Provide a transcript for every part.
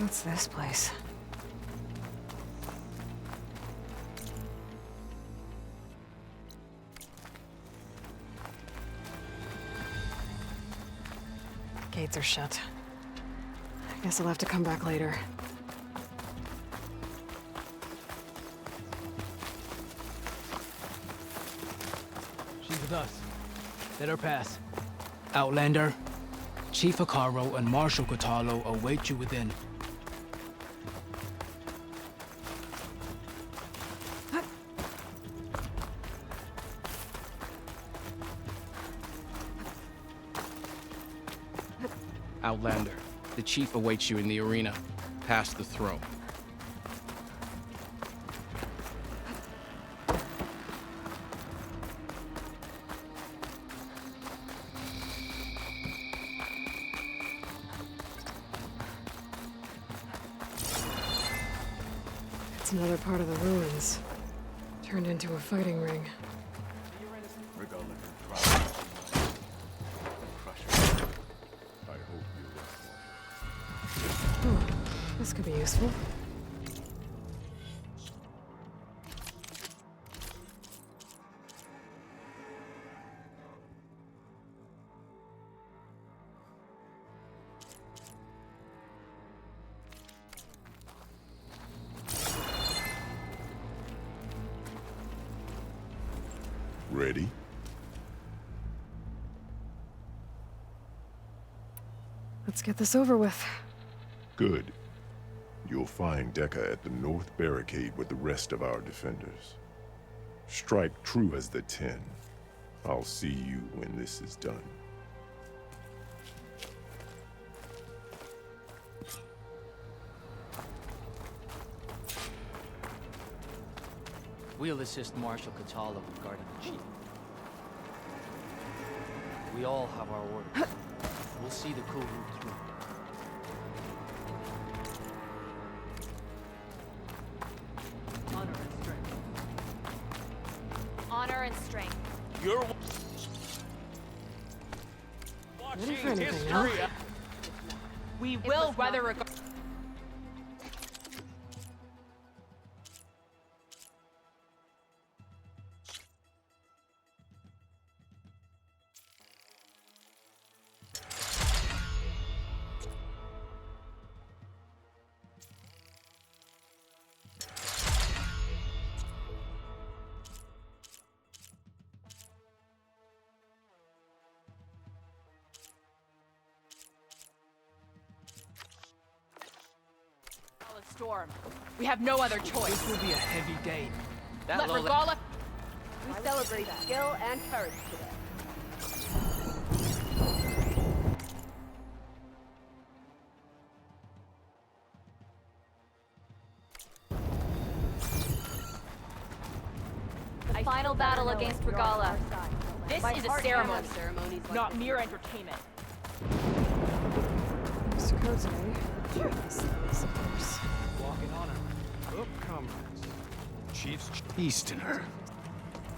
What's this place? Gates are shut. I guess I'll have to come back later. She's with us. Let her pass. Outlander, Chief Hikaru and Marshal Kotalo await you within. Outlander, the Chief awaits you in the arena, past the throne. It's another part of the ruins. Turned into a fighting ring. This could be useful. Ready? Let's get this over with. Good. You'll find Dekka at the north barricade with the rest of our defenders. Strike true as the 10. I'll see you when this is done. We'll assist Marshal Kotalo with guarding the chief. We all have our orders. We'll see the coup route through. Honor and strength. You're Ready for anything now? We will weather a... storm. We have no other choice. This will be a heavy day. Let Regala... We celebrate skill and courage today. The final battle against Regala. This My is a heart ceremony, handles ceremonies like not this. mere entertainment. Mr. Cozy. Yes, of course. Walking on her. Look, comrades. Chief's Easterner.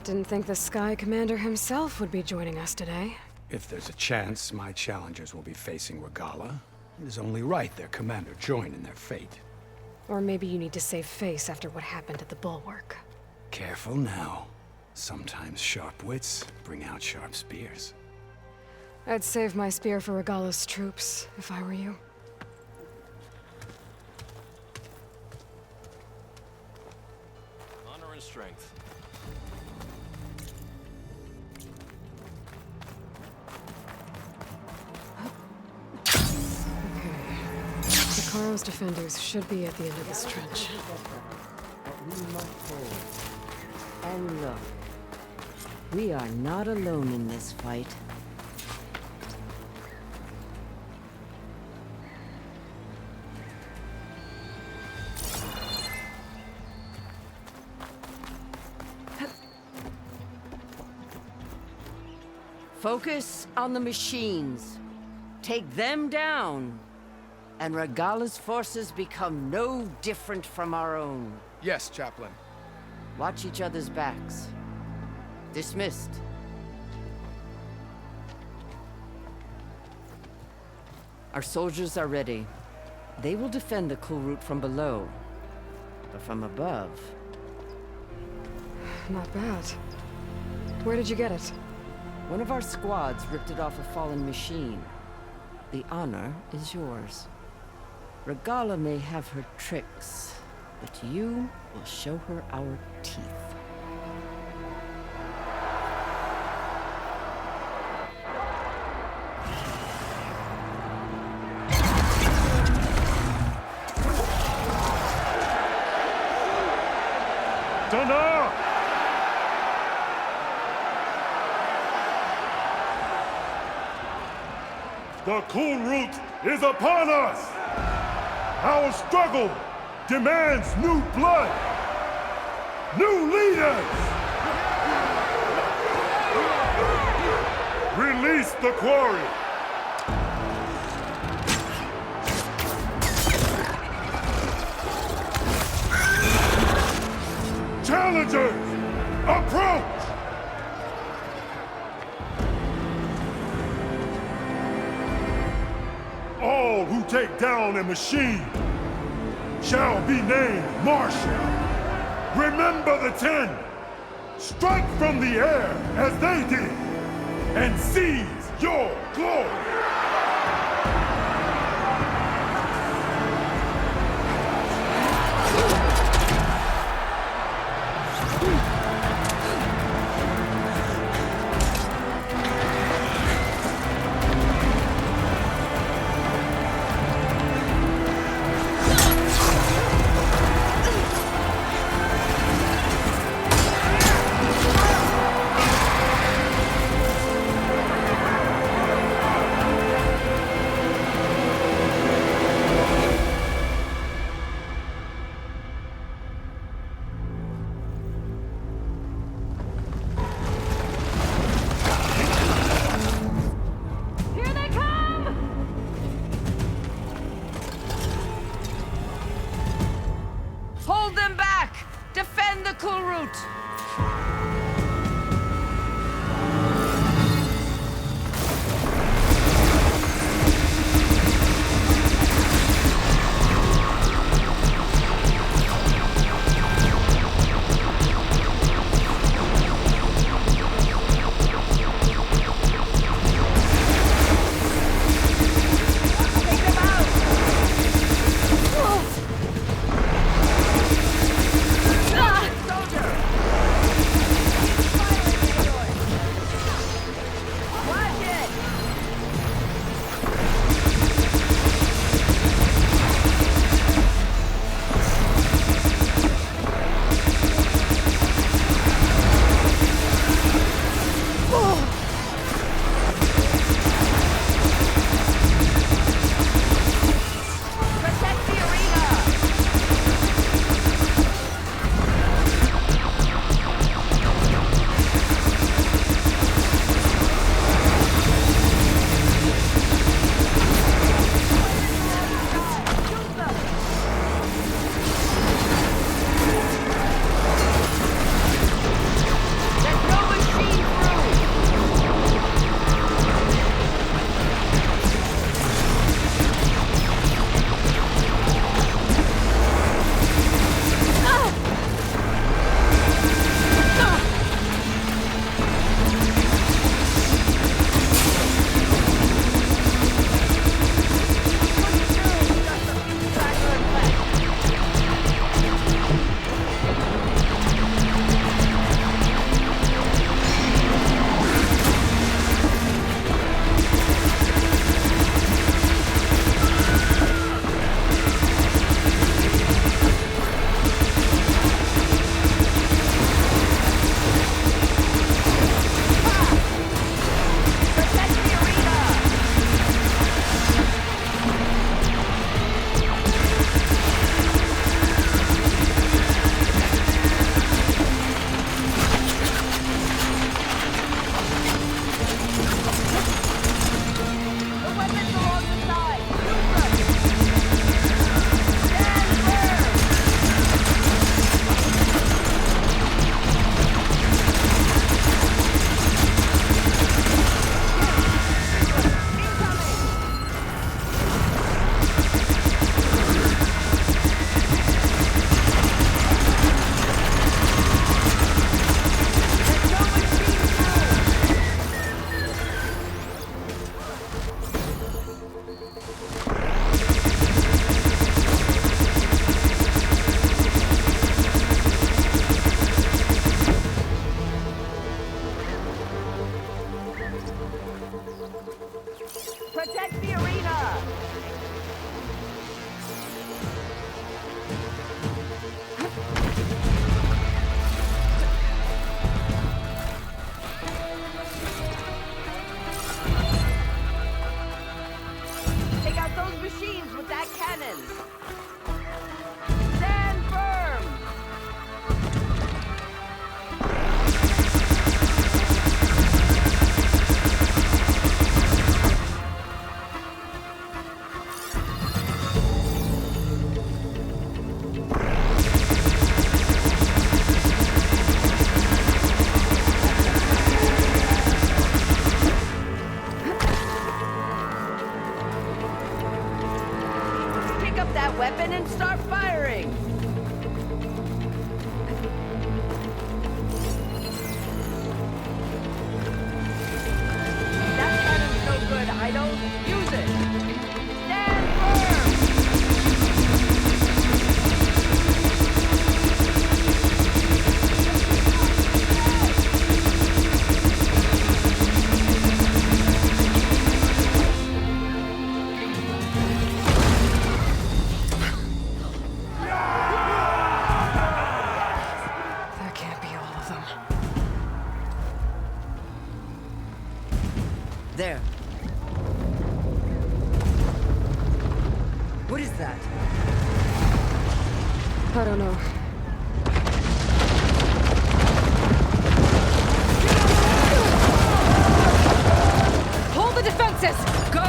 Didn't think the Sky Commander himself would be joining us today. If there's a chance my challengers will be facing Regala, it is only right their commander join in their fate. Or maybe you need to save face after what happened at the Bulwark. Careful now. Sometimes sharp wits bring out sharp spears. I'd save my spear for Regala's troops, if I were you. Honor and strength. Hikaru's defenders should be at the end of this trench. But we must hold. And look, we are not alone in this fight. Focus on the machines. Take them down, and Regala's forces become no different from our own. Yes, Chaplain. Watch each other's backs. Dismissed. Our soldiers are ready. They will defend the cool route from below. But from above... Not bad. Where did you get it? One of our squads ripped it off a fallen machine. The honor is yours. Regala may have her tricks, but you will show her our teeth. Thunder! The cool route is upon us! Our struggle demands new blood! New leaders! Release the quarry! Challengers, approach! All who take down a machine shall be named Marshal. Remember the 10. Strike from the air as they did, and seize your glory. Protect the arena! Take out those machines with that cannon! Stand firm! Pick up that weapon and start firing! That cannon's no good, Idol. Use it! Stand firm! That can't be all of them. There. What is that? I don't know. Hold the defenses! Go!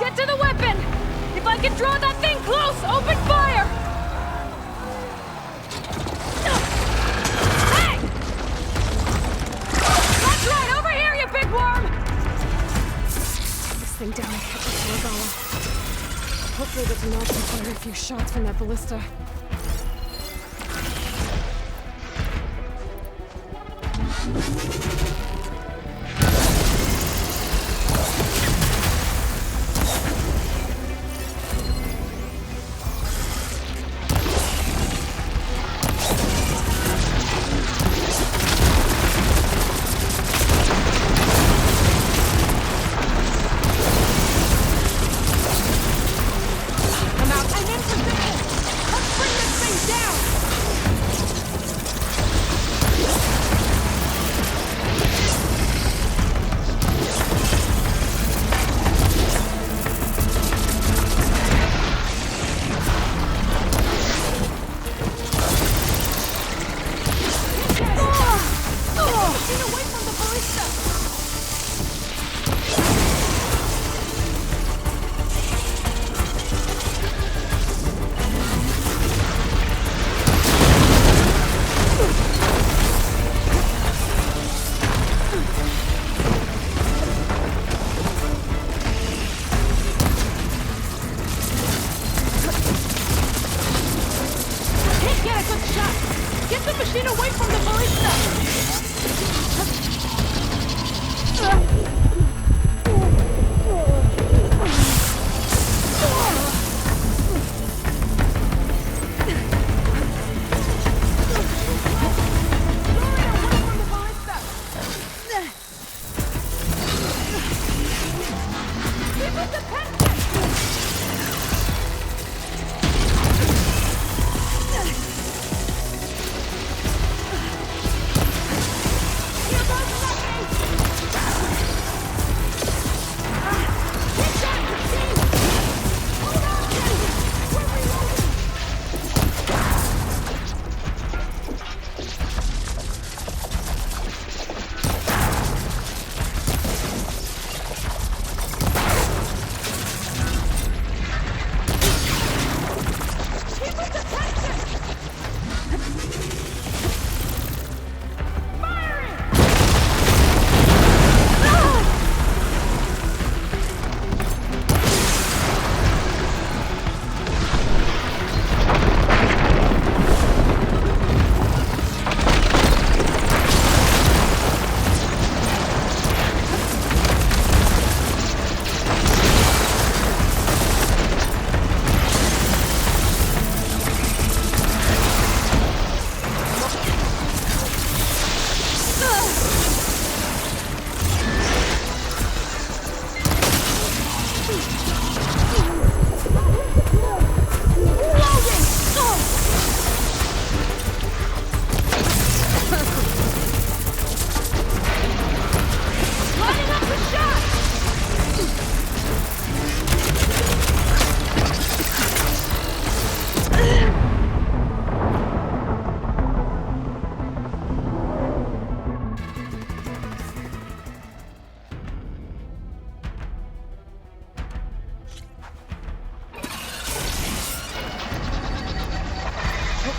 Get to the weapon! If I can draw that thing close, open fire! Hey! That's right, over here, you big worm! Take this thing down and catch up to Regala. Hopefully the Tanakh can fire a few shots from that ballista. I'm out. I'm in position! Let's bring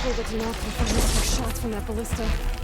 Hopefully the Denok will find a few shots from that ballista.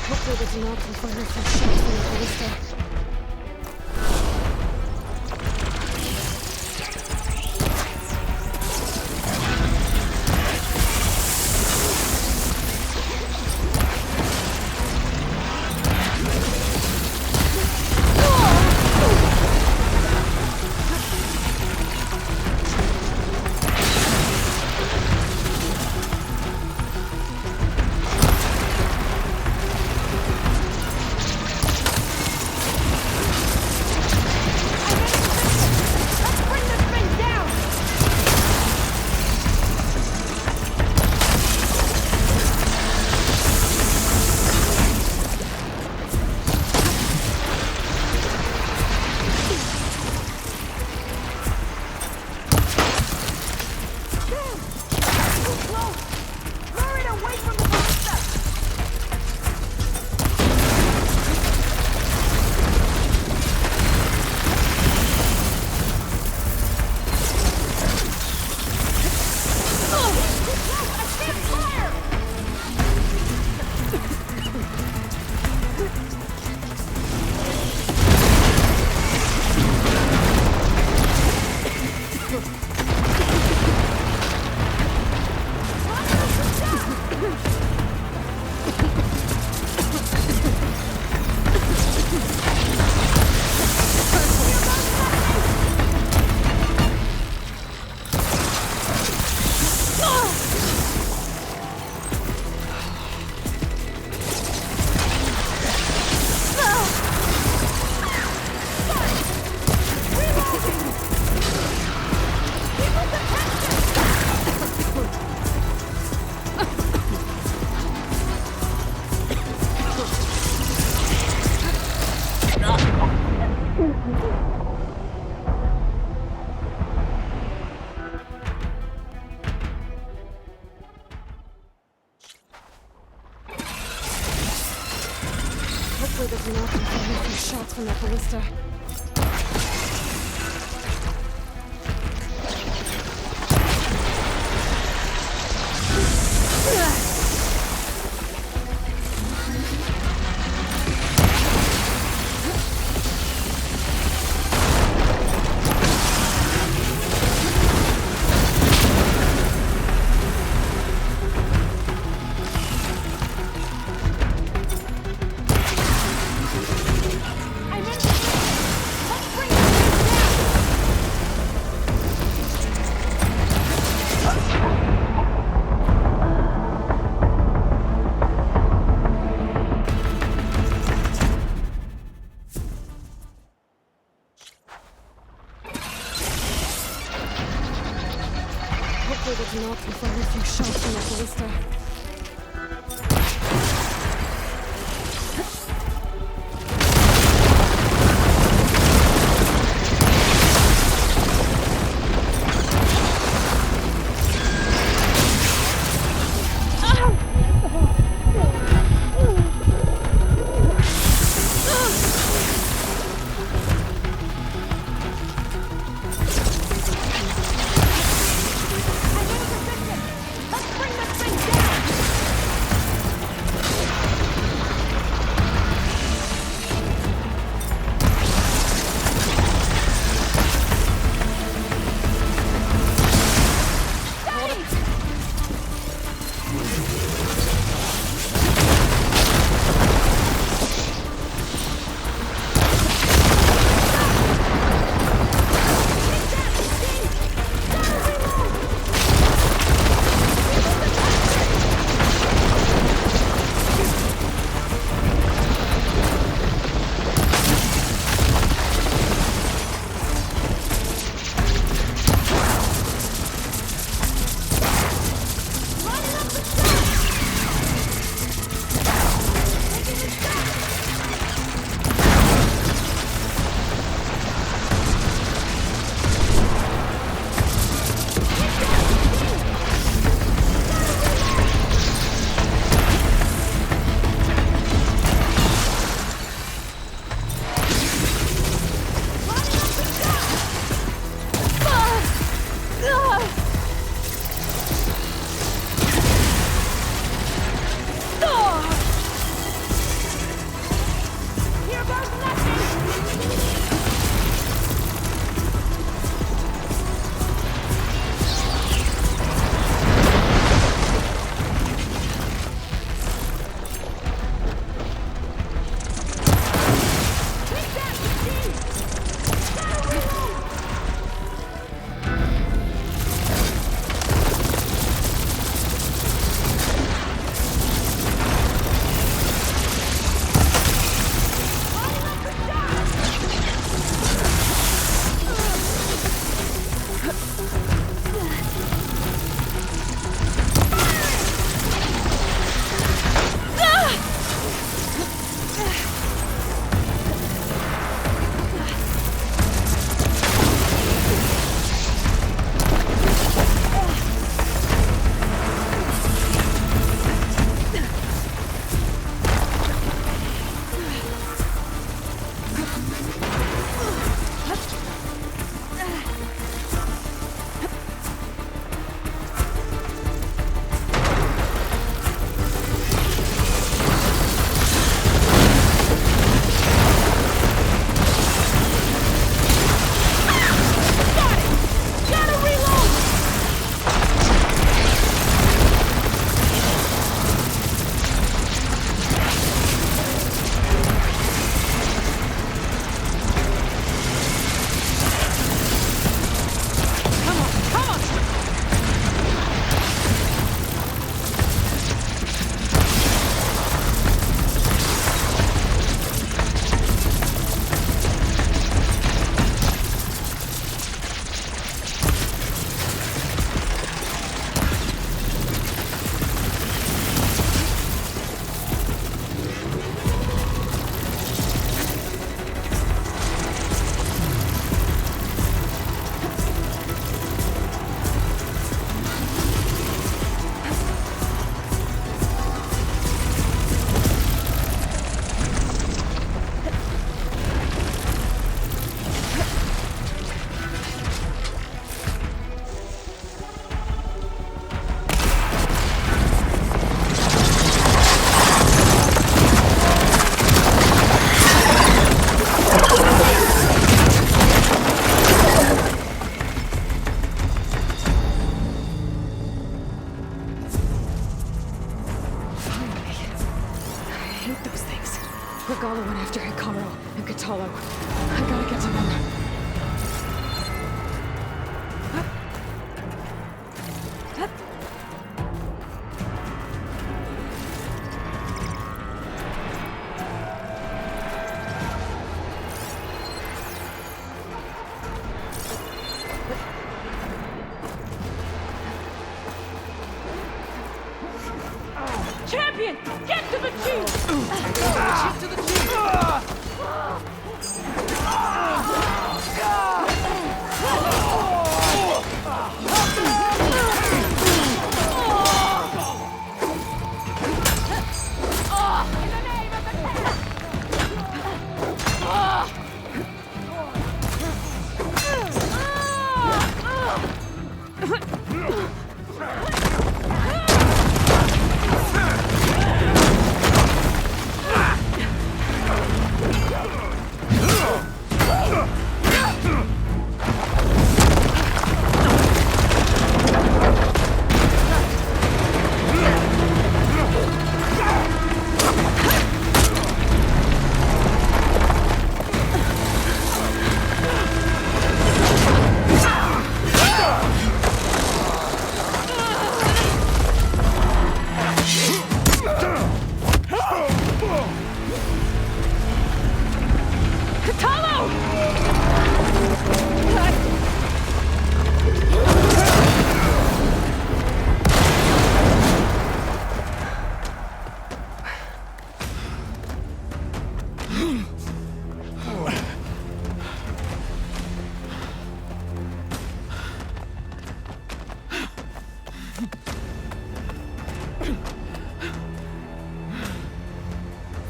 Hopefully the Denok can find a few shots from the ballista. there's not gonna fire a few shots from that ballista. Hopefully there's not gonna fire a few shots from that ballista. Let's bring this thing down! Katalo. I gotta get to them. Champion! Get to the chief! Chief to the chief!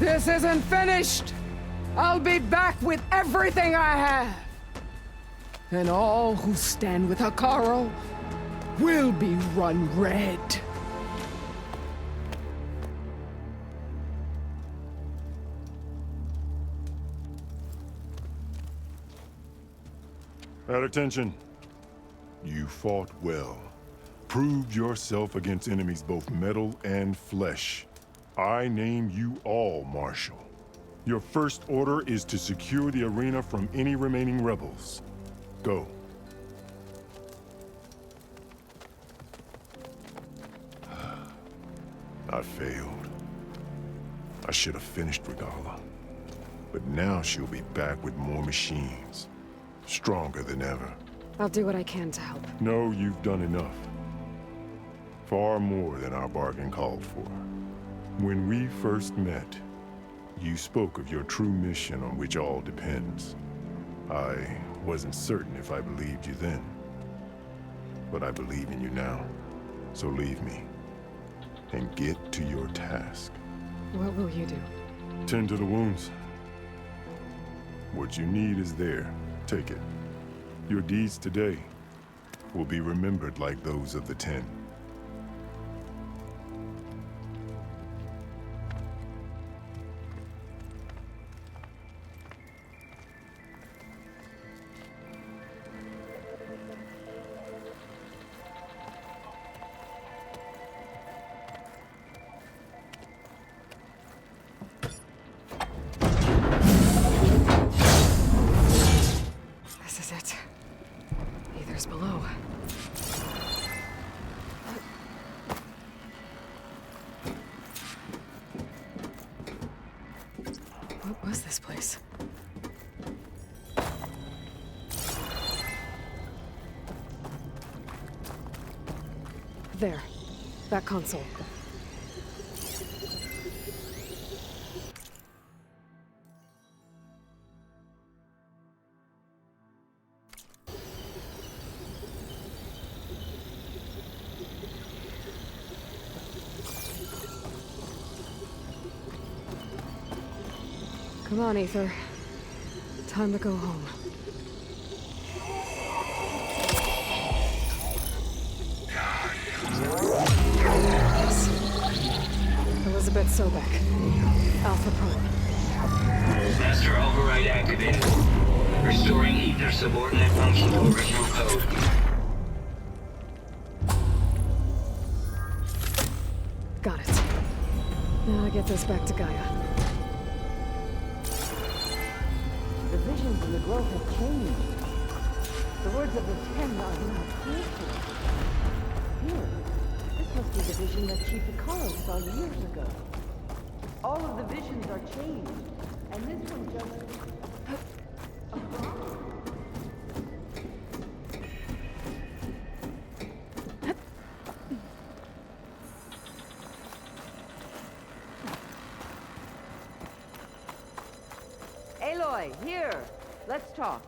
This isn't finished! I'll be back with everything I have! And all who stand with Hikaru will be run red. At attention. You fought well. Proved yourself against enemies both metal and flesh. I name you all Marshal. Your first order is to secure the arena from any remaining rebels. Go. I failed. I should have finished Regala. But now she'll be back with more machines. Stronger than ever. I'll do what I can to help. No, you've done enough. Far more than our bargain called for. When we first met, you spoke of your true mission on which all depends. I wasn't certain if I believed you then. But I believe in you now. So leave me. And get to your task. What will you do? Tend to the wounds. What you need is there. Take it. Your deeds today will be remembered like those of the 10. This is it. Aether's below. What was this place? There. That console. Come on, Aether. Time to go home. Yes. Elizabeth Sobek. Alpha Prime. Master override activated. Restoring Aether subordinate function to original code. Got it. Now I get this back to Gaia. visions in the grove have changed. The words of the Ten are now fearful. Here, this must be the vision that Chief Icaro saw years ago. All of the visions are changed, and this one just... Aloy, here! Let's talk.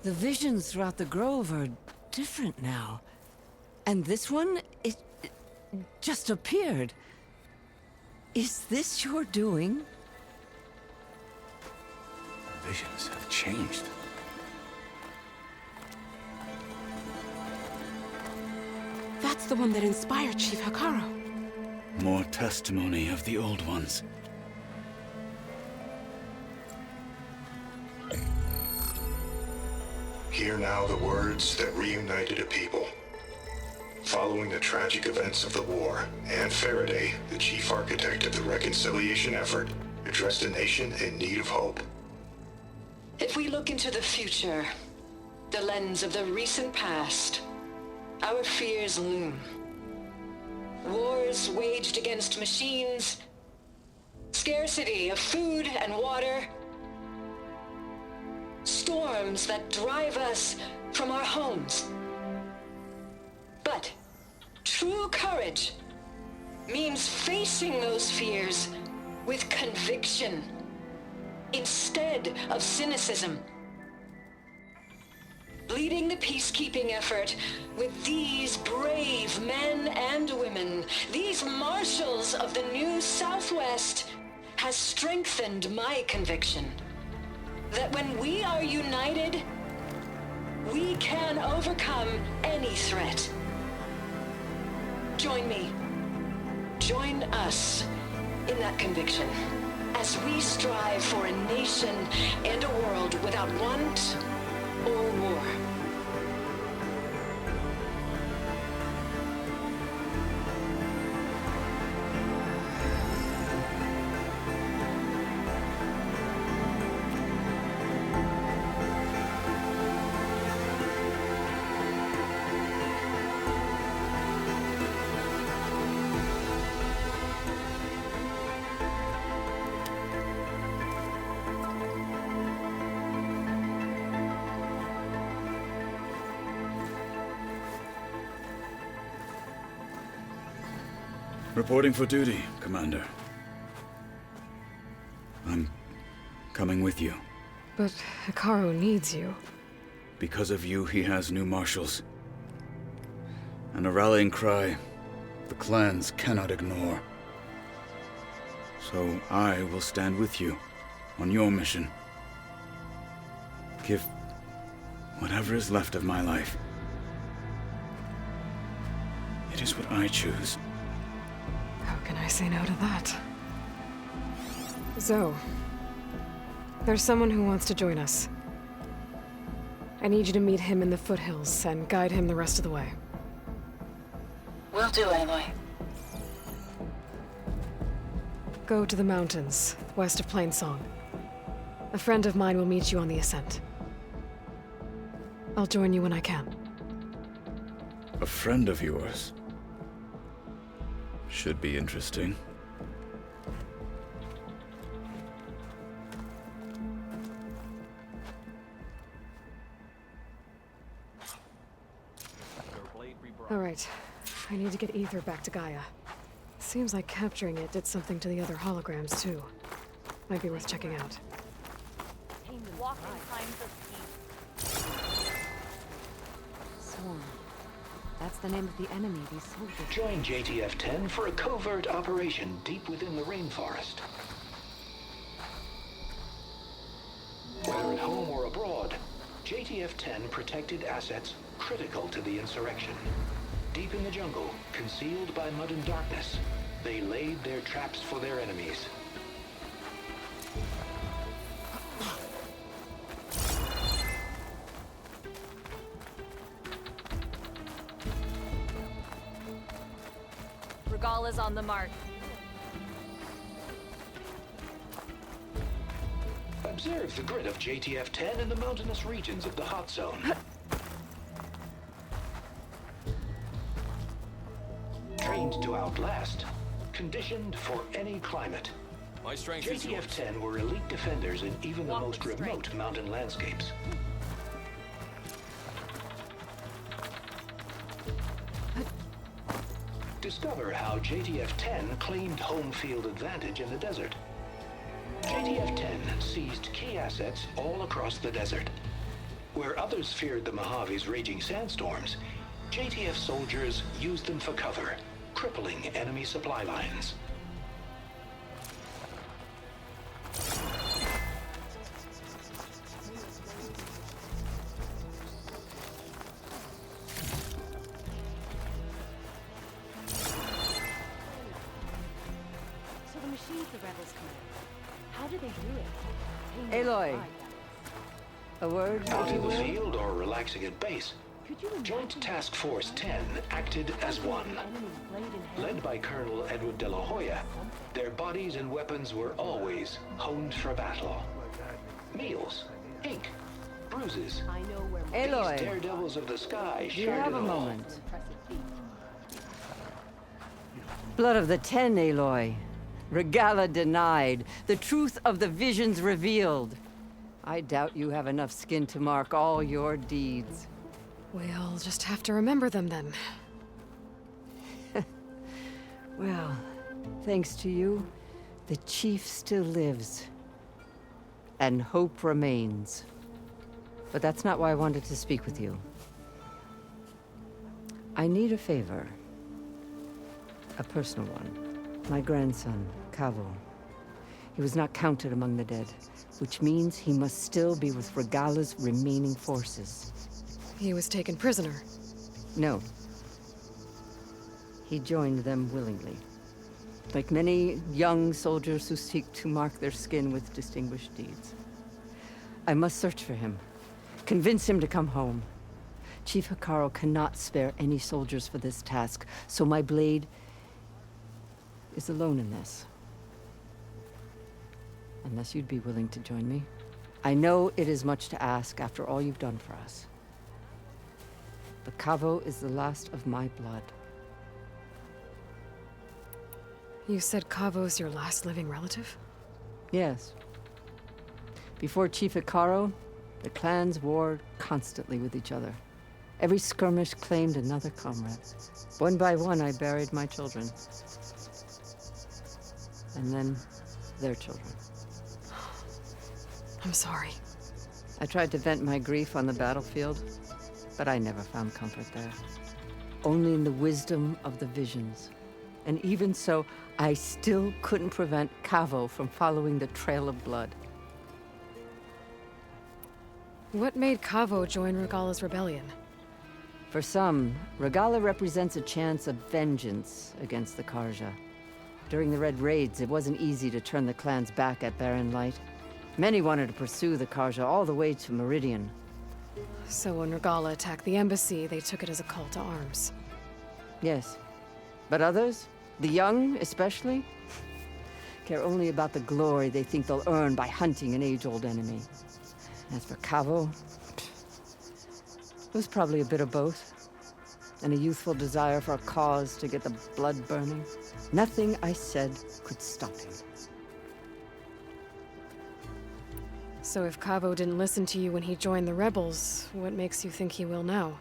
The visions throughout the grove are different now. And this one, it just appeared. Is this your doing? Visions have changed. That's the one that inspired Chief Icaro. More testimony of the old ones. Hear now the words that reunited a people. Following the tragic events of the war, Anne Faraday, the chief architect of the reconciliation effort, addressed a nation in need of hope. If we look into the future, the lens of the recent past, our fears loom. Wars waged against machines, scarcity of food and water, storms that drive us from our homes. But true courage means facing those fears with conviction instead of cynicism. Leading the peacekeeping effort with these brave men and women, these marshals of the new Southwest, has strengthened my conviction that when we are united, we can overcome any threat. Join me. Join us in that conviction as we strive for a nation and a world without want or war. Reporting for duty, Commander. I'm coming with you. But Icaro needs you. Because of you, he has new marshals. And a rallying cry the clans cannot ignore. So I will stand with you on your mission. Give whatever is left of my life. It is what I choose. How can I say no to that? Zoe, there's someone who wants to join us. I need you to meet him in the foothills and guide him the rest of the way. Will do, Aloy. Go to the mountains, west of Plainsong. A friend of mine will meet you on the ascent. I'll join you when I can. A friend of yours? Should be interesting. All right. I need to get Ether back to Gaia. Seems like capturing it did something to the other holograms, too. Might be worth checking out. Walking times of peace. Swarm. That's the name of the enemy these soldiers... Join JTF-10 for a covert operation deep within the rainforest. Whether at home or abroad, JTF-10 protected assets critical to the insurrection. Deep in the jungle, concealed by mud and darkness, they laid their traps for their enemies. Regala's on the mark. Observe the grid of JTF-10 in the mountainous regions of the hot zone. Trained to outlast, conditioned for any climate. My strength is yours. JTF-10 were elite defenders in even the most remote mountain landscapes. Discover how JTF-10 claimed home field advantage in the desert. JTF-10 seized key assets all across the desert. Where others feared the Mojave's raging sandstorms, JTF soldiers used them for cover, crippling enemy supply lines. So the machines the rebels command. How do they do it? Aloy. A word? Out in the field or relaxing at base, Joint Task Force 10 acted as one. Led by Colonel Edward de la Hoya, their bodies and weapons were always honed for battle. Meals, ink, bruises. Aloy. These daredevils of the sky Do you shared have it a all. moment? Blood of the Ten, Aloy. Regala denied. The truth of the visions revealed. I doubt you have enough skin to mark all your deeds. We'll just have to remember them then. Well, thanks to you, the Chief still lives. And hope remains. But that's not why I wanted to speak with you. I need a favor. A personal one. My grandson, Cavo. He was not counted among the dead, which means he must still be with Regala's remaining forces. He was taken prisoner. No. He joined them willingly. Like many young soldiers who seek to mark their skin with distinguished deeds. I must search for him. Convince him to come home. Chief Hikaru cannot spare any soldiers for this task, so my blade is alone in this. Unless you'd be willing to join me. I know it is much to ask after all you've done for us. But Cavo is the last of my blood. You said Cavo's your last living relative? Yes. Before Chief Hikaru, the clans warred constantly with each other. Every skirmish claimed another comrade. One by one, I buried my children. And then, their children. I'm sorry. I tried to vent my grief on the battlefield, but I never found comfort there. Only in the wisdom of the visions. And even so, I still couldn't prevent Cavo from following the trail of blood. What made Cavo join Regala's rebellion? For some, Regala represents a chance of vengeance against the Karja. During the Red Raids, it wasn't easy to turn the clans back at Barren Light. Many wanted to pursue the Karja all the way to Meridian. So when Regala attacked the embassy, they took it as a call to arms. Yes. But others, the young especially, care only about the glory they think they'll earn by hunting an age-old enemy. As for Cavo, it was probably a bit of both. And a youthful desire for a cause to get the blood burning. Nothing I said could stop him. So if Cavo didn't listen to you when he joined the rebels, what makes you think he will now?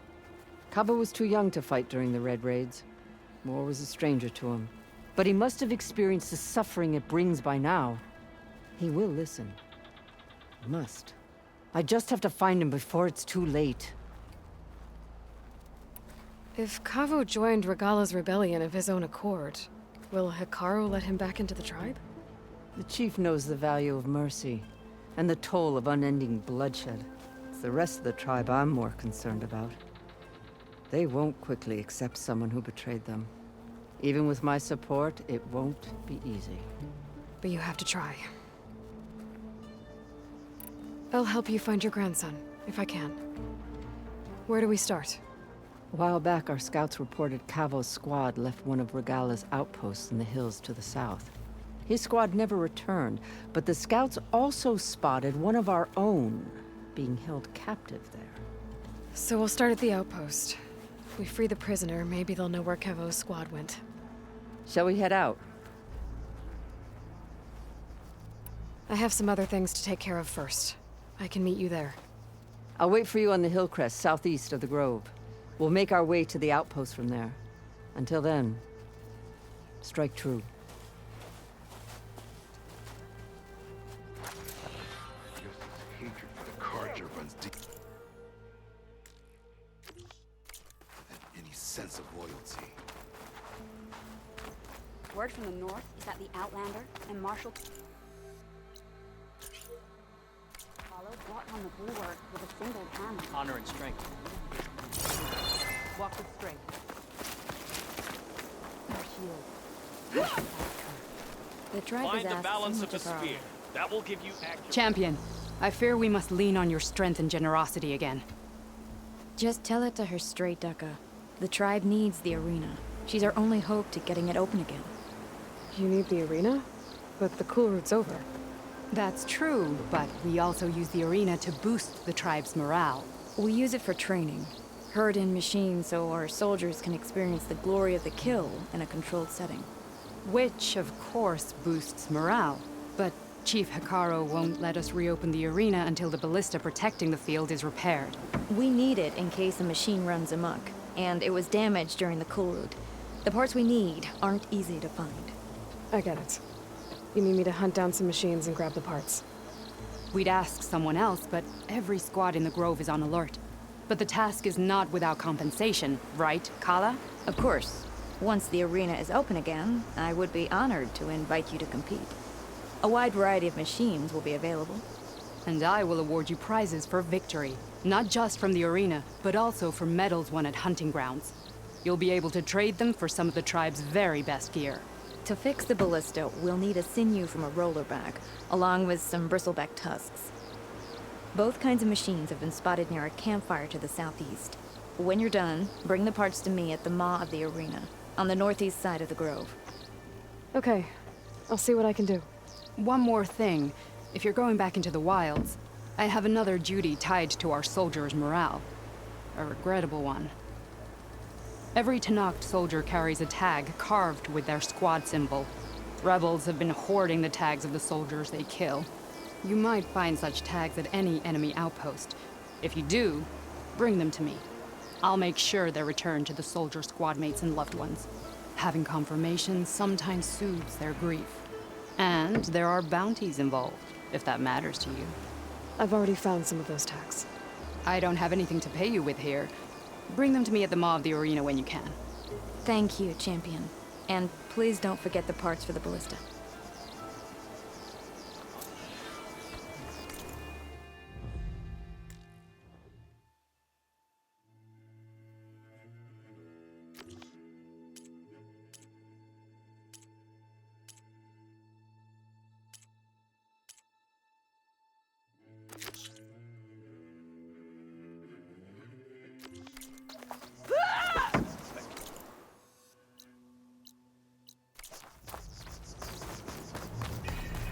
Cavo was too young to fight during the Red Raids. War was a stranger to him. But he must have experienced the suffering it brings by now. He will listen. Must. I just have to find him before it's too late. If Cavo joined Regala's rebellion of his own accord, will Hikaru let him back into the tribe? The chief knows the value of mercy, and the toll of unending bloodshed. It's the rest of the tribe I'm more concerned about. They won't quickly accept someone who betrayed them. Even with my support, it won't be easy. But you have to try. I'll help you find your grandson, if I can. Where do we start? A while back, our scouts reported Cavo's squad left one of Regala's outposts in the hills to the south. His squad never returned, but the scouts also spotted one of our own being held captive there. So we'll start at the outpost. If we free the prisoner, maybe they'll know where Cavo's squad went. Shall we head out? I have some other things to take care of first. I can meet you there. I'll wait for you on the hill crest southeast of the grove. We'll make our way to the outpost from there. Until then, strike true. Hatred for the Carja runs deep. Than any sense of loyalty. Word from the north is that the Outlander and Marshal Aloy brought on the bulwark with a single cannon. Honor and strength. Walk with strength. Our shield. The tribe Find is the asked balance of the Sumitra spear. That will give you accurate... Champion, I fear we must lean on your strength and generosity again. Just tell it to her straight, Ducka. The tribe needs the arena. She's our only hope to getting it open again. You need the arena? But the cool route's over. That's true, but we also use the arena to boost the tribe's morale. We use it for training. Herd in machines so our soldiers can experience the glory of the kill in a controlled setting. Which, of course, boosts morale. But Chief Hikaru won't let us reopen the arena until the ballista protecting the field is repaired. We need it in case a machine runs amok, and it was damaged during the cool route. The parts we need aren't easy to find. I get it. You need me to hunt down some machines and grab the parts. We'd ask someone else, but every squad in the Grove is on alert. But the task is not without compensation, right, Kala? Of course. Once the arena is open again, I would be honored to invite you to compete. A wide variety of machines will be available. And I will award you prizes for victory. Not just from the arena, but also for medals won at hunting grounds. You'll be able to trade them for some of the tribe's very best gear. To fix the ballista, we'll need a sinew from a rollerback, along with some bristleback tusks. Both kinds of machines have been spotted near a campfire to the southeast. When you're done, bring the parts to me at the maw of the arena, on the northeast side of the grove. Okay. I'll see what I can do. One more thing. If you're going back into the wilds, I have another duty tied to our soldiers' morale. A regrettable one. Every Tenakth soldier carries a tag carved with their squad symbol. Rebels have been hoarding the tags of the soldiers they kill. You might find such tags at any enemy outpost. If you do, bring them to me. I'll make sure they're returned to the soldier squad mates and loved ones. Having confirmation sometimes soothes their grief. And there are bounties involved, if that matters to you. I've already found some of those tags. I don't have anything to pay you with here. Bring them to me at the maw of the arena when you can. Thank you, champion. And please don't forget the parts for the ballista.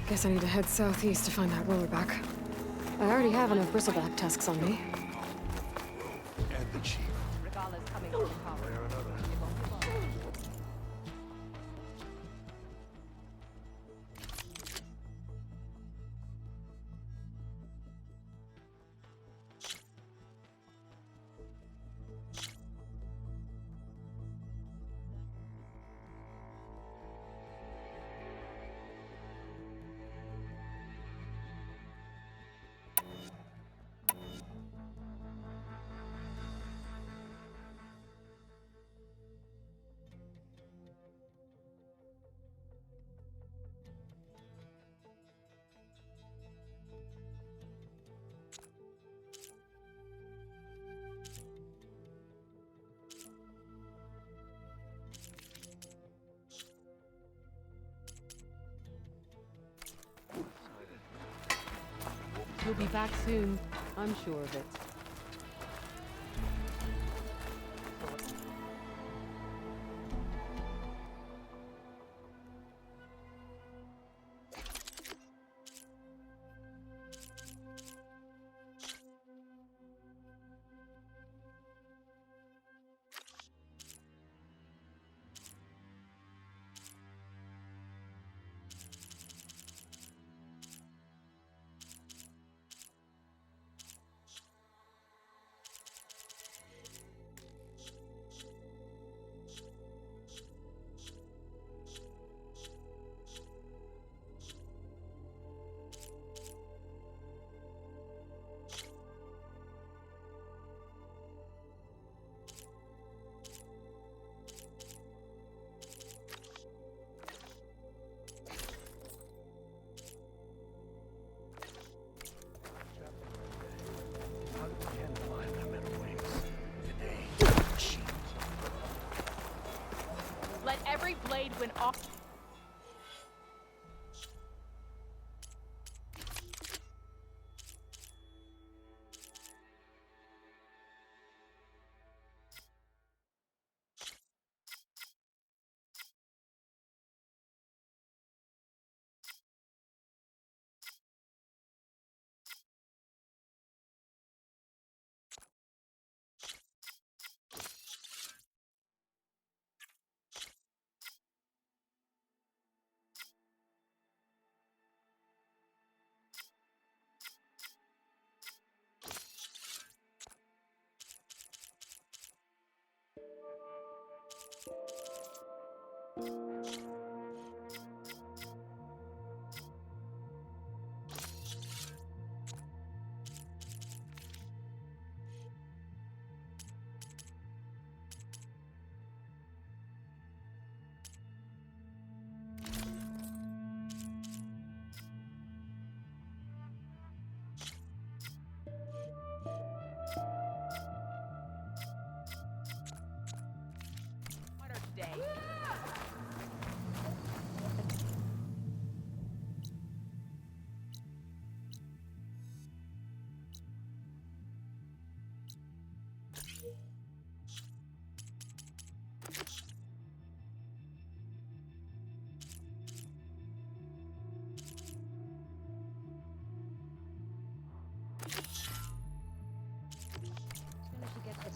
Guess I need to head southeast to find that rollerback. I already have enough bristleback tusks on me. And the chief. Regala's coming from the tower. He'll be back soon. I'm sure of it. Every blade went off.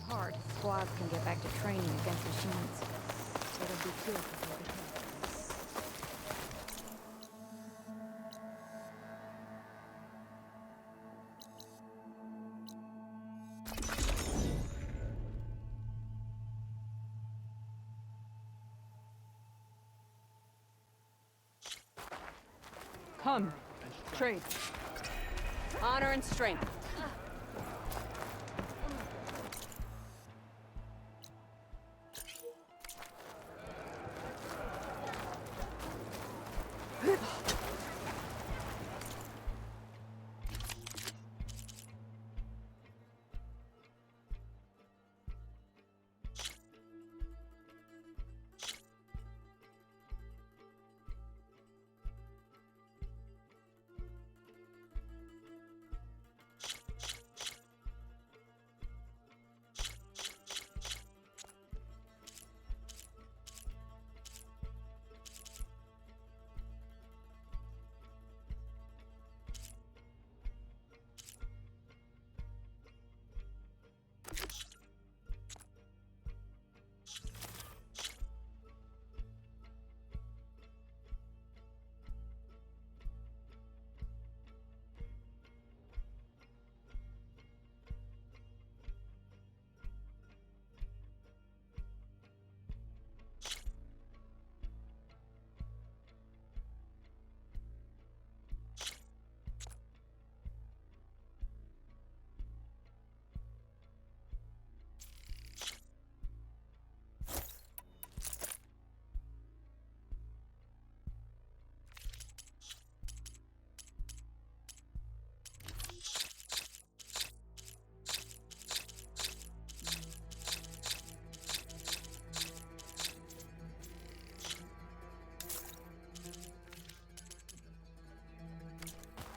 Hard, squads can get back to training against machines. So they'll be killed before they can. Come, trade. Honor and strength.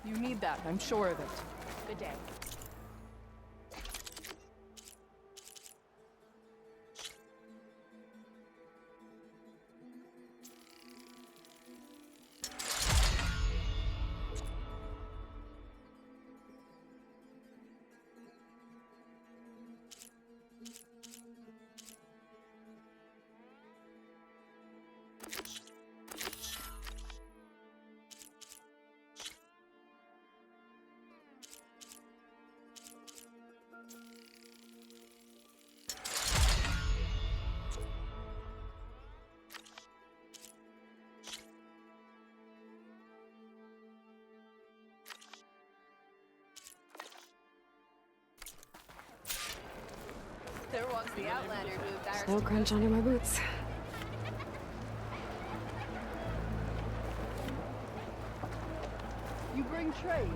You need that, I'm sure of it. Good day. There walks the Outlander who embarrassed Snow crunch under my boots. You bring trade.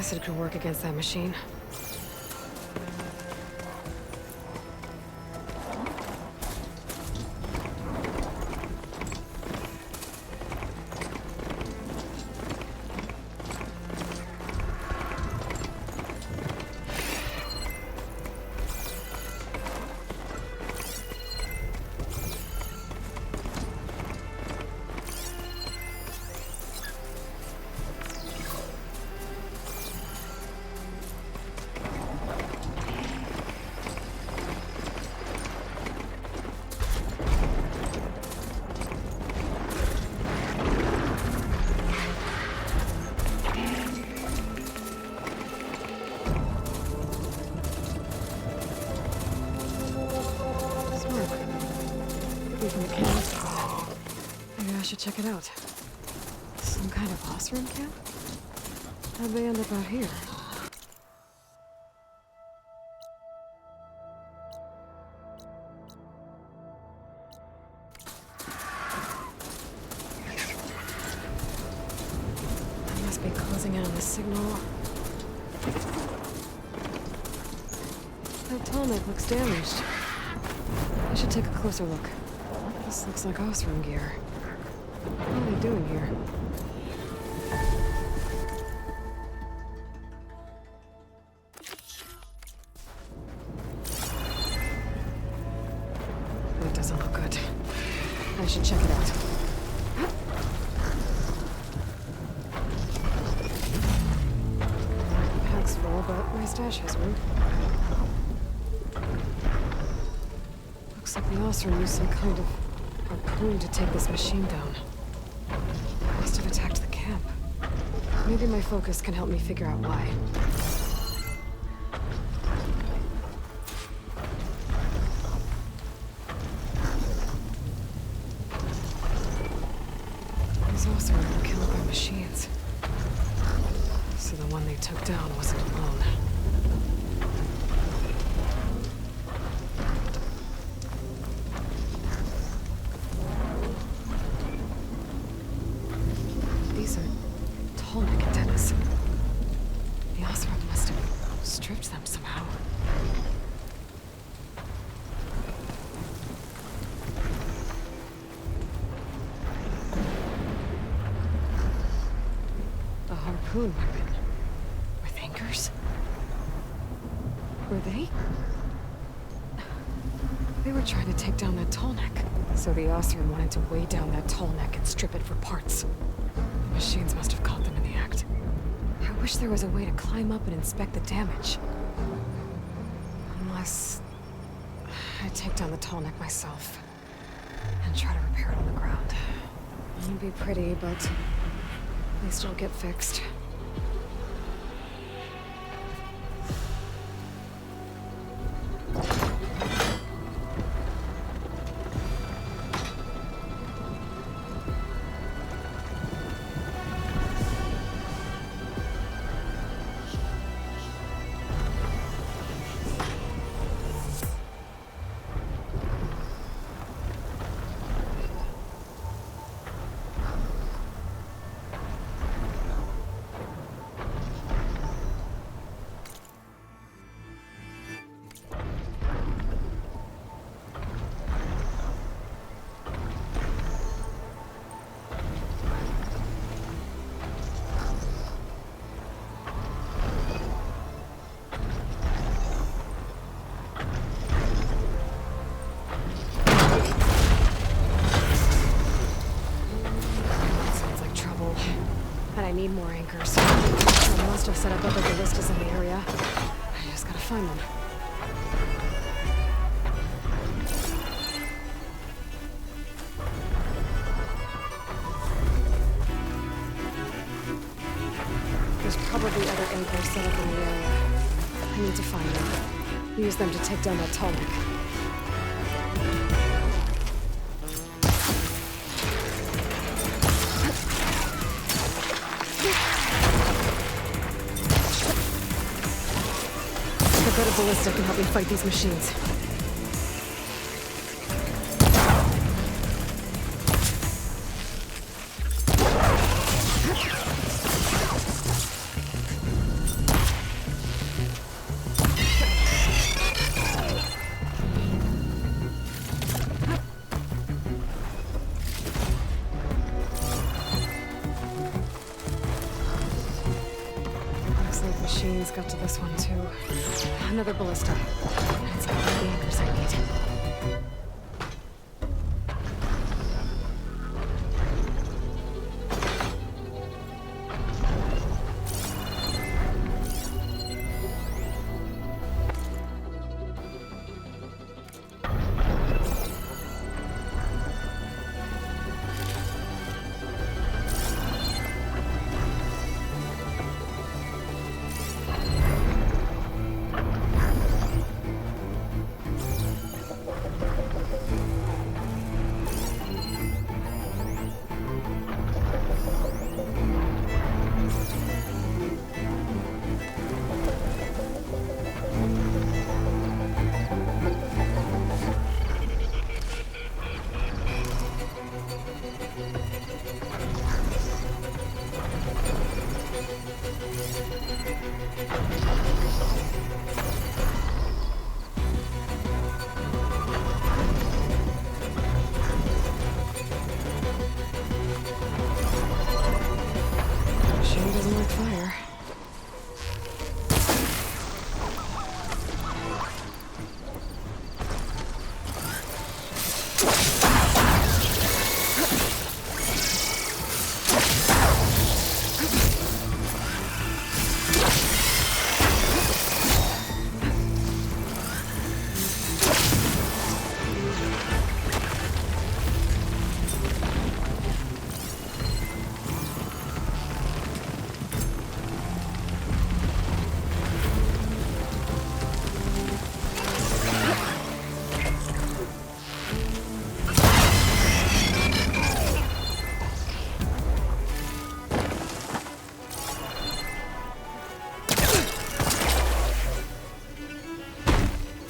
Acid could work against that machine. Maybe I should check it out. Some kind of Osram camp? How'd they end up out here? I must be closing in on the signal. That tonic looks damaged. I should take a closer look. This looks like Osram gear. What are they doing here? That doesn't look good. I should check it out. The pack's full, but my stash has room. Looks like the Osram used some kind of harpoon to take this machine down. Must have attacked the camp. Maybe my focus can help me figure out why. These Osram were killed by machines. So the one they took down wasn't alone. These are Tolnik antennas. The Osram must have stripped them somehow. A harpoon weapon. With anchors? Were they? They were trying to take down that Tolnik. So the Osram wanted to weigh down that Tolnik and strip it for parts. The machines must have caught them in the act. I wish there was a way to climb up and inspect the damage. Unless I take down the Tolnik myself and try to repair it on the ground. It won't be pretty, but at least it'll get fixed. And I need more anchors. I must have set up other ballistas in the area. I just gotta find them. There's probably other anchors set up in the area. I need to find them. Use them to take down that Tolnik. I bet a Ballista can help me fight these machines. got to this one, too. Another ballista. It's got all the anchors I need.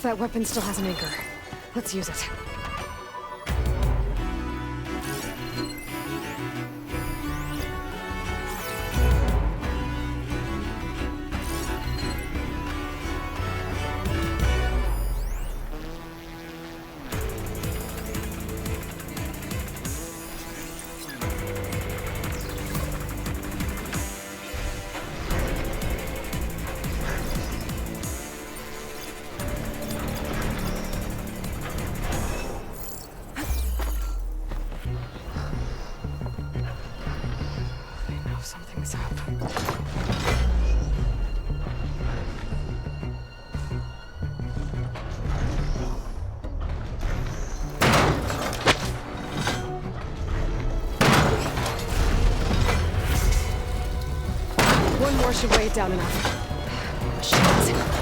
That weapon still has an anchor. Let's use it. Something's up. One more should weigh it down enough. Shit.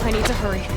I need to hurry.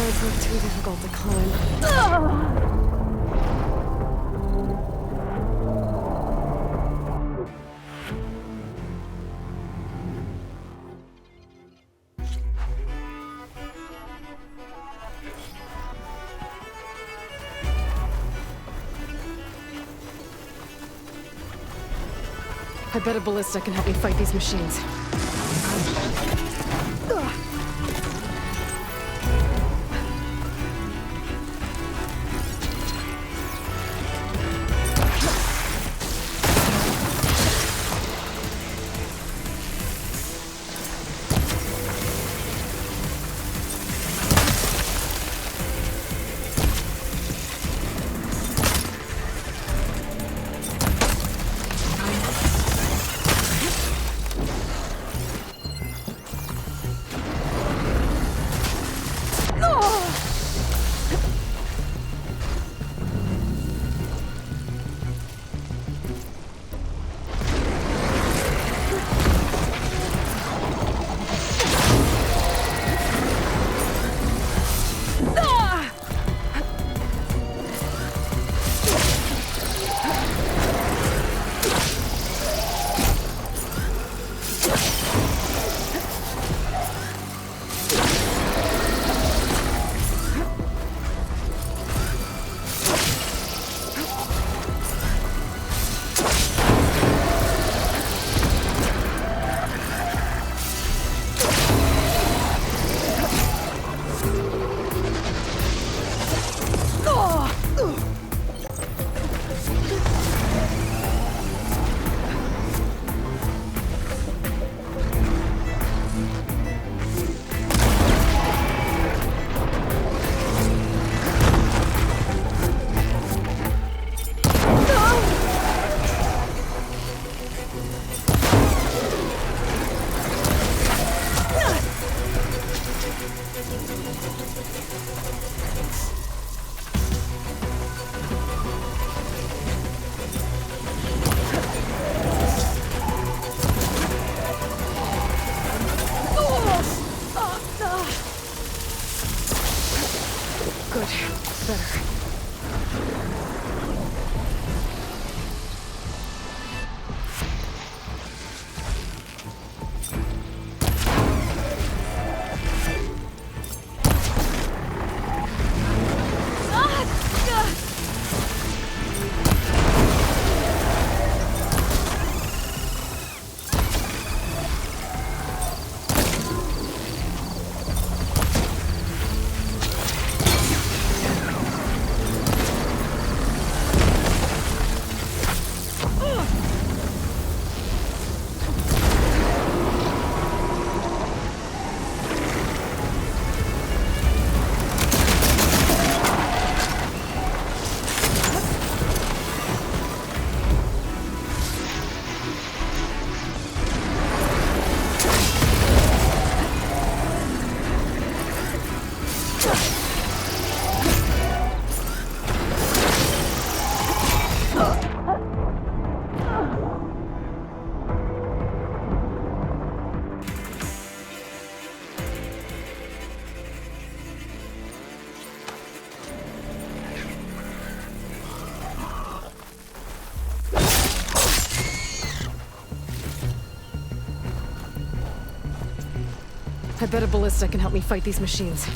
Roads look too difficult to climb. bet a Ballista can help me fight these machines. I bet a Ballista can help me fight these machines.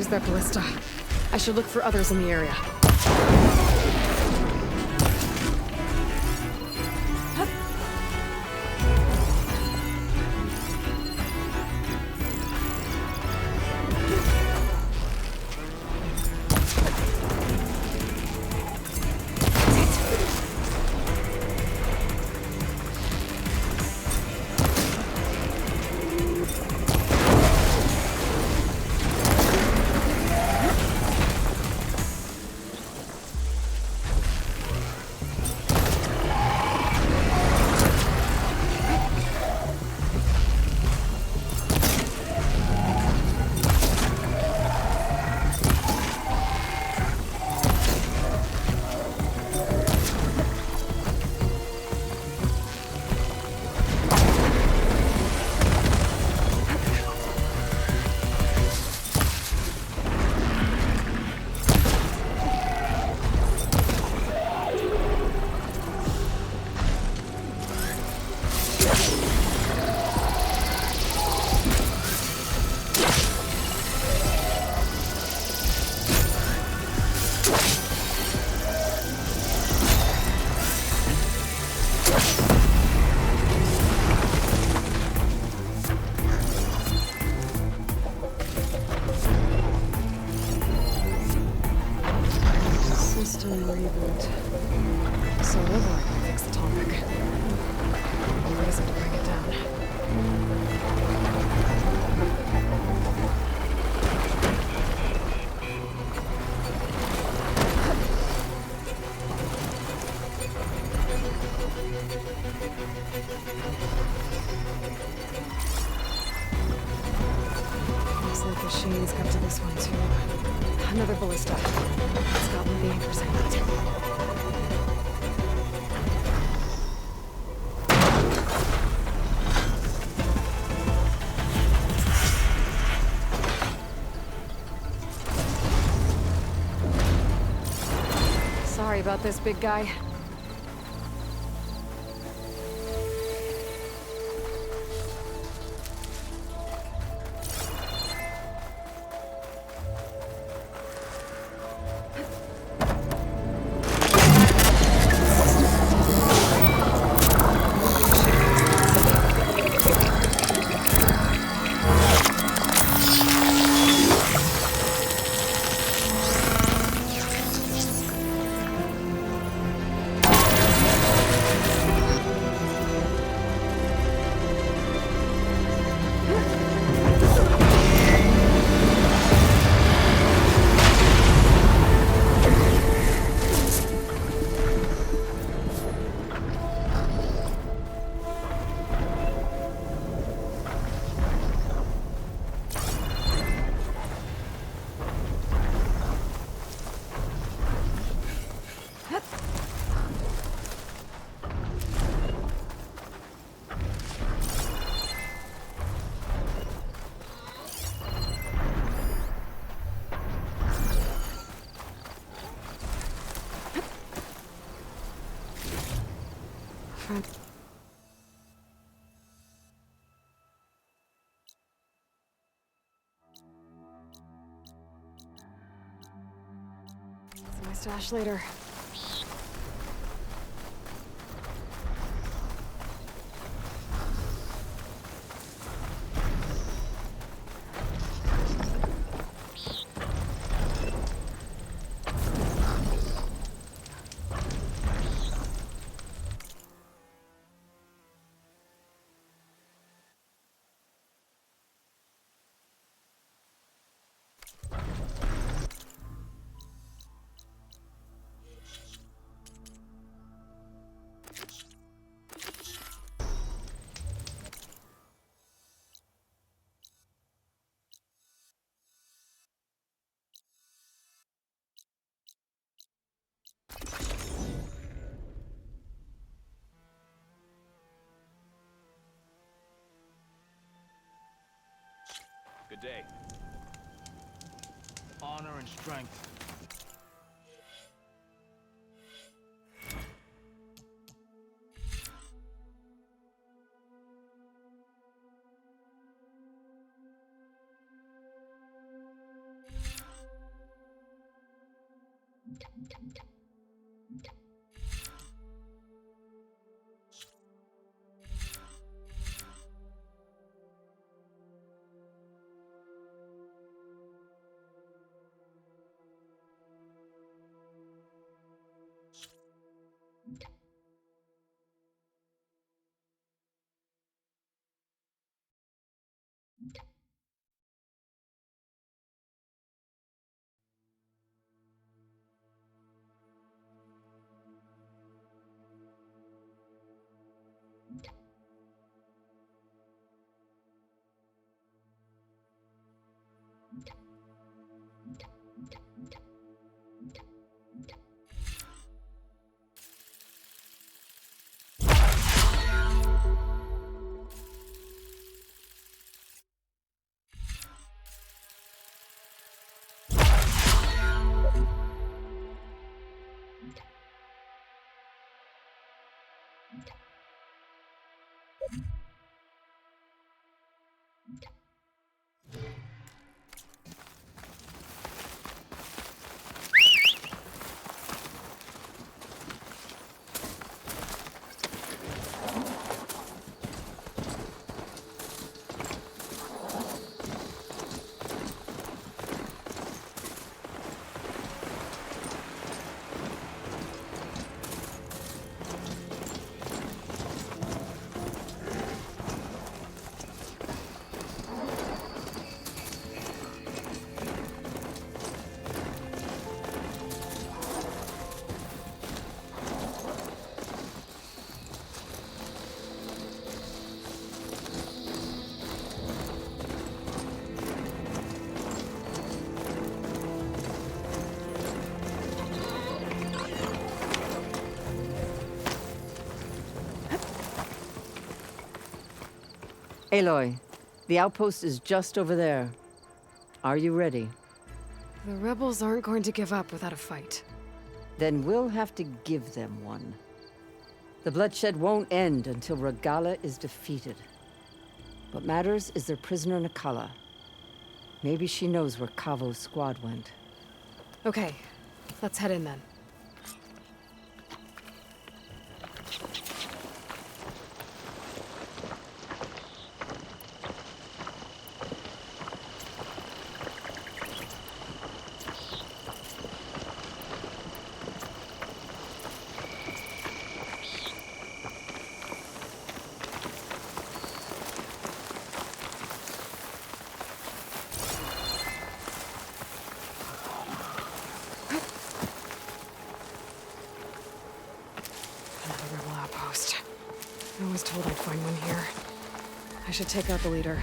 that Ballista. I should look for others in the area. Machine's got to this one too. Another Ballista. It's got one of the anchors in it. Sorry about this, big guy. See my stash later. Good day. Honor and strength. Aloy, the outpost is just over there. Are you ready? The rebels aren't going to give up without a fight. Then we'll have to give them one. The bloodshed won't end until Regalla is defeated. What matters is their prisoner Nakala. Maybe she knows where Kavo's squad went. Okay, let's head in then. I was told I'd find one here. I should take out the leader.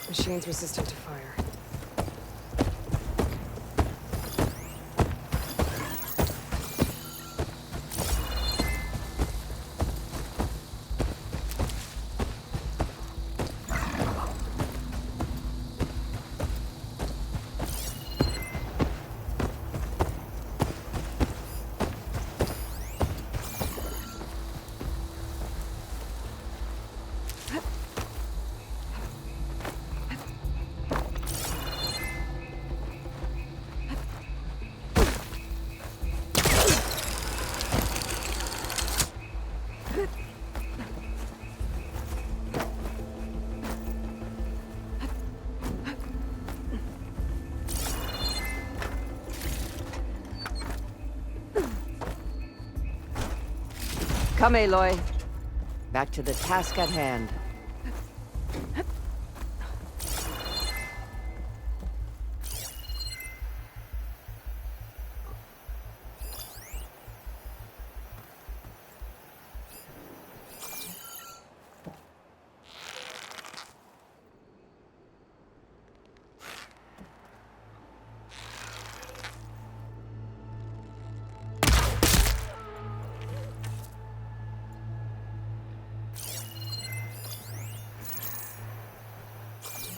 Machine's resistant to fire. Come, Aloy. Back to the task at hand.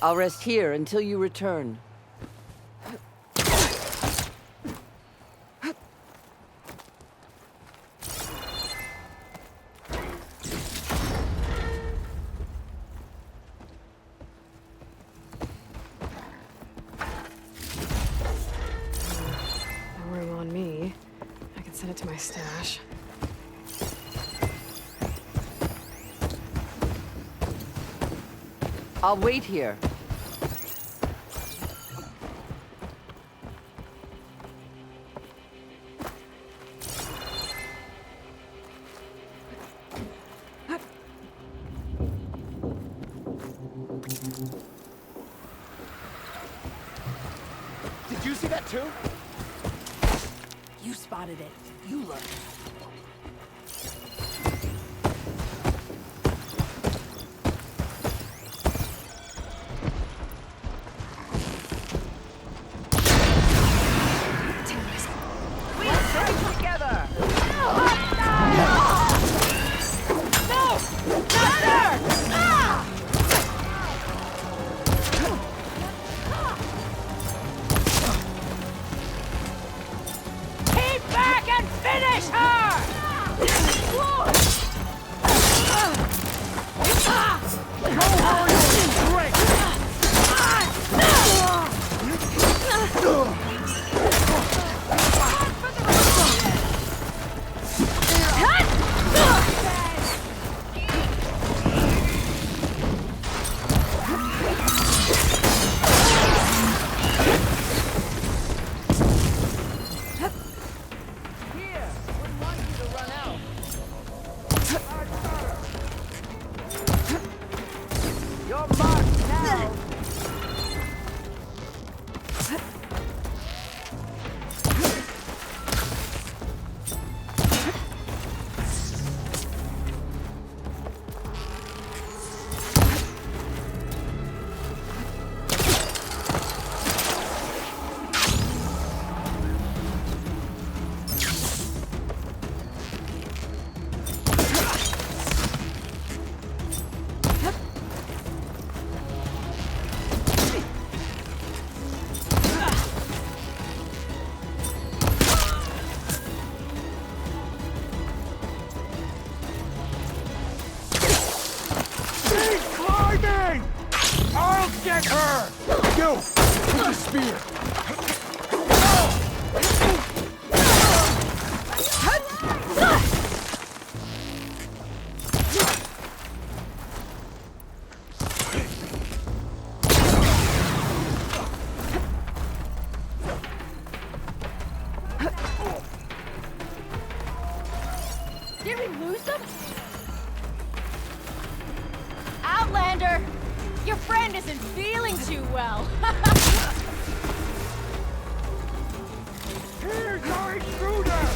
I'll rest here until you return. No room on me. I can send it to my stash. I'll wait here. Did you see that too? You spotted it. You look. Get her! You! With the spear! Did we lose them? Outlander! Your friend isn't feeling too well. Here's our intruder!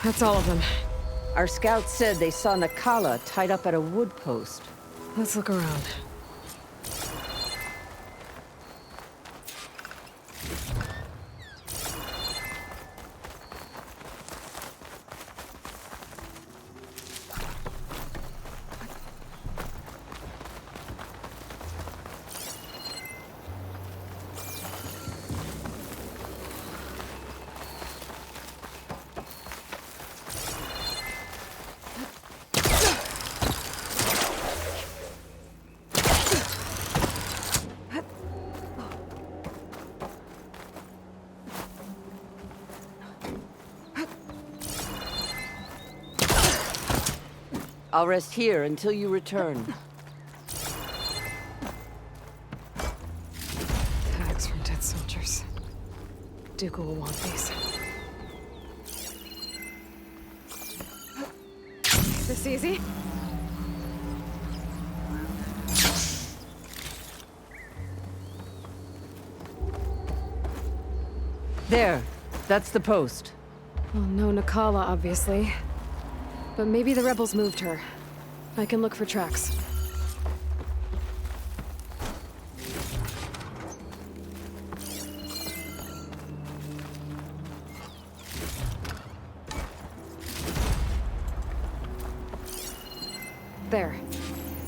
That's all of them. Our scouts said they saw Nakala tied up at a wood post. Let's look around. I'll rest here until you return. Tags from dead soldiers. Dooku will want these. This easy? There. That's the post. Well, no Nakala, obviously. But maybe the rebels moved her. I can look for tracks. There.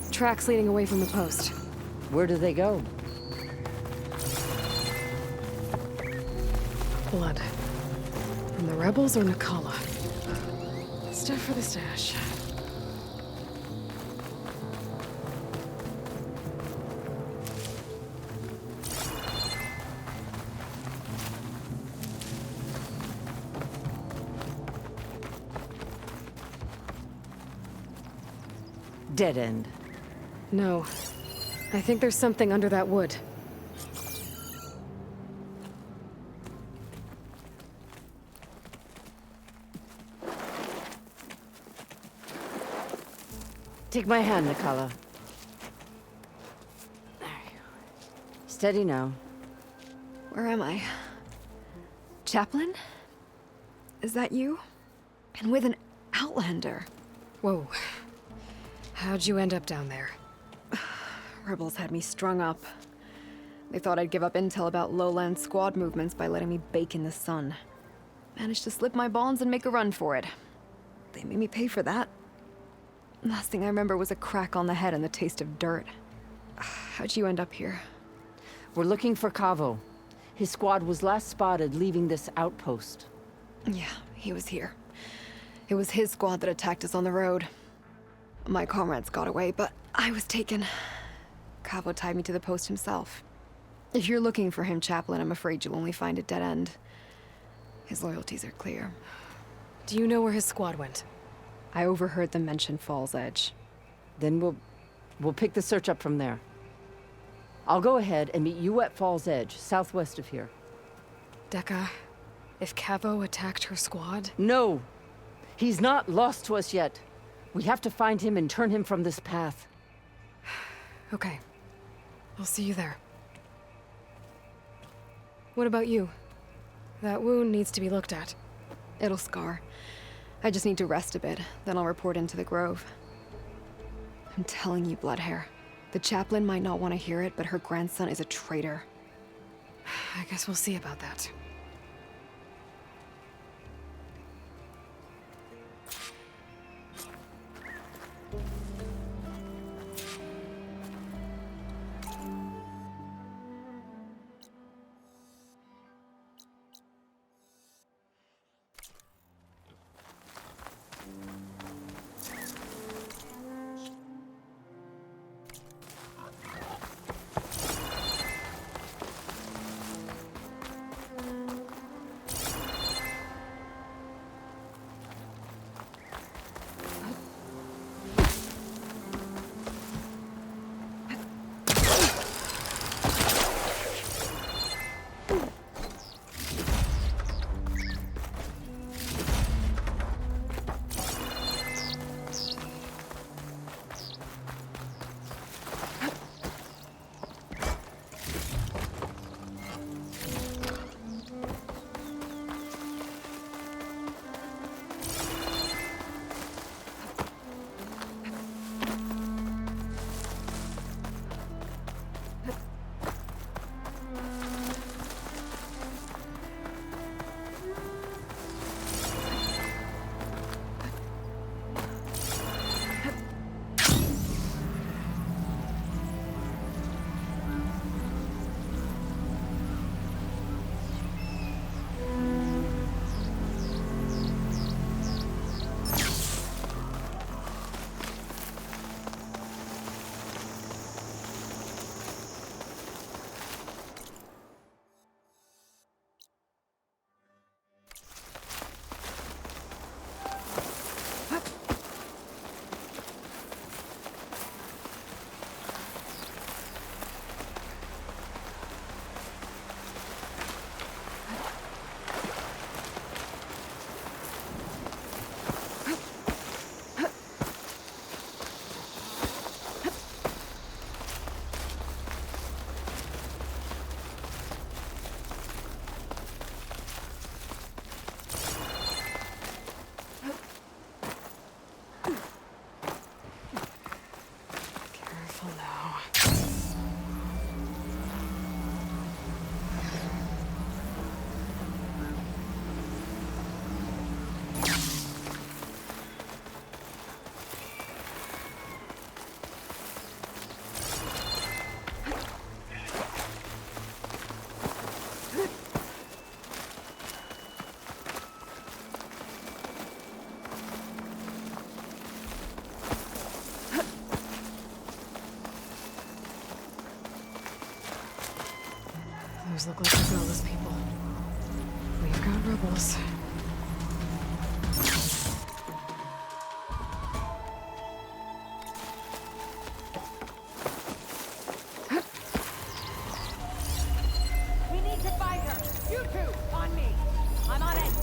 Tracks leading away from the post. Where do they go? Blood. From the rebels or Nakala? Stuff for the stash. Dead end. No. I think there's something under that wood. Take my hand, Nakala. There you go. Steady now. Where am I? Chaplain? Is that you? And with an Outlander. Whoa. How'd you end up down there? Rebels had me strung up. They thought I'd give up intel about lowland squad movements by letting me bake in the sun. Managed to slip my bonds and make a run for it. They made me pay for that. Last thing I remember was a crack on the head and the taste of dirt. How'd you end up here? We're looking for Cavo. His squad was last spotted leaving this outpost. Yeah, he was here. It was his squad that attacked us on the road. My comrades got away, but I was taken. Cavo tied me to the post himself. If you're looking for him, Chaplain, I'm afraid you'll only find a dead end. His loyalties are clear. Do you know where his squad went? I overheard them mention Fall's Edge. Then we'll pick the search up from there. I'll go ahead and meet you at Fall's Edge, southwest of here. Dekka, if Cavo attacked her squad? No! He's not lost to us yet. We have to find him and turn him from this path. Okay. I'll see you there. What about you? That wound needs to be looked at. It'll scar. I just need to rest a bit, then I'll report into the Grove. I'm telling you, Bloodhair. The chaplain might not want to hear it, but her grandson is a traitor. I guess we'll see about that. soldiers look like Regalla's people. We've got rebels. We need to find her. You two, on me. I'm on it.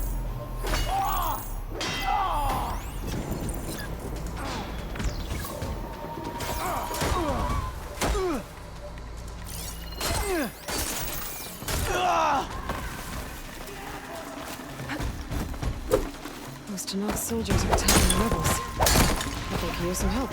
Those Tanakh soldiers are attacking the rebels. I think could use some help.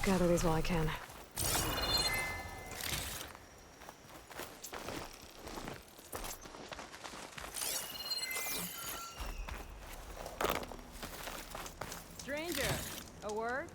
Gather these while I can. Stranger, a word?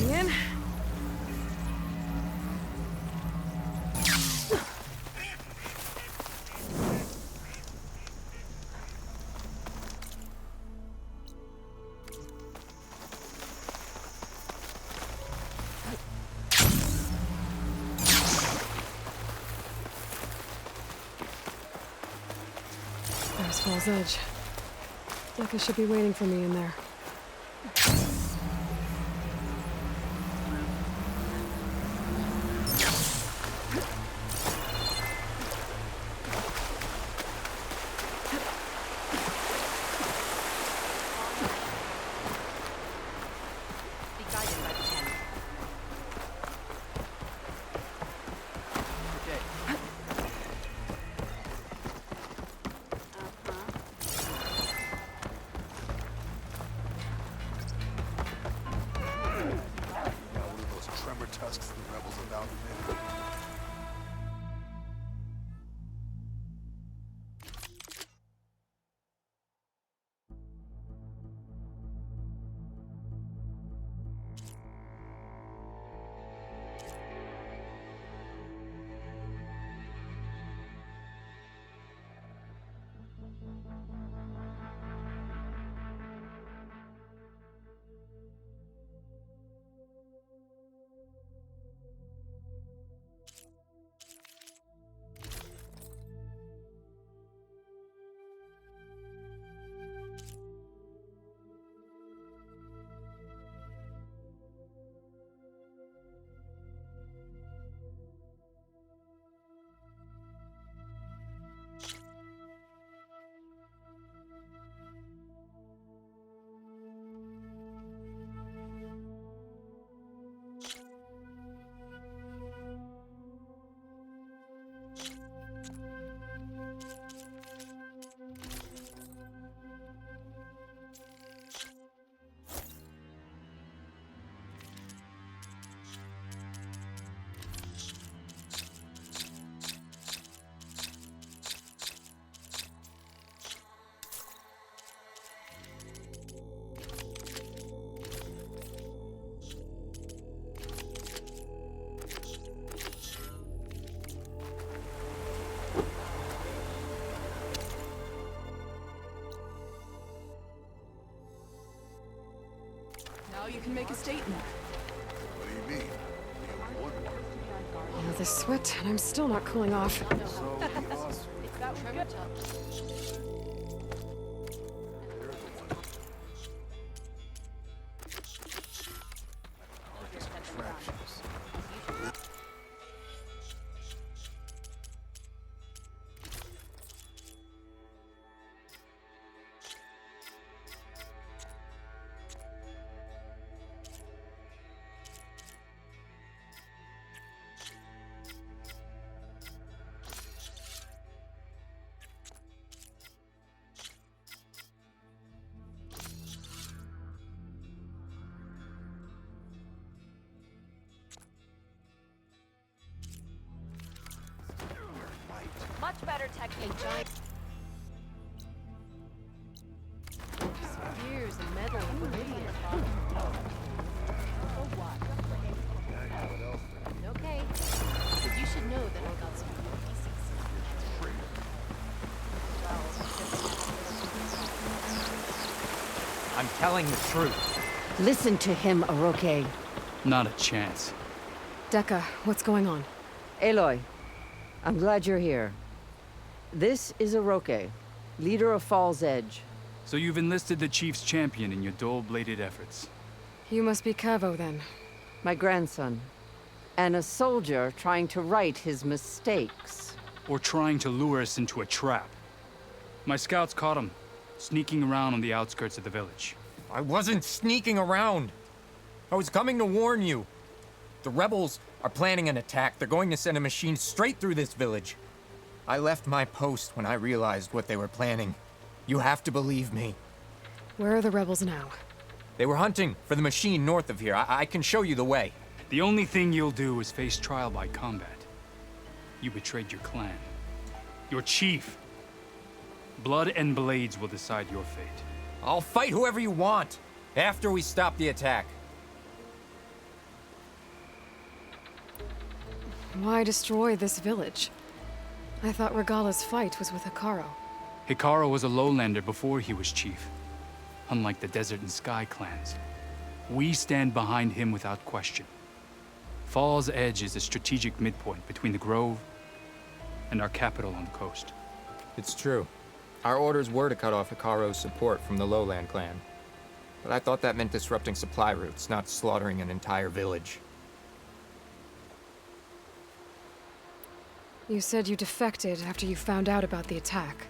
In. There's Fall's Edge. Decca should be waiting for me in there. make a statement. What do you mean? All this sweat, and I'm still not cooling off. Much better technique. Spears and metal and radiant. Okay. But you should know that I got some more pieces. I'm telling the truth. Listen to him, Oroke. Not a chance. Dekka, what's going on? Aloy, I'm glad you're here. This is Oroke, leader of Fall's Edge. So you've enlisted the Chief's champion in your dull-bladed efforts. You must be Cavo, then. My grandson. And a soldier trying to right his mistakes. Or trying to lure us into a trap. My scouts caught him, sneaking around on the outskirts of the village. I wasn't sneaking around. I was coming to warn you. The rebels are planning an attack. They're going to send a machine straight through this village. I left my post when I realized what they were planning. You have to believe me. Where are the rebels now? They were hunting for the machine north of here. I can show you the way. The only thing you'll do is face trial by combat. You betrayed your clan. Your chief. Blood and blades will decide your fate. I'll fight whoever you want, after we stop the attack. Why destroy this village? I thought Regala's fight was with Hikaru. Hikaru was a lowlander before he was chief. Unlike the Desert and Sky clans. We stand behind him without question. Fall's Edge is a strategic midpoint between the Grove and our capital on the coast. It's true. Our orders were to cut off Hikaru's support from the Lowland clan. But I thought that meant disrupting supply routes, not slaughtering an entire village. You said you defected after you found out about the attack.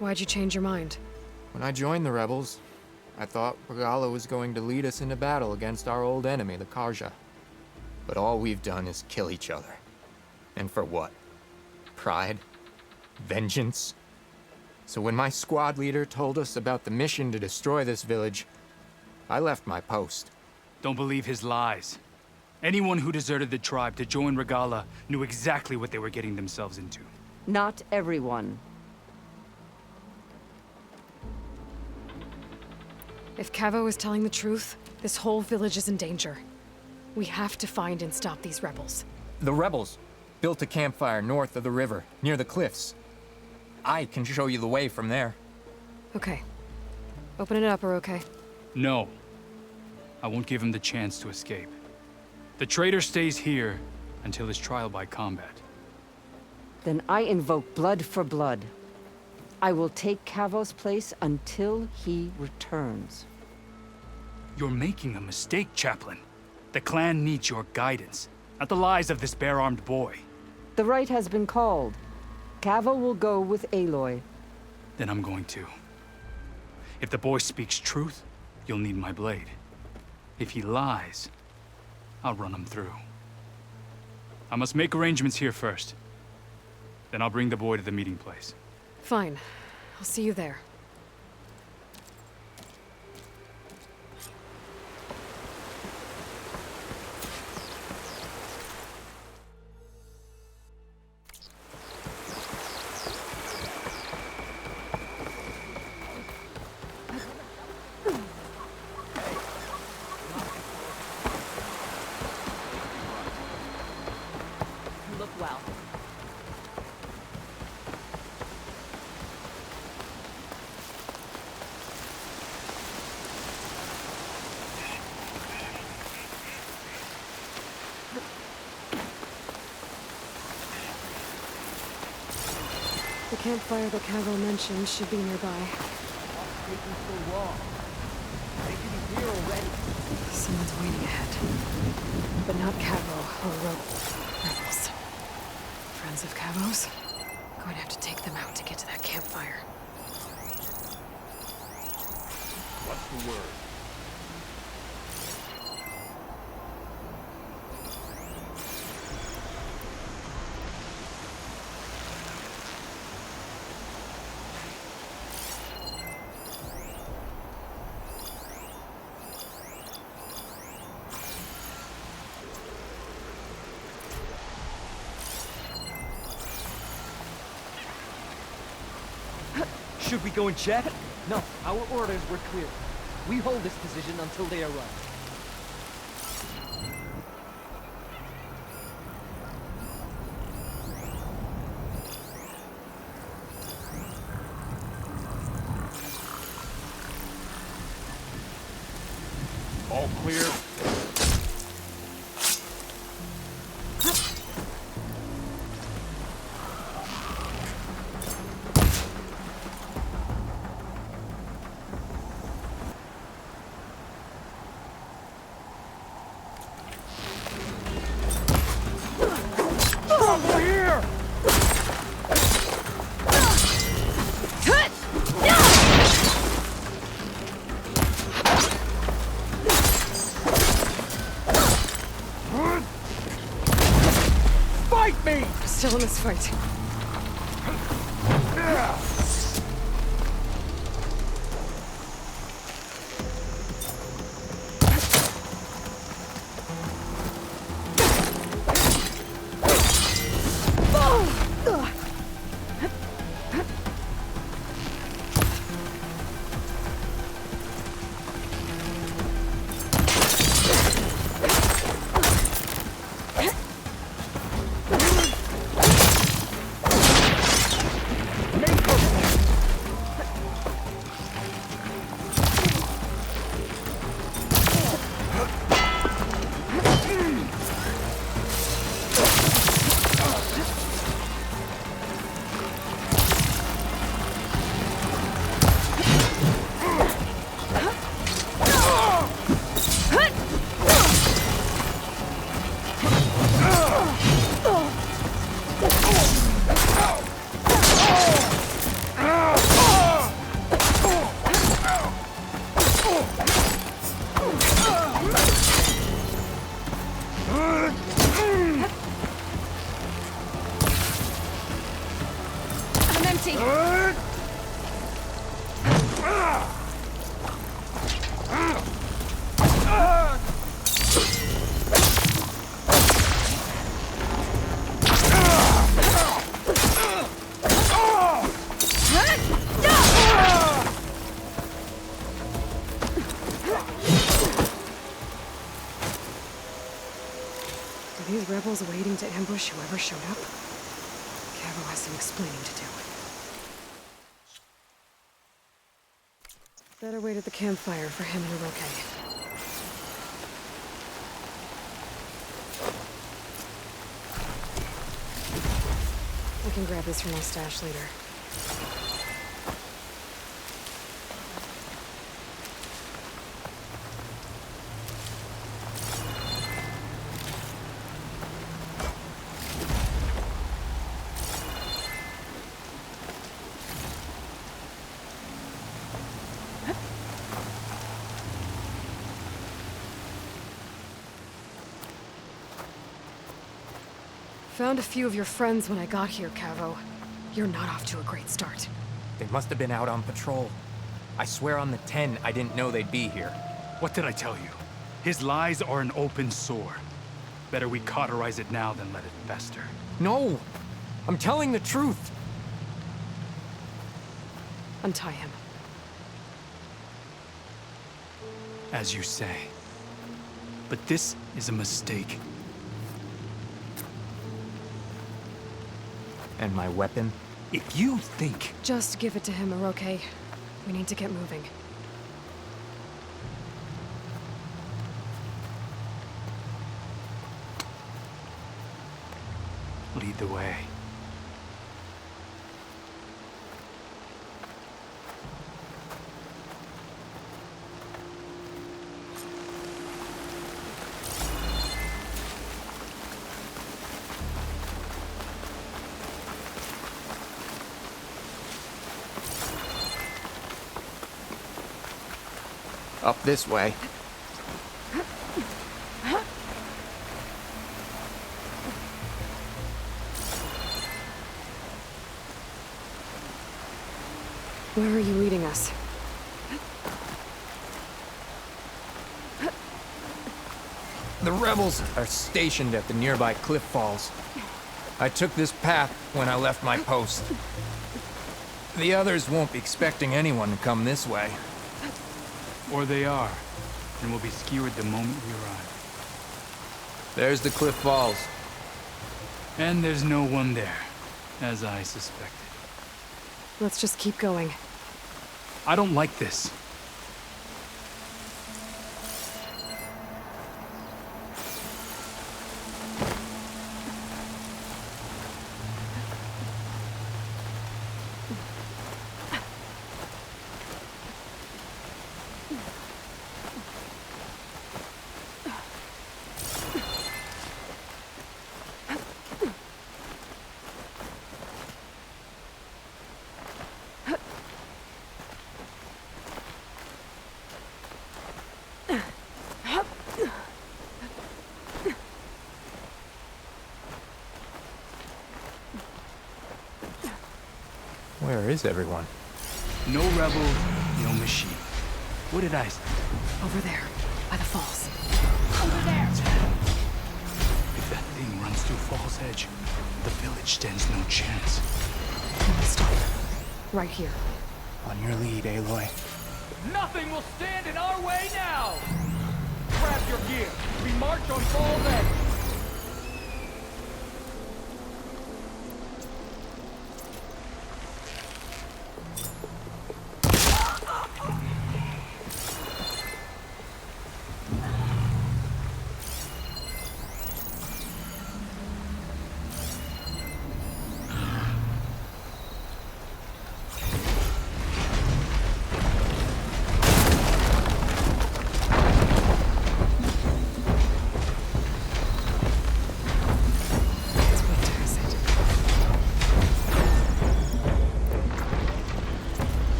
Why'd you change your mind? When I joined the rebels, I thought Regala was going to lead us into battle against our old enemy, the Karja. But all we've done is kill each other. And for what? Pride? Vengeance? So when my squad leader told us about the mission to destroy this village, I left my post. Don't believe his lies. Anyone who deserted the tribe to join Regala knew exactly what they were getting themselves into. Not everyone. If Cavo is telling the truth, this whole village is in danger. We have to find and stop these rebels. The rebels built a campfire north of the river, near the cliffs. I can show you the way from there. Okay. Open it up, Oroke. No. I won't give him the chance to escape. The traitor stays here until his trial by combat. Then I invoke blood for blood. I will take Cavo's place until he returns. You're making a mistake, Chaplain. The clan needs your guidance, not the lies of this bare-armed boy. The right has been called. Cavo will go with Aloy. Then I'm going to. If the boy speaks truth, you'll need my blade. If he lies, I'll run him through. I must make arrangements here first. Then I'll bring the boy to the meeting place. Fine. I'll see you there. Look well. The campfire that Cavo mentioned should be nearby. What's taking so long? They should be here already. Someone's waiting ahead. But not Cavo or rebels. Friends of Cavo's? Going to have to take them out to get to that campfire. What's the word? Should we go and check? No, our orders were clear. We hold this position until they arrive. All clear? Still in this fight. These rebels waiting to ambush whoever showed up? Cavo has some explaining to do. Better wait at the campfire for him and Oroke. I can grab this from my stash later. Found a few of your friends when I got here, Cavo. You're not off to a great start. They must have been out on patrol. I swear on the 10, I didn't know they'd be here. What did I tell you? His lies are an open sore. Better we cauterize it now than let it fester. No! I'm telling the truth! Untie him. As you say. But this is a mistake. And my weapon? If you think... Just give it to him, Oroke. We need to get moving. Lead the way. Up this way. Where are you leading us? The rebels are stationed at the nearby cliff falls. I took this path when I left my post. The others won't be expecting anyone to come this way. Or they are, and will be skewered the moment we arrive. There's the cliff falls. And there's no one there, as I suspected. Let's just keep going. I don't like this. Where is everyone? No rebels, no machine. What did I say? Over there, by the falls. Over there! If that thing runs through Fall's Edge, the village stands no chance. We must stop. Right here. On your lead, Aloy. Nothing will stand in our way now! Grab your gear. We march on Fall's Edge.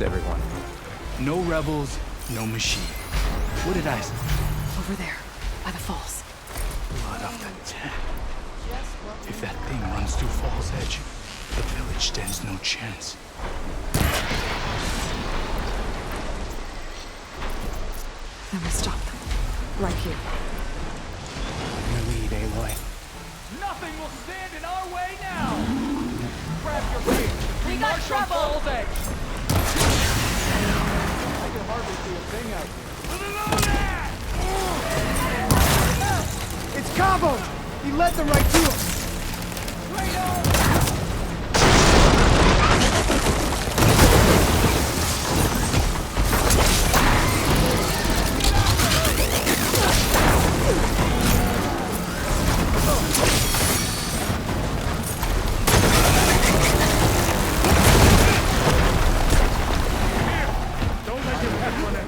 Everyone. No rebels, no machine. What did I say? Over there, by the falls. Blood of the Ten. If that thing runs through Fall's Edge, the village stands no chance. Then we stop them. Right here. Your lead, Aloy. Nothing will stand in our way now! Grab your gear. We got trouble! Fall's Edge. I can hardly see a thing out here. It's Cabo! He led them right to us! Don't let your pet run in.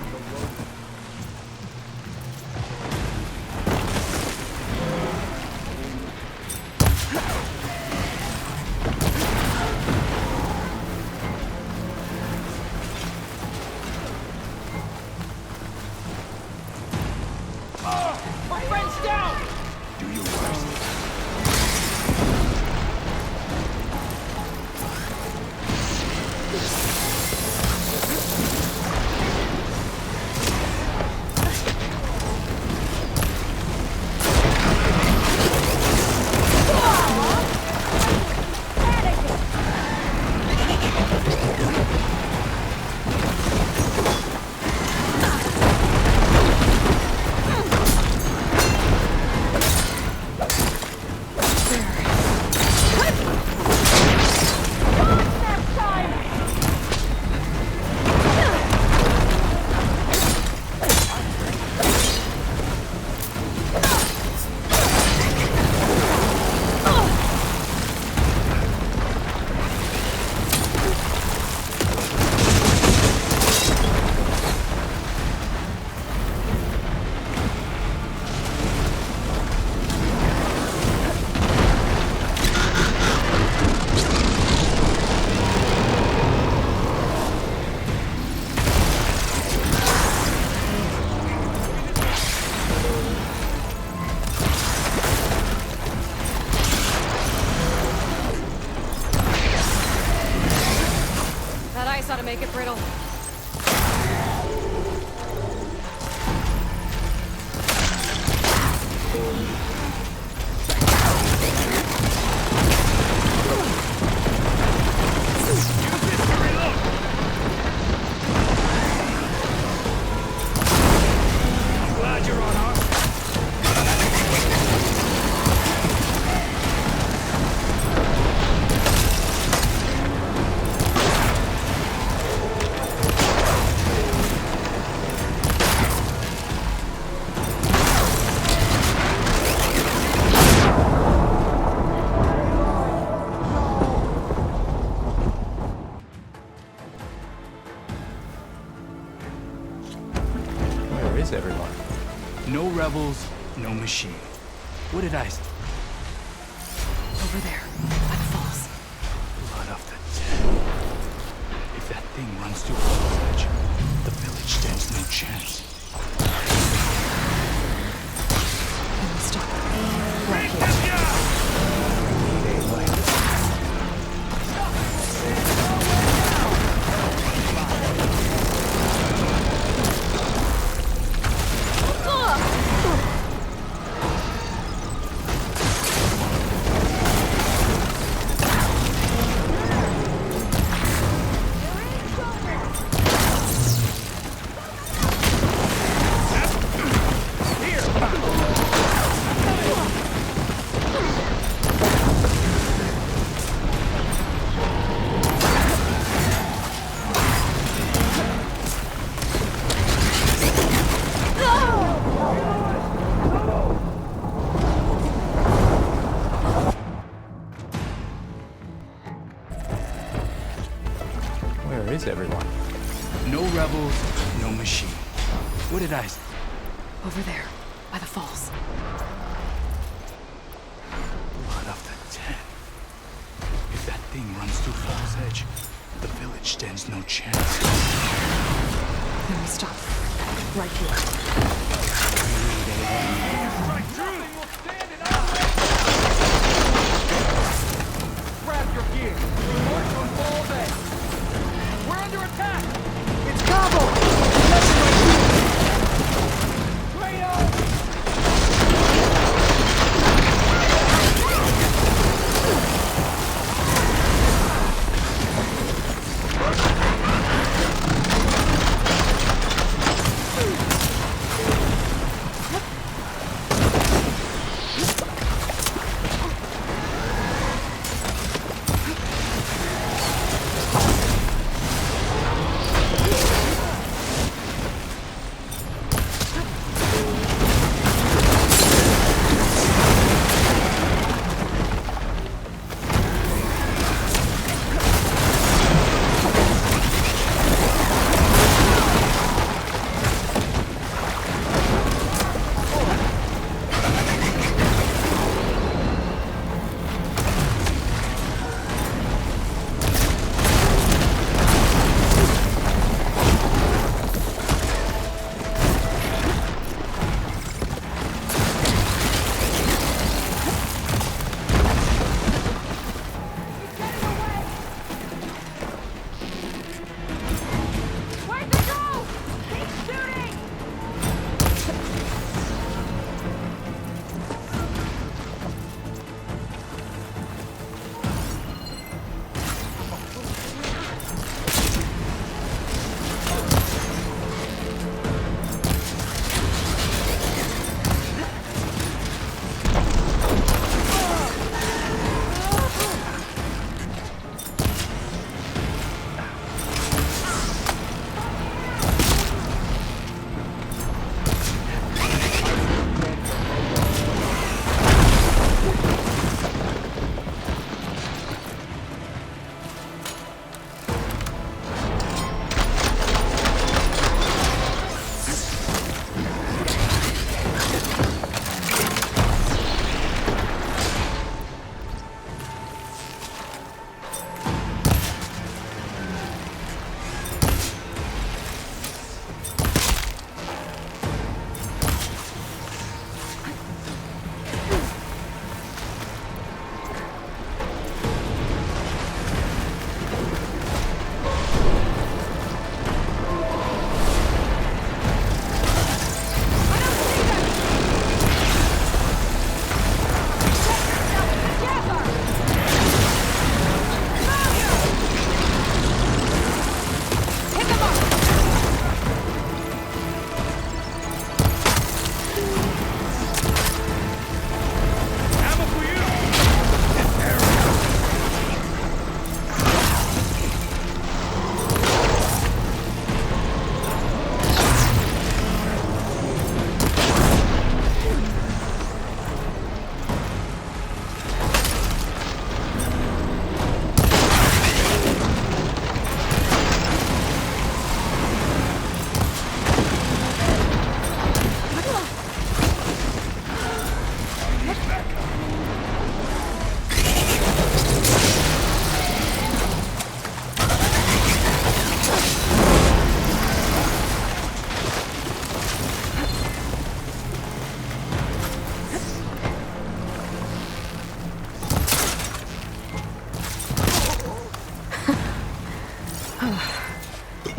to make it brittle. Glad you're on our Where is everyone? No rebels, no machine. What did I... Over there, by the falls. Blood of the dead. If that thing runs through Fall's Edge, the village stands no chance. Then we stop. Right here. Where is everyone? No rebels, no machine. What did I... Over there, by the falls. Blood of the dead. If that thing runs through Fall's Edge, the village stands no chance. Then we stop. Right here. Grab your gear. We march on Fall's Edge. We're under attack! It's Cabo!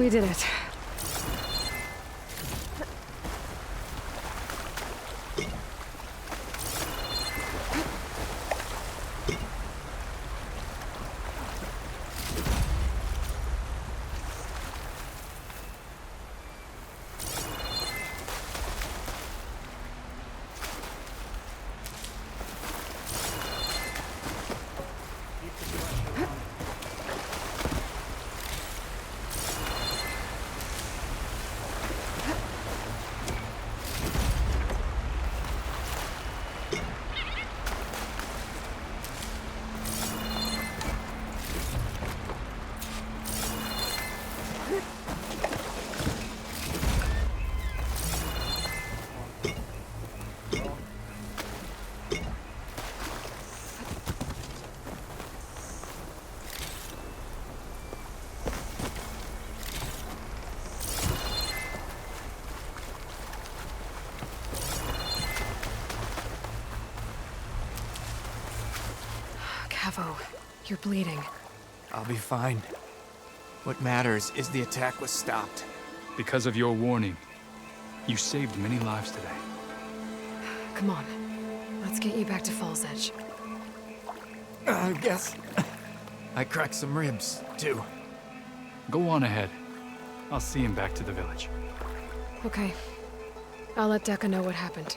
We did it. Cavo, you're bleeding. I'll be fine. What matters is the attack was stopped. Because of your warning, you saved many lives today. Come on. Let's get you back to Fall's Edge. I guess I cracked some ribs, too. Go on ahead. I'll see him back to the village. Okay. I'll let Dekka know what happened.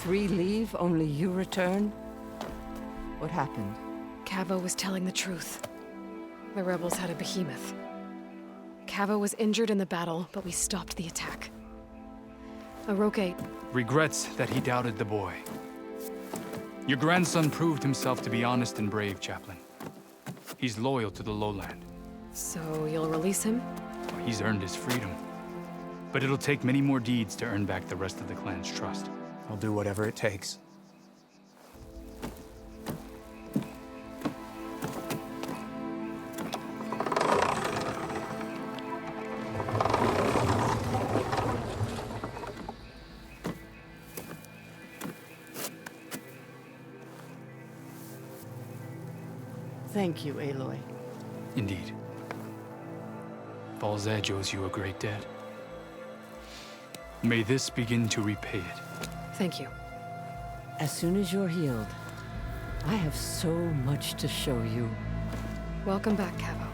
Three leave, only you return? What happened? Cavo was telling the truth. The rebels had a behemoth. Cavo was injured in the battle, but we stopped the attack. Aroke regrets that he doubted the boy. Your grandson proved himself to be honest and brave, Chaplain. He's loyal to the lowland. So you'll release him? He's earned his freedom. But it'll take many more deeds to earn back the rest of the clan's trust. I'll do whatever it takes. Thank you, Aloy. Indeed. Fall's Edge owes you a great debt. May this begin to repay it. Thank you. As soon as you're healed, I have so much to show you. Welcome back, Cavo.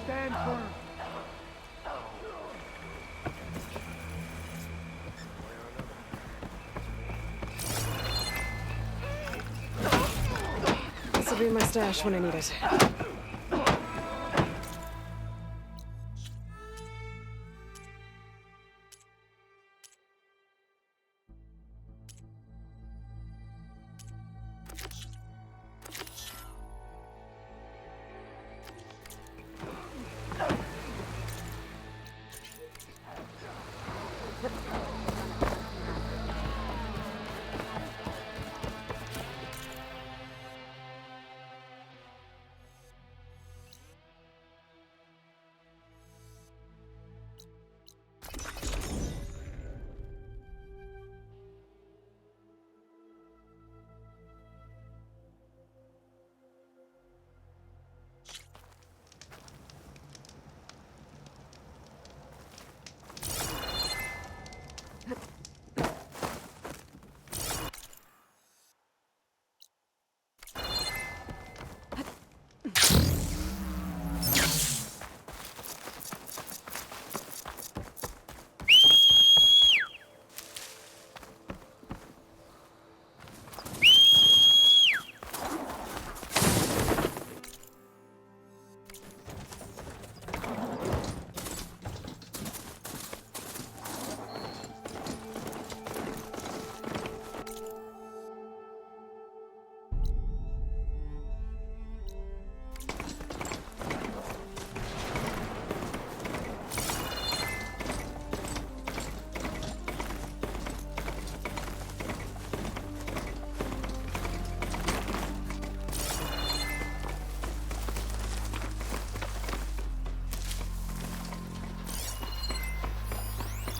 Stand firm. be my stash when I need it.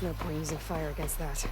No point using fire against that.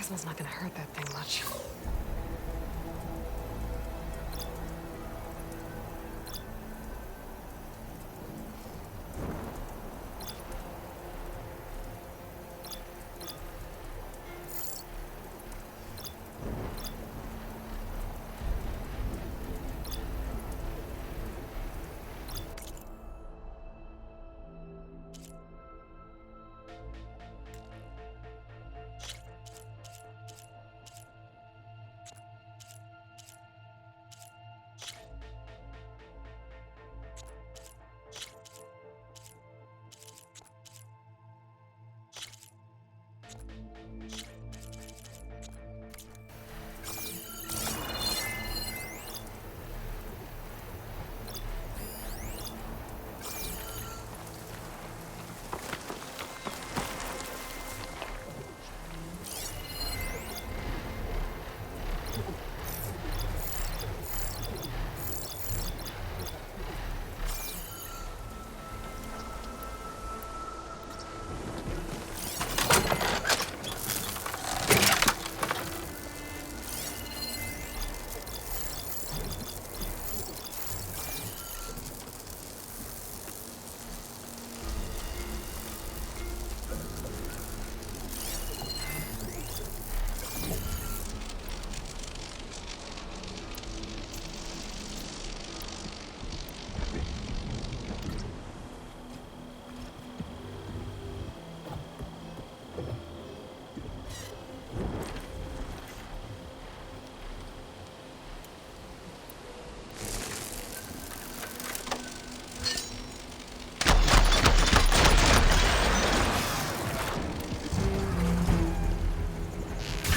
Plasma's not gonna hurt that thing much.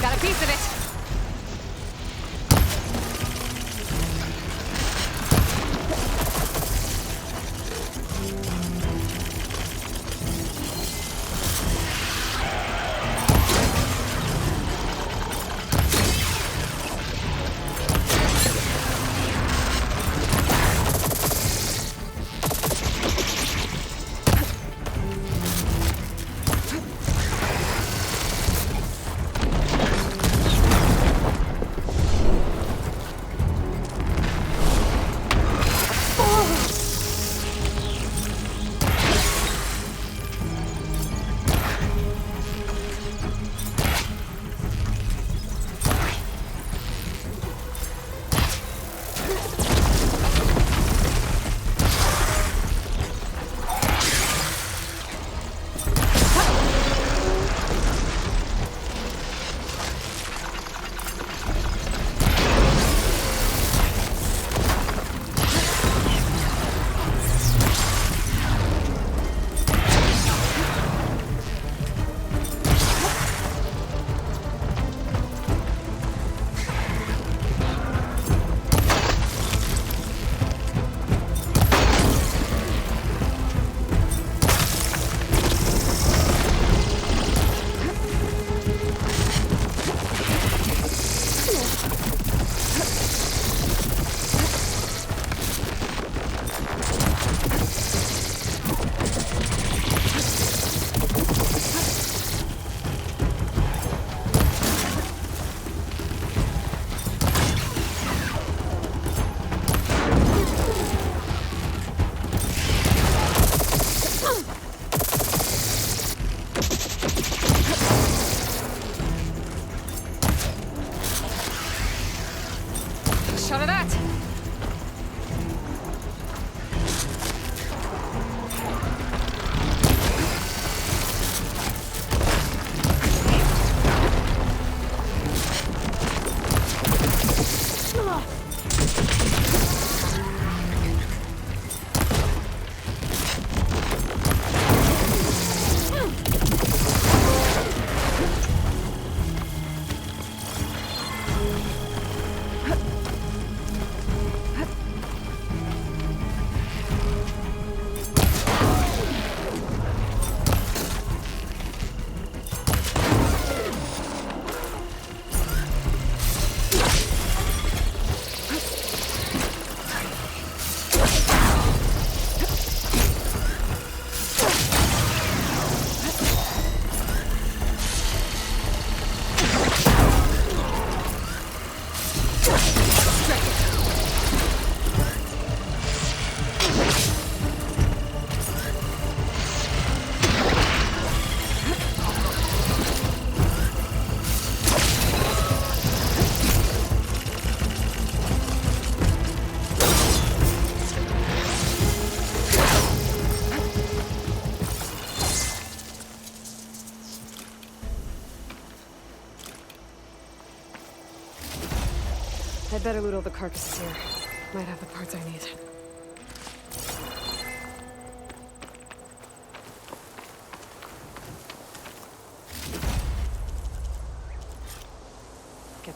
Got a piece of it. Shot of that. I'd better loot all the carcasses here. Might have the parts I need.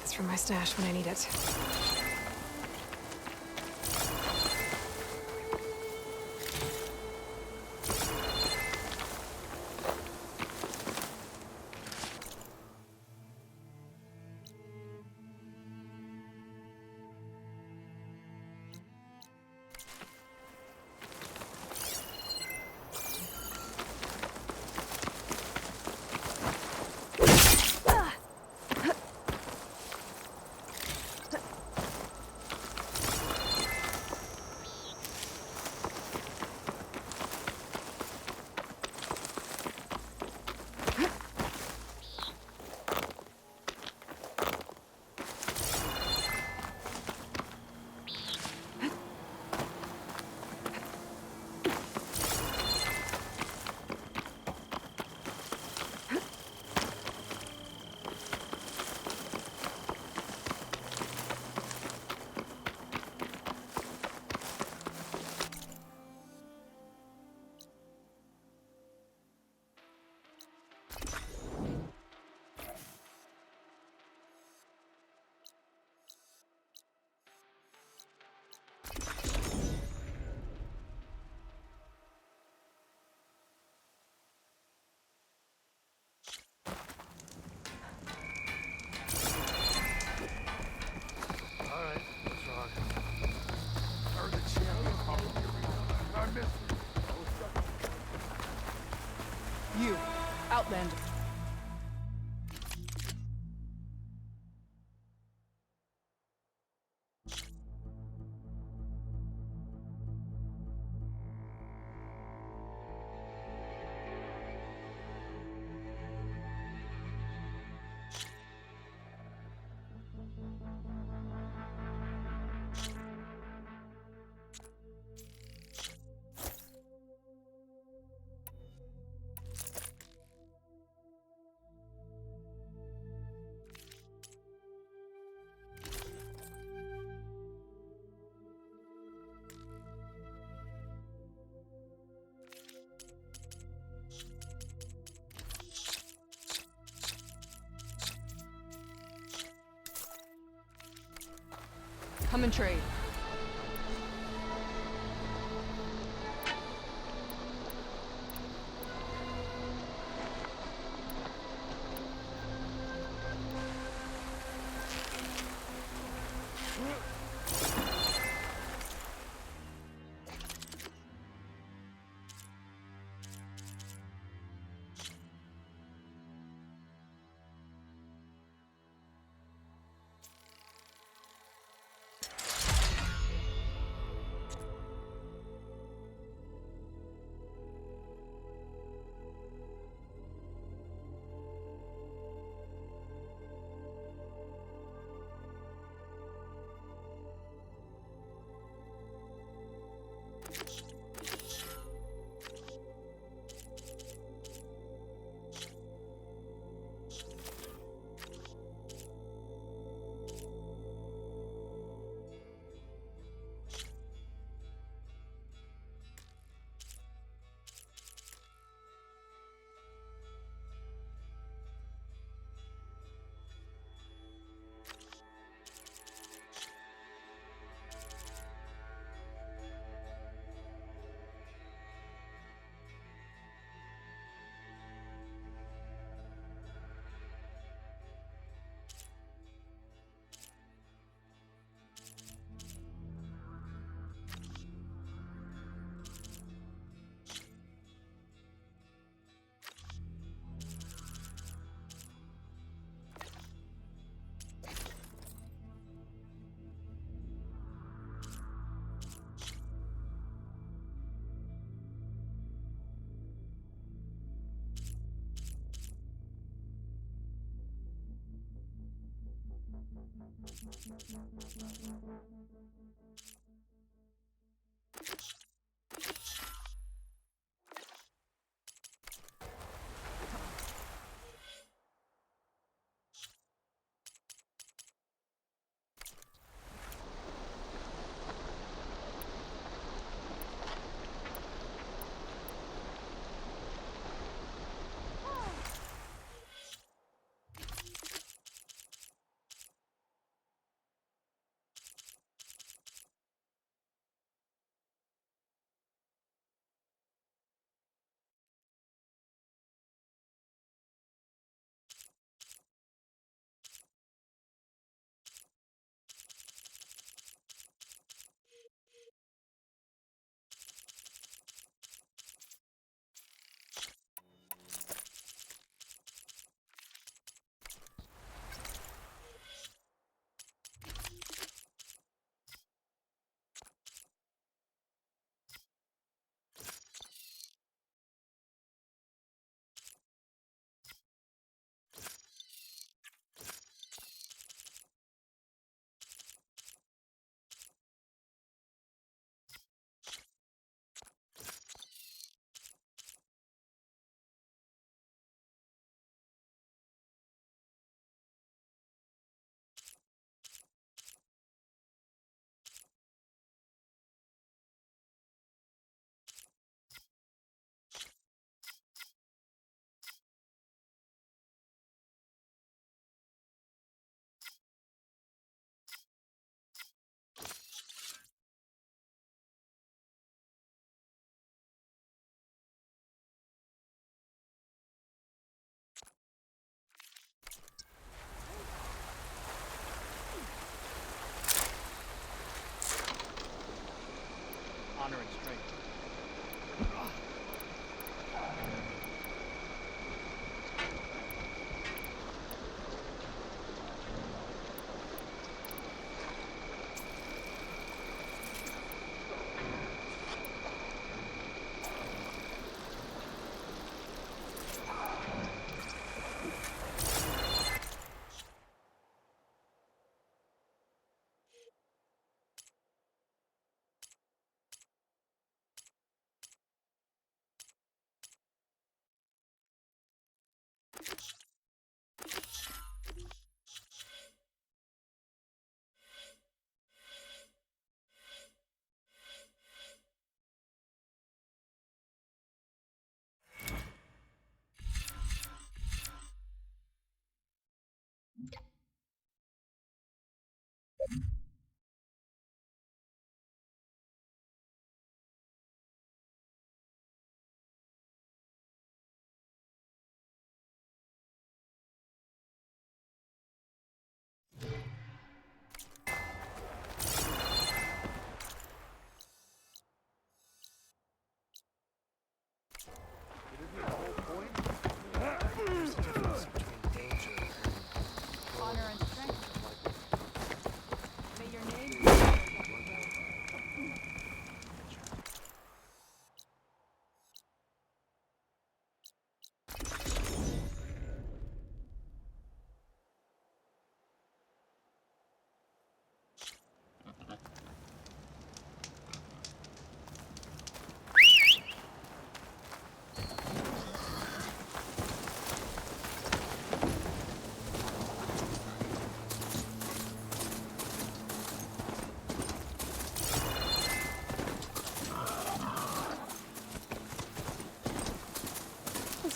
this from my stash when I need it. You, Outlander. Come and trade.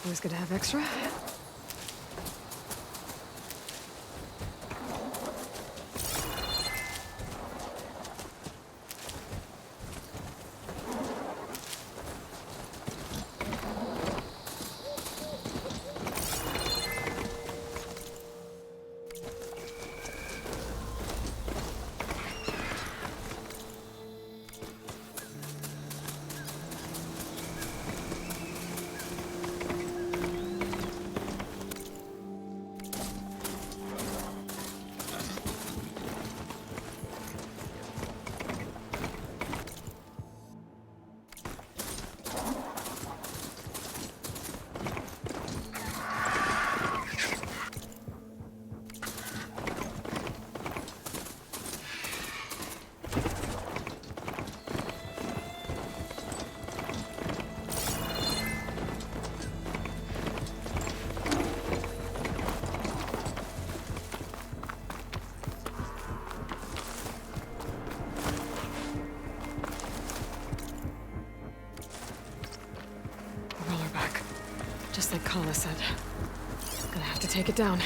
Always good to have extra. Just like Kala said. Gonna have to take it down.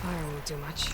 Fire won't do much.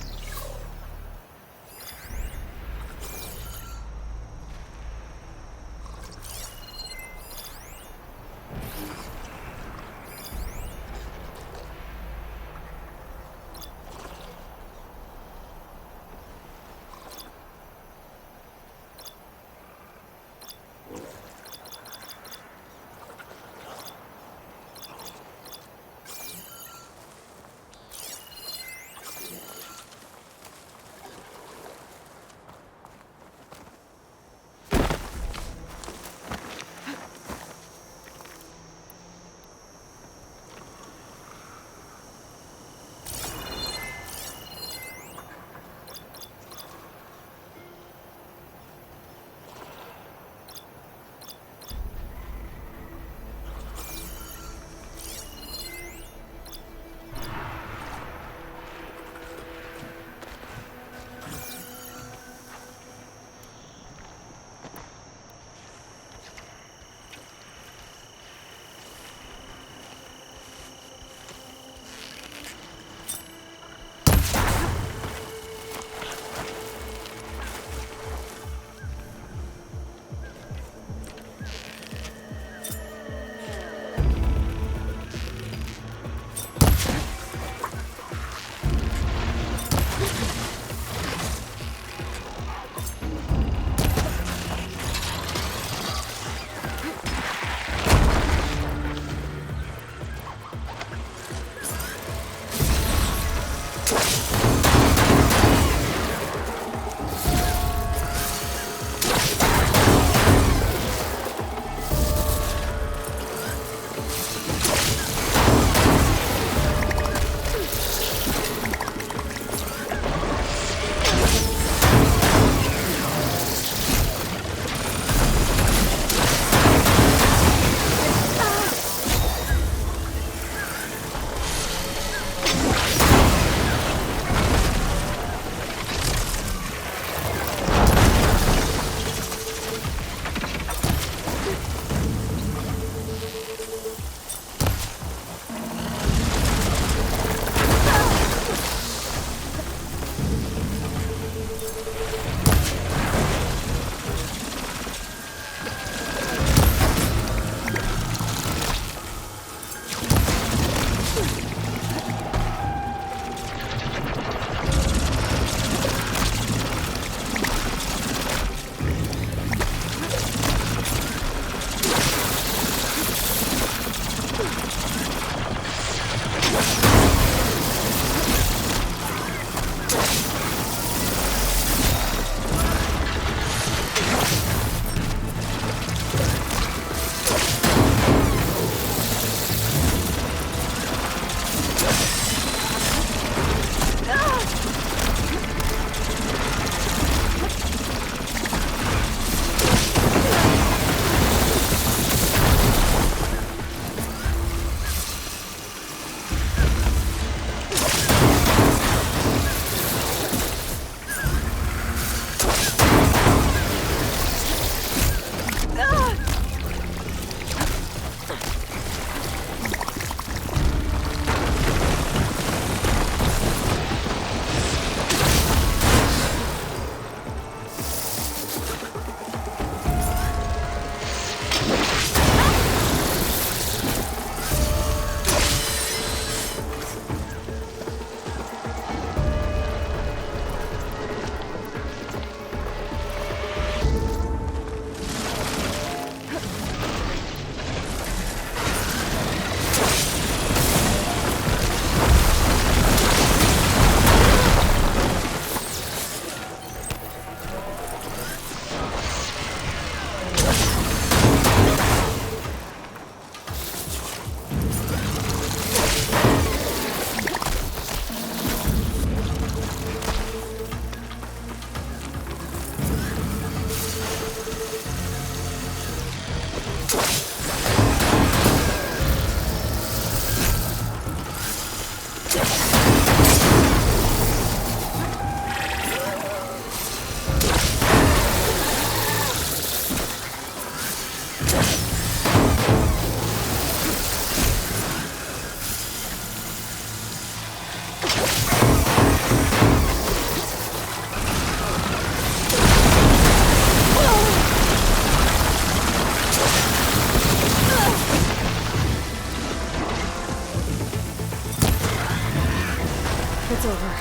It's over.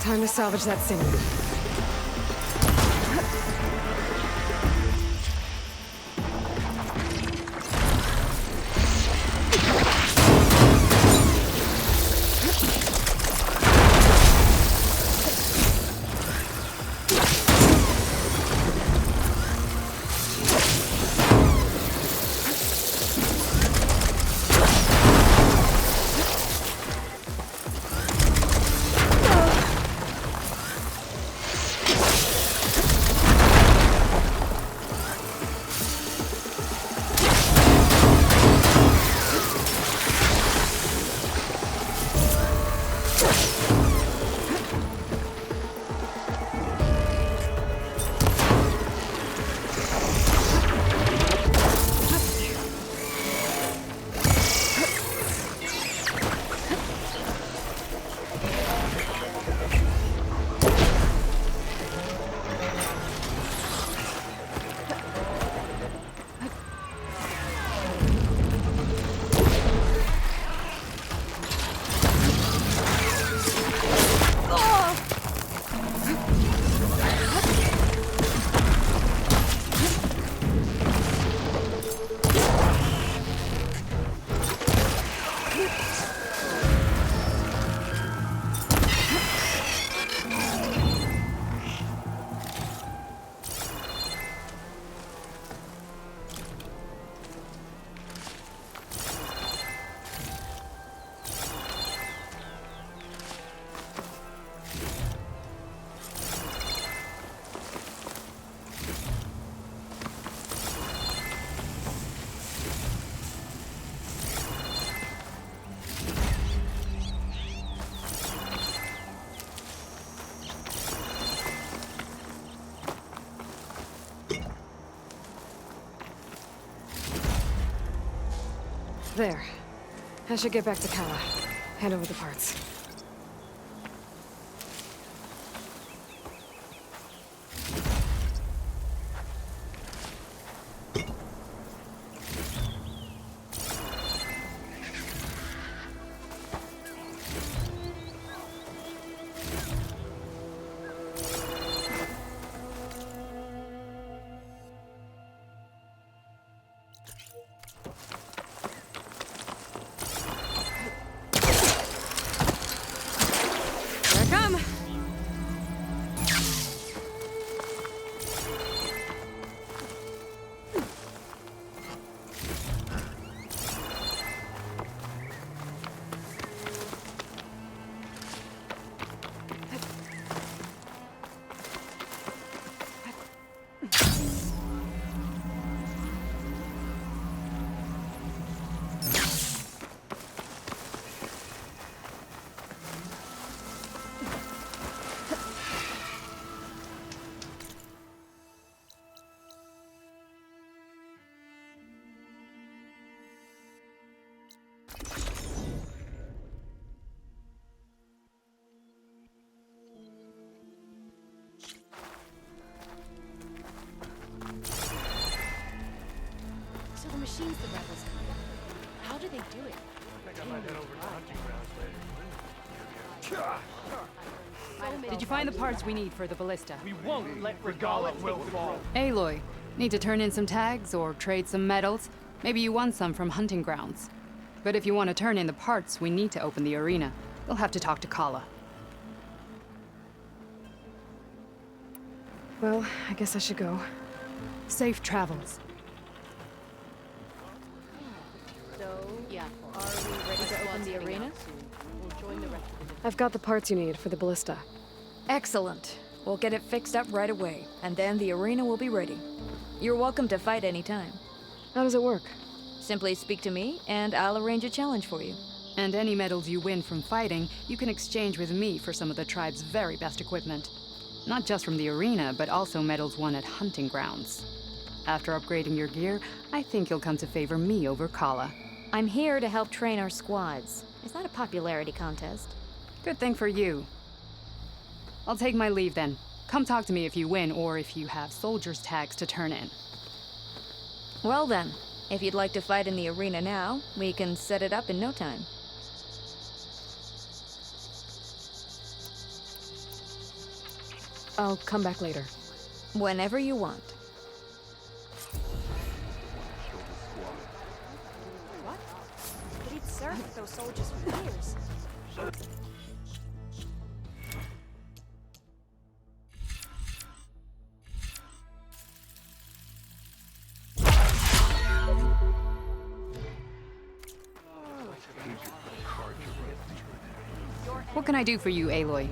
Time to salvage that sinew. There. I should get back to Kala. Hand over the parts. So the machines the rebels created, how do they do it? I think I might head over to hunting grounds later. Did you find the parts we need for the Ballista? We won't let Regala will fall. Aloy, need to turn in some tags or trade some medals? Maybe you won some from hunting grounds. But if you want to turn in the parts, we need to open the arena. You'll have to talk to Kala. Well, I guess I should go. Safe travels. So, Yeah. are we ready to open the arena? We'll join the rest of the I've got the parts you need for the Ballista. Excellent. We'll get it fixed up right away, and then the arena will be ready. You're welcome to fight anytime. How does it work? Simply speak to me, and I'll arrange a challenge for you. And any medals you win from fighting, you can exchange with me for some of the tribe's very best equipment. Not just from the arena, but also medals won at hunting grounds. After upgrading your gear, I think you'll come to favor me over Kala. I'm here to help train our squads. It's not a popularity contest. Good thing for you. I'll take my leave then. Come talk to me if you win, or if you have soldiers' tags to turn in. Well then, if you'd like to fight in the arena now, we can set it up in no time. I'll come back later. Whenever you want. What? But he'd served with those soldiers for years. What can I do for you, Aloy?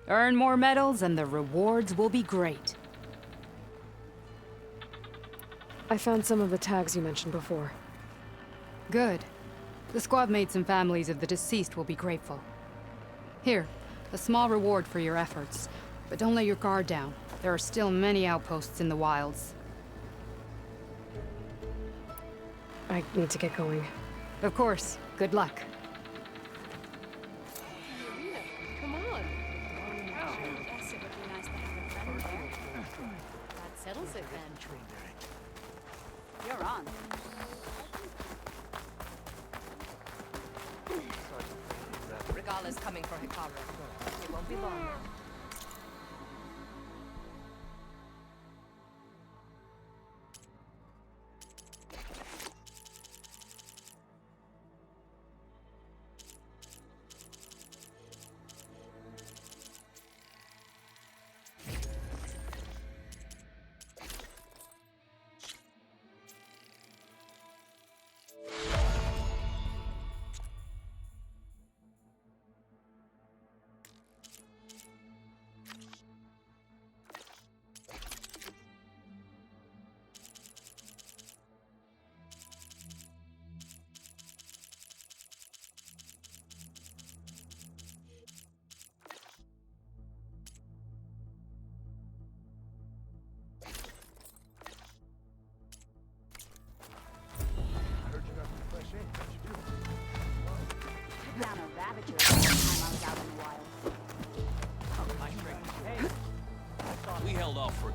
Earn more medals and the rewards will be great. I found some of the tags you mentioned before. Good. The squad mates and families of the deceased will be grateful. Here, a small reward for your efforts. But don't let your guard down. There are still many outposts in the wilds. I need to get going. Of course. Good luck. Come on. Guess it would be nice to have a friend there. That settles it then. You're on. Regala's coming for Hikaru. It won't be long.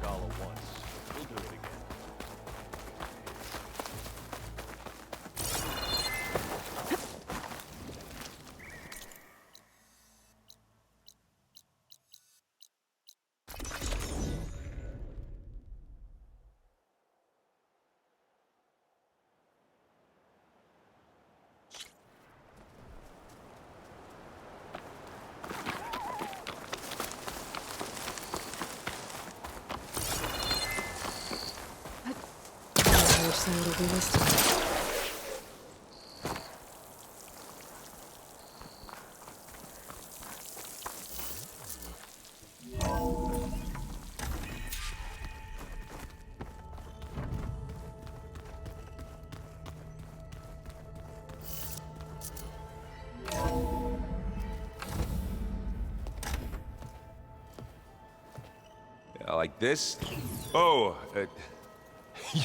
Regala once. We'll do it again. Which side will be this time? Like this? Oh,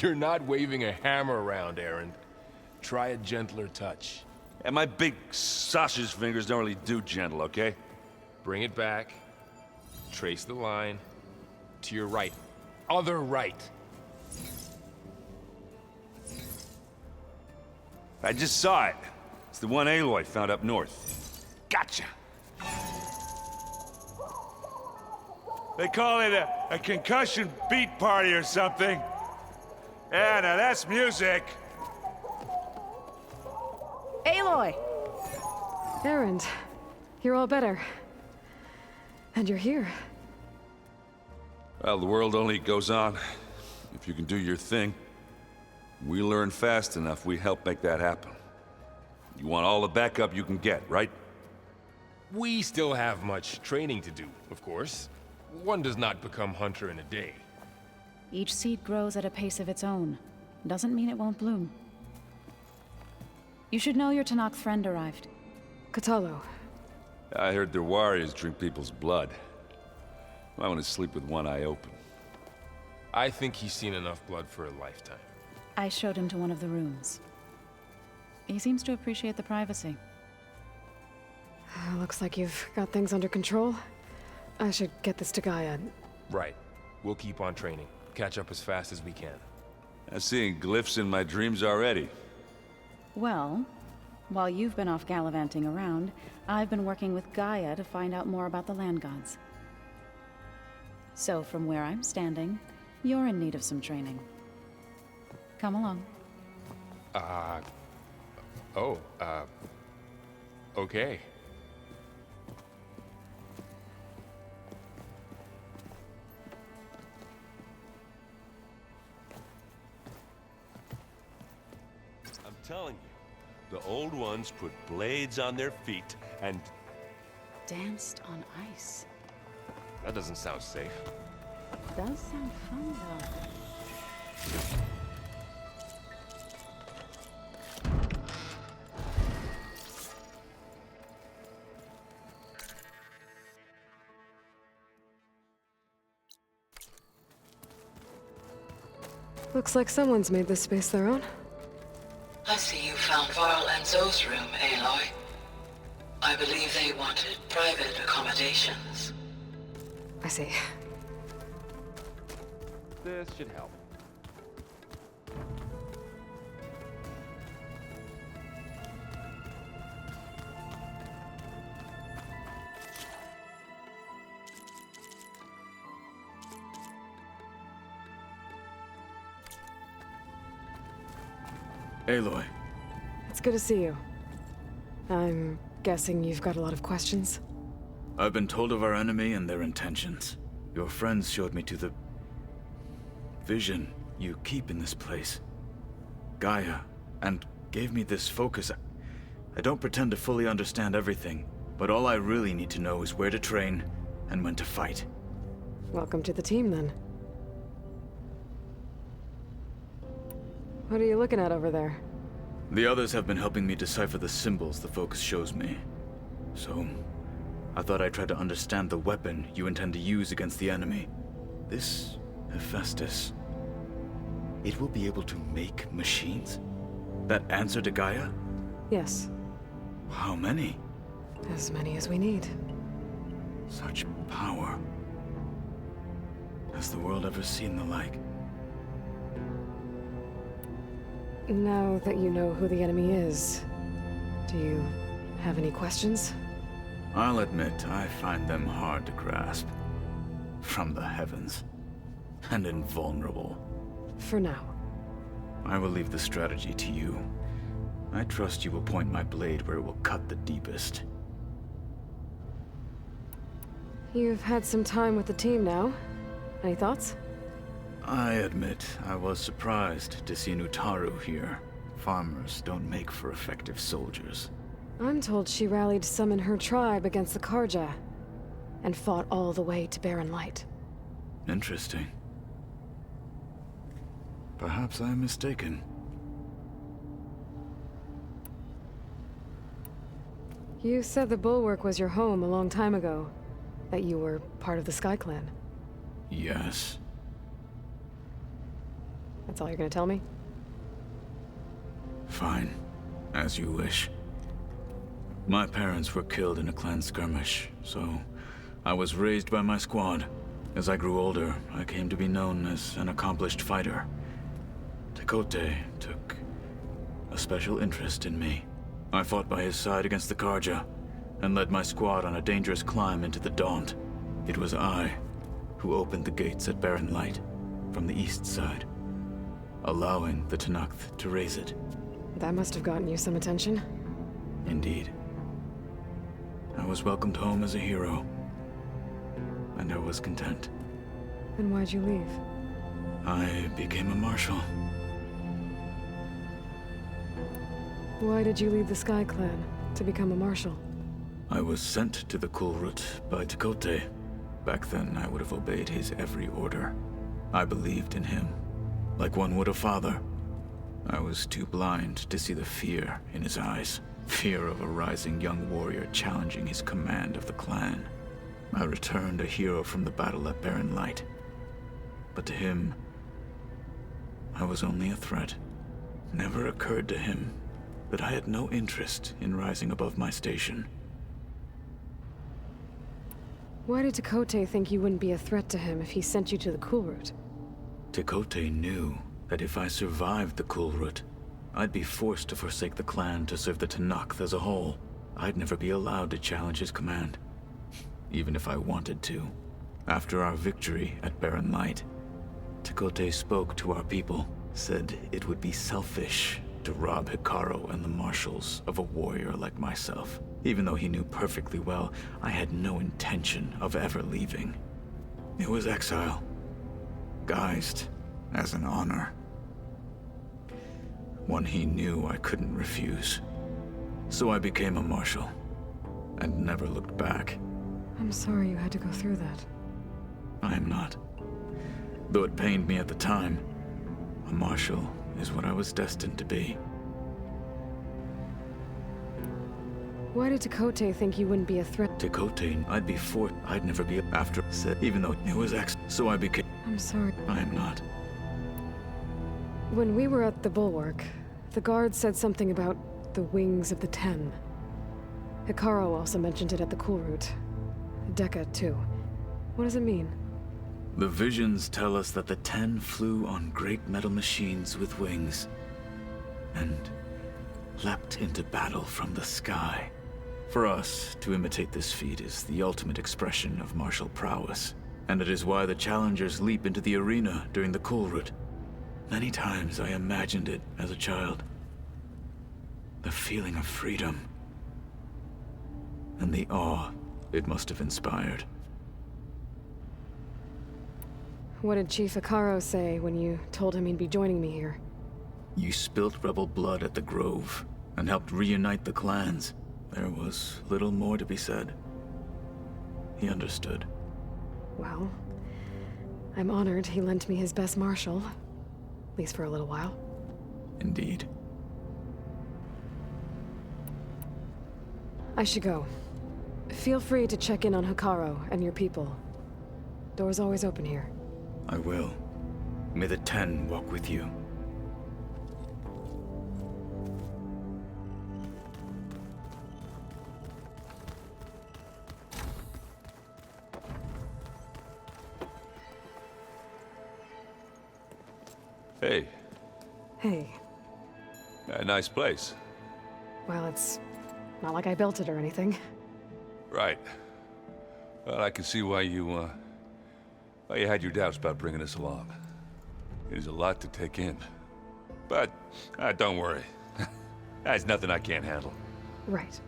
You're not waving a hammer around, Aaron. Try a gentler touch. and my big sausage fingers don't really do gentle, okay? Bring it back. Trace the line. To your right. Other right. I just saw it. It's the one Aloy found up north. Gotcha! They call it a concussion beat party or something. Yeah, now that's music. Aloy! Erend, you're all better. And you're here. Well, the world only goes on if you can do your thing. We learn fast enough, we help make that happen. You want all the backup you can get, right? We still have much training to do, of course. One does not become hunter in a day. Each seed grows at a pace of its own. Doesn't mean it won't bloom. You should know your Tanakh friend arrived. Katalo. I heard their warriors drink people's blood. I want to sleep with one eye open. I think he's seen enough blood for a lifetime. I showed him to one of the rooms. He seems to appreciate the privacy. Looks like you've got things under control. I should get this to Gaia. Right. We'll keep on training. Catch up as fast as we can. I'm seeing glyphs in my dreams already. Well, while you've been off gallivanting around, I've been working with Gaia to find out more about the land gods. So from where I'm standing, you're in need of some training. Come along. Okay. I'm telling you, the old ones put blades on their feet and... Danced on ice. That doesn't sound safe. Does sound fun, though. Looks like someone's made this space their own. I see you found Varl and Zoe's room, Aloy. I believe they wanted private accommodations. I see. This should help. Aloy. It's good to see you. I'm guessing you've got a lot of questions? I've been told of our enemy and their intentions. Your friends showed me to the... vision you keep in this place. Gaia, and gave me this focus. I don't pretend to fully understand everything, but all I really need to know is where to train and when to fight. Welcome to the team, then. What are you looking at over there? The others have been helping me decipher the symbols the focus shows me. So, I thought I'd try to understand the weapon you intend to use against the enemy. This Hephaestus, it will be able to make machines? That answer to Gaia? Yes. How many? As many as we need. Such power. Has the world ever seen the like? Now that you know who the enemy is, do you have any questions? I'll admit, I find them hard to grasp. From the heavens. And invulnerable. For now. I will leave the strategy to you. I trust you will point my blade where it will cut the deepest. You've had some time with the team now. Any thoughts? I admit, I was surprised to see Nutaru here. Farmers don't make for effective soldiers. I'm told she rallied some in her tribe against the Karja, and fought all the way to Barren Light. Interesting. Perhaps I am mistaken. You said the Bulwark was your home a long time ago. That you were part of the Sky Clan. Yes. That's all you're gonna tell me? Fine. As you wish. My parents were killed in a clan skirmish, so I was raised by my squad. As I grew older, I came to be known as an accomplished fighter. Tekote took a special interest in me. I fought by his side against the Karja, and led my squad on a dangerous climb into the Daunt. It was I who opened the gates at Barren Light from the east side, allowing the Tenakth to raise it. That must have gotten you some attention. Indeed. I was welcomed home as a hero, and I was content. Then why'd you leave? I became a marshal. Why did you leave the Sky Clan to become a marshal? I was sent to the Kulrut by Tekote. Back then, I would have obeyed his every order. I believed in him, like one would a father. I was too blind to see the fear in his eyes. Fear of a rising young warrior challenging his command of the clan. I returned a hero from the battle at Barren Light. But to him, I was only a threat. Never occurred to him that I had no interest in rising above my station. Why did Tekote think you wouldn't be a threat to him if he sent you to the Kulrut? Tekote knew that if I survived the Kulrut, I'd be forced to forsake the clan to serve the Tenakth as a whole. I'd never be allowed to challenge his command, even if I wanted to. After our victory at Barren Light, Tekote spoke to our people, said it would be selfish to rob Hikaru and the marshals of a warrior like myself. Even though he knew perfectly well, I had no intention of ever leaving. It was exile, guised as an honor. One he knew I couldn't refuse. So I became a marshal, and never looked back. I'm sorry you had to go through that. I am not. Though it pained me at the time, a marshal is what I was destined to be. Why did Tekote think you wouldn't be a threat? Tekote, I'd never be after, said, even though it was so I became. I'm sorry. I am not. When we were at the Bulwark, the guard said something about the Wings of the Ten. Hikaru also mentioned it at the Kulrut. Dekka, too. What does it mean? The visions tell us that the Ten flew on great metal machines with wings, and leapt into battle from the sky. For us, to imitate this feat is the ultimate expression of martial prowess, and it is why the challengers leap into the arena during the Kulrut. Many times I imagined it as a child. The feeling of freedom, and the awe it must have inspired. What did Chief Hikaru say when you told him he'd be joining me here? You spilt rebel blood at the Grove, and helped reunite the clans. There was little more to be said. He understood. Well, I'm honored he lent me his best marshal. At least for a little while. Indeed. I should go. Feel free to check in on Hikaru and your people. Door's always open here. I will. May the Ten walk with you. Hey, Hey. a nice place. Well, it's not like I built it or anything. Right. Well, I can see why you had your doubts about bringing us along. It is a lot to take in. But, don't worry. There's nothing I can't handle. Right.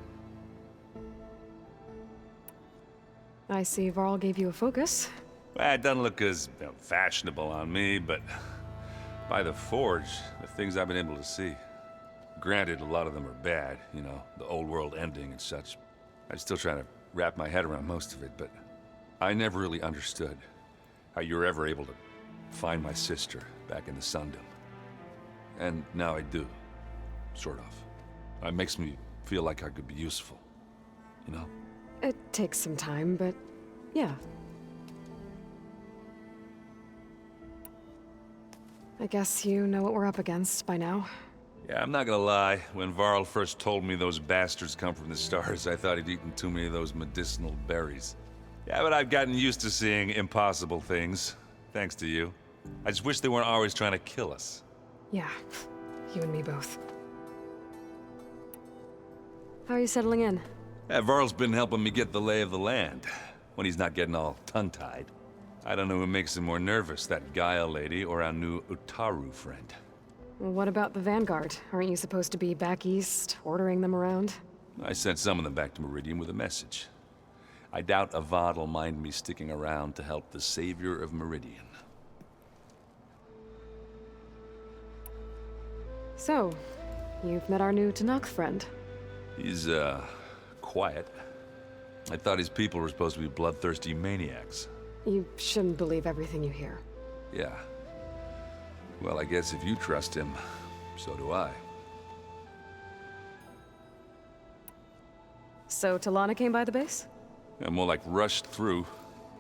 I see Varl gave you a focus. Well, it doesn't look as fashionable on me, but by the Forge, the things I've been able to see. Granted, a lot of them are bad, you know, the old world ending and such. I'm still trying to wrap my head around most of it, but I never really understood how you were ever able to find my sister back in the Sundom. And now I do, sort of. It makes me feel like I could be useful, you know? It takes some time, but yeah. I guess you know what we're up against by now. Yeah, I'm not gonna lie. When Varl first told me those bastards come from the stars, I thought he'd eaten too many of those medicinal berries. Yeah, but I've gotten used to seeing impossible things, thanks to you. I just wish they weren't always trying to kill us. Yeah, you and me both. How are you settling in? Yeah, Varl's been helping me get the lay of the land, when he's not getting all tongue-tied. I don't know who makes him more nervous, that Gaia lady or our new Utaru friend. Well, what about the Vanguard? Aren't you supposed to be back east, ordering them around? I sent some of them back to Meridian with a message. I doubt Avad will mind me sticking around to help the savior of Meridian. So, you've met our new Tanakh friend. He's, quiet. I thought his people were supposed to be bloodthirsty maniacs. You shouldn't believe everything you hear. Yeah. Well, I guess if you trust him, so do I. So, Talana came by the base? Yeah, more like rushed through.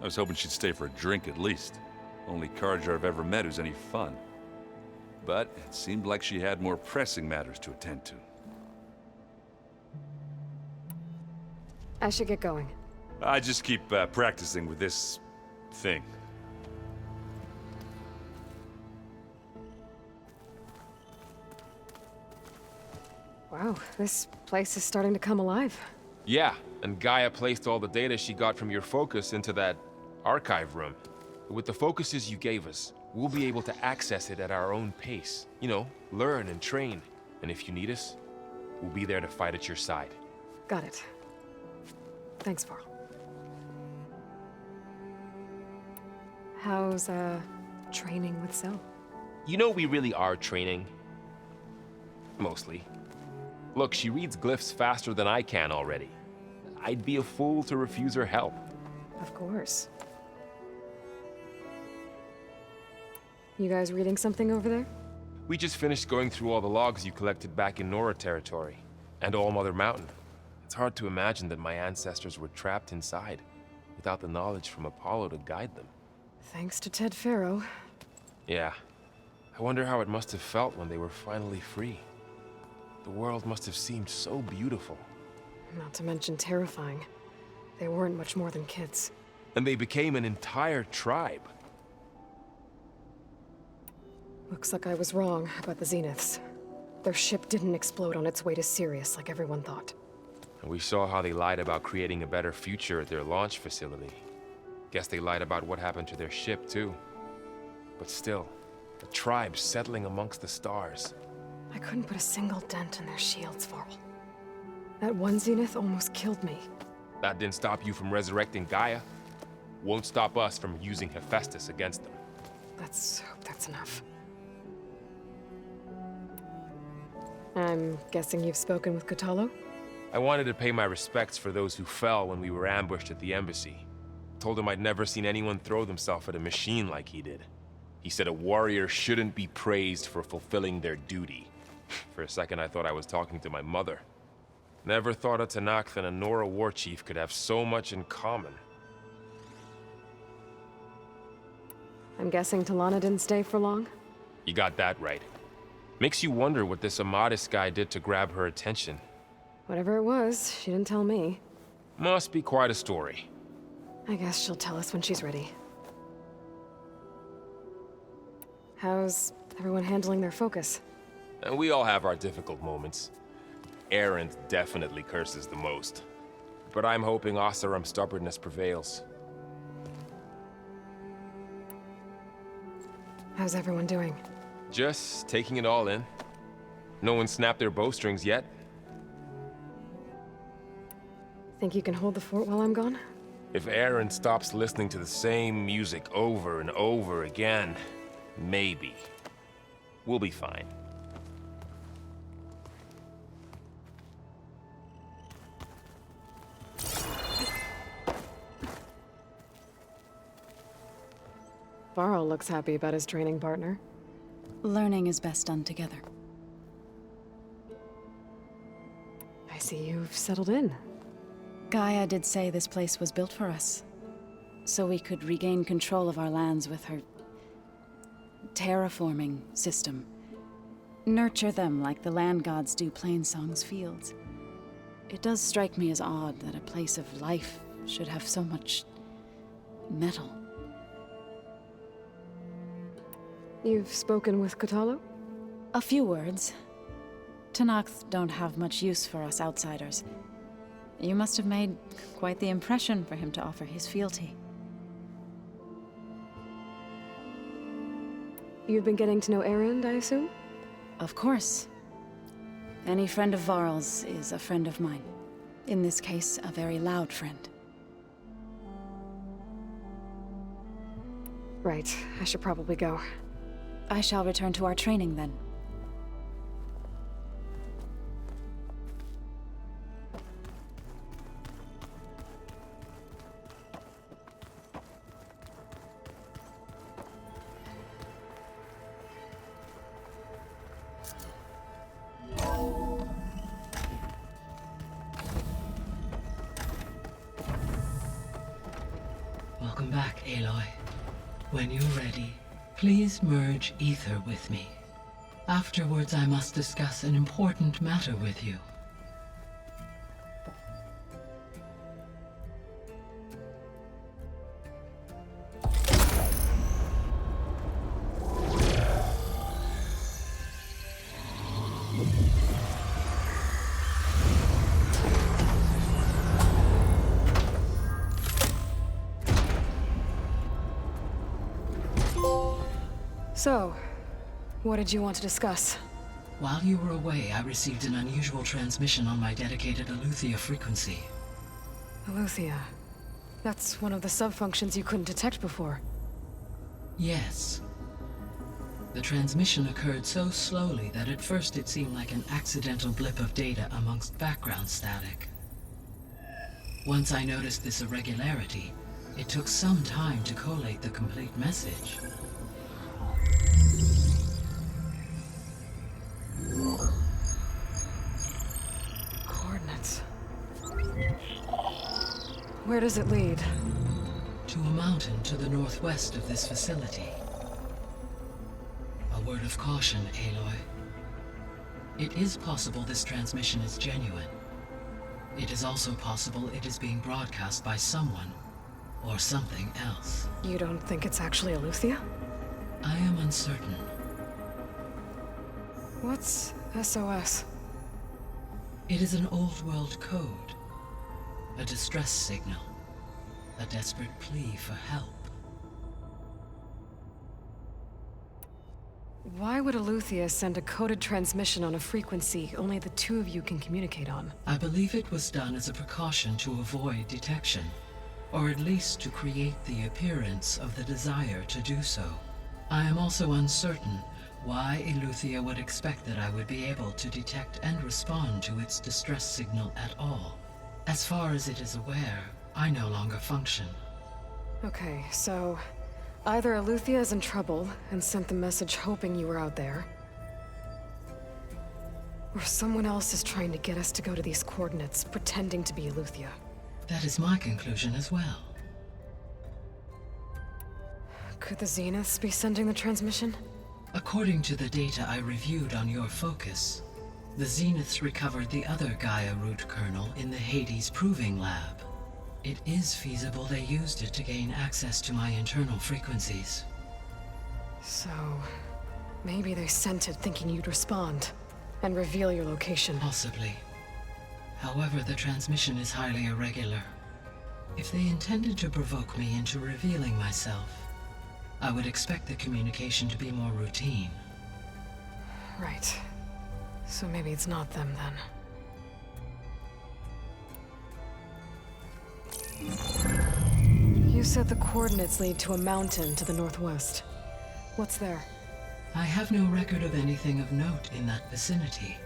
I was hoping she'd stay for a drink at least. Only Carja I've ever met who's any fun. But it seemed like she had more pressing matters to attend to. I should get going. I just keep practicing with this thing. Wow, this place is starting to come alive. Yeah, and Gaia placed all the data she got from your focus into that archive room. With the focuses you gave us, we'll be able to access it at our own pace. You know, learn and train. And if you need us, we'll be there to fight at your side. Got it. Thanks, Varl. How's, training with Cell? You know we really are training. Mostly. Look, she reads glyphs faster than I can already. I'd be a fool to refuse her help. Of course. You guys reading something over there? We just finished going through all the logs you collected back in Nora territory, and All Mother Mountain. It's hard to imagine that my ancestors were trapped inside, without the knowledge from Apollo to guide them. Thanks to Ted Faro. Yeah. I wonder how it must have felt when they were finally free. The world must have seemed so beautiful. Not to mention terrifying. They weren't much more than kids. And they became an entire tribe. Looks like I was wrong about the Zeniths. Their ship didn't explode on its way to Sirius like everyone thought. And we saw how they lied about creating a better future at their launch facility. Guess they lied about what happened to their ship, too. But still, a tribe settling amongst the stars. I couldn't put a single dent in their shields, Varl. That one Zenith almost killed me. That didn't stop you from resurrecting Gaia. Won't stop us from using Hephaestus against them. Let's hope that's enough. I'm guessing you've spoken with Kotallo? I wanted to pay my respects for those who fell when we were ambushed at the embassy. Told him I'd never seen anyone throw themselves at a machine like he did. He said a warrior shouldn't be praised for fulfilling their duty. For a second, I thought I was talking to my mother. Never thought a Tanakh and a Nora war chief could have so much in common. I'm guessing Talana didn't stay for long? You got that right. Makes you wonder what this Amadis guy did to grab her attention. Whatever it was, she didn't tell me. Must be quite a story. I guess she'll tell us when she's ready. How's Everyone handling their focus. And we all have our difficult moments. Erend definitely curses the most. But I'm hoping Oseram's stubbornness prevails. How's everyone doing? Just taking it all in. No one snapped their bowstrings yet. Think you can hold the fort while I'm gone? If Erend stops listening to the same music over and over again, maybe. We'll be fine. Varl looks happy about his training partner. Learning is best done together. I see you've settled in. Gaia did say this place was built for us, so we could regain control of our lands with her terraforming system. Nurture them like the land gods do Plainsong's fields. It does strike me as odd that a place of life should have so much metal. You've spoken with Kotallo? A few words. Tenakth don't have much use for us outsiders. You must have made quite the impression for him to offer his fealty. You've been getting to know Erend, I assume? Of course. Any friend of Varl's is a friend of mine. In this case, a very loud friend. Right, I should probably go. I shall return to our training then. Welcome back, Aloy. When you're ready, please merge ether with me. Afterwards, I must discuss an important matter with you. So, what did you want to discuss? While you were away, I received an unusual transmission on my dedicated Aletheia frequency. Aletheia. That's one of the sub-functions you couldn't detect before. Yes. The transmission occurred so slowly that at first it seemed like an accidental blip of data amongst background static. Once I noticed this irregularity, it took some time to collate the complete message. Coordinates. Where does it lead? To a mountain to the northwest of this facility. A word of caution, Aloy. It is possible this transmission is genuine. It is also possible it is being broadcast by someone or something else. You don't think it's actually Aletheia? I am uncertain. What's SOS? It is an old-world code. A distress signal. A desperate plea for help. Why would Aletheia send a coded transmission on a frequency only the two of you can communicate on? I believe it was done as a precaution to avoid detection, or at least to create the appearance of the desire to do so. I am also uncertain why Aletheia would expect that I would be able to detect and respond to its distress signal at all. As far as it is aware, I no longer function. Okay, so either Aletheia is in trouble and sent the message hoping you were out there, or someone else is trying to get us to go to these coordinates, pretending to be Aletheia. That is my conclusion as well. Could the Zeniths be sending the transmission? According to the data I reviewed on your focus, the Zeniths recovered the other Gaia root kernel in the Hades Proving Lab. It is feasible they used it to gain access to my internal frequencies. So, Maybe they sent it thinking you'd respond and reveal your location. Possibly. However, the transmission is highly irregular. If they intended to provoke me into revealing myself, I would expect the communication to be more routine. Right. So maybe it's not them then. You said the coordinates lead to a mountain to the northwest. What's there? I have no record of anything of note in that vicinity.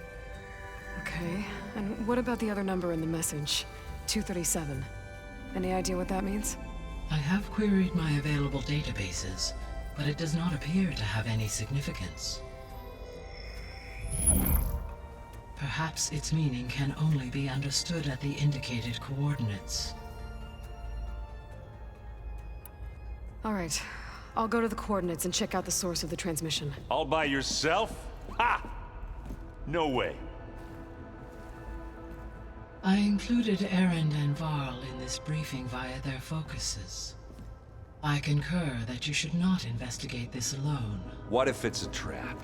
Okay, and what about the other number in the message? 237. Any idea what that means? I have queried my available databases, but it does not appear to have any significance. Perhaps its meaning can only be understood at the indicated coordinates. All right. I'll go to the coordinates and check out the source of the transmission. All by yourself? Ha! No way. I included Erend and Varl in this briefing via their focuses. I concur that you should not investigate this alone. What if it's a trap?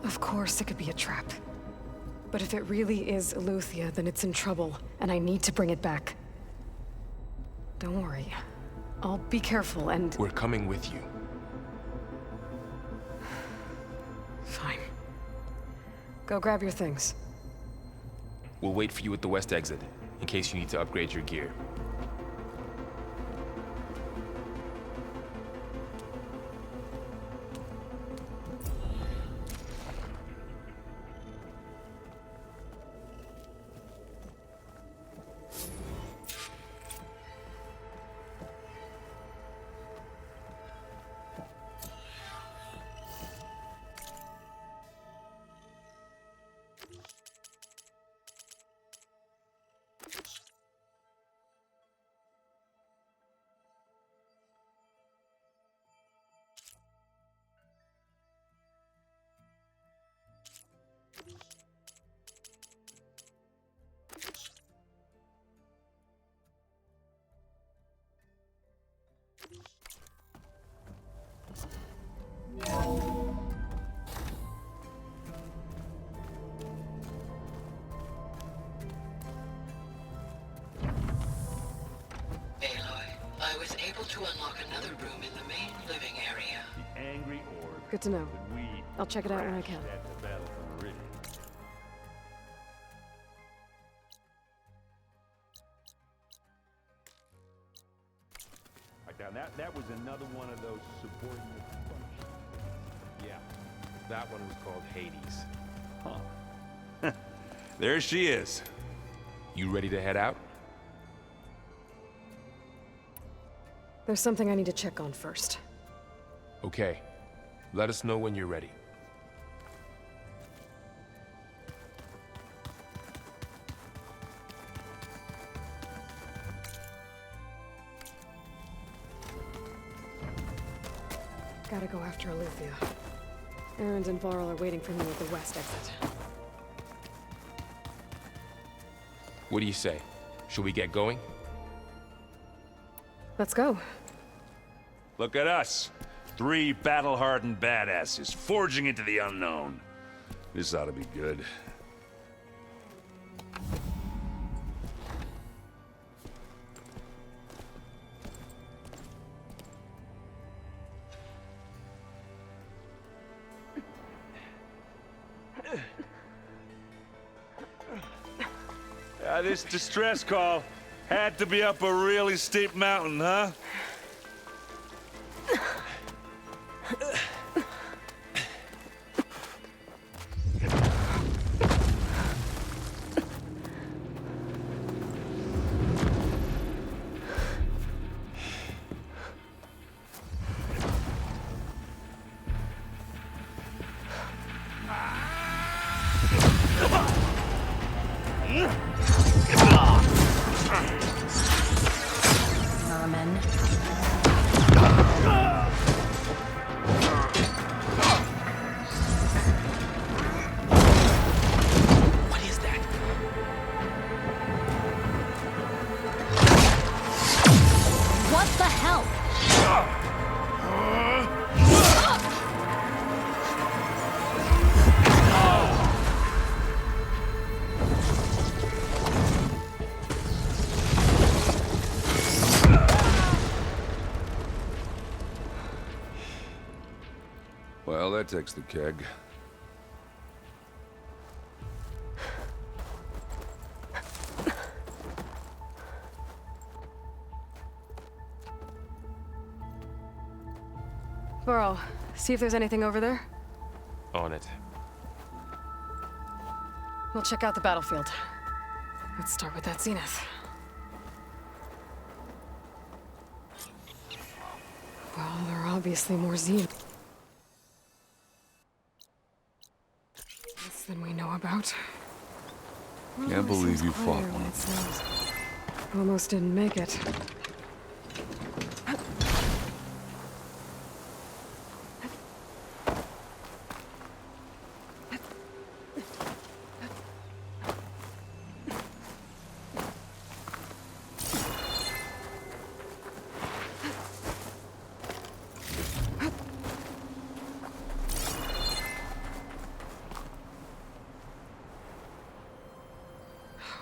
Of course it could be a trap. But if it really is Eleuthia, then it's in trouble, and I need to bring it back. Don't worry. I'll be careful and... We're coming with you. Fine. Go grab your things. We'll wait for you at the west exit, in case you need to upgrade your gear. I was able to unlock another room in the main living area. The angry orb. Good to know. I'll check it out when I can. At the Battle for Meridian. Right now, that was another one of those subordinate functions. Yeah, that one was called Hades. Huh. There she is. You ready to head out? There's something I need to check on first. Okay. Let us know when you're ready. Gotta go after Eleuthia. Erend and Varl are waiting for me at the west exit. What do you say? Should we get going? Let's go. Look at us. 3 battle-hardened badasses forging into the unknown. This ought to be good. This distress call had to be up a really steep mountain, huh? Merman. What is that? What the hell? that takes the keg. Burrow, see if there's anything over there. On it. We'll check out the battlefield. Let's start with that zenith. Well, there are obviously more zenith than we know about. Can't believe you fought When one. it snows. Almost didn't make it.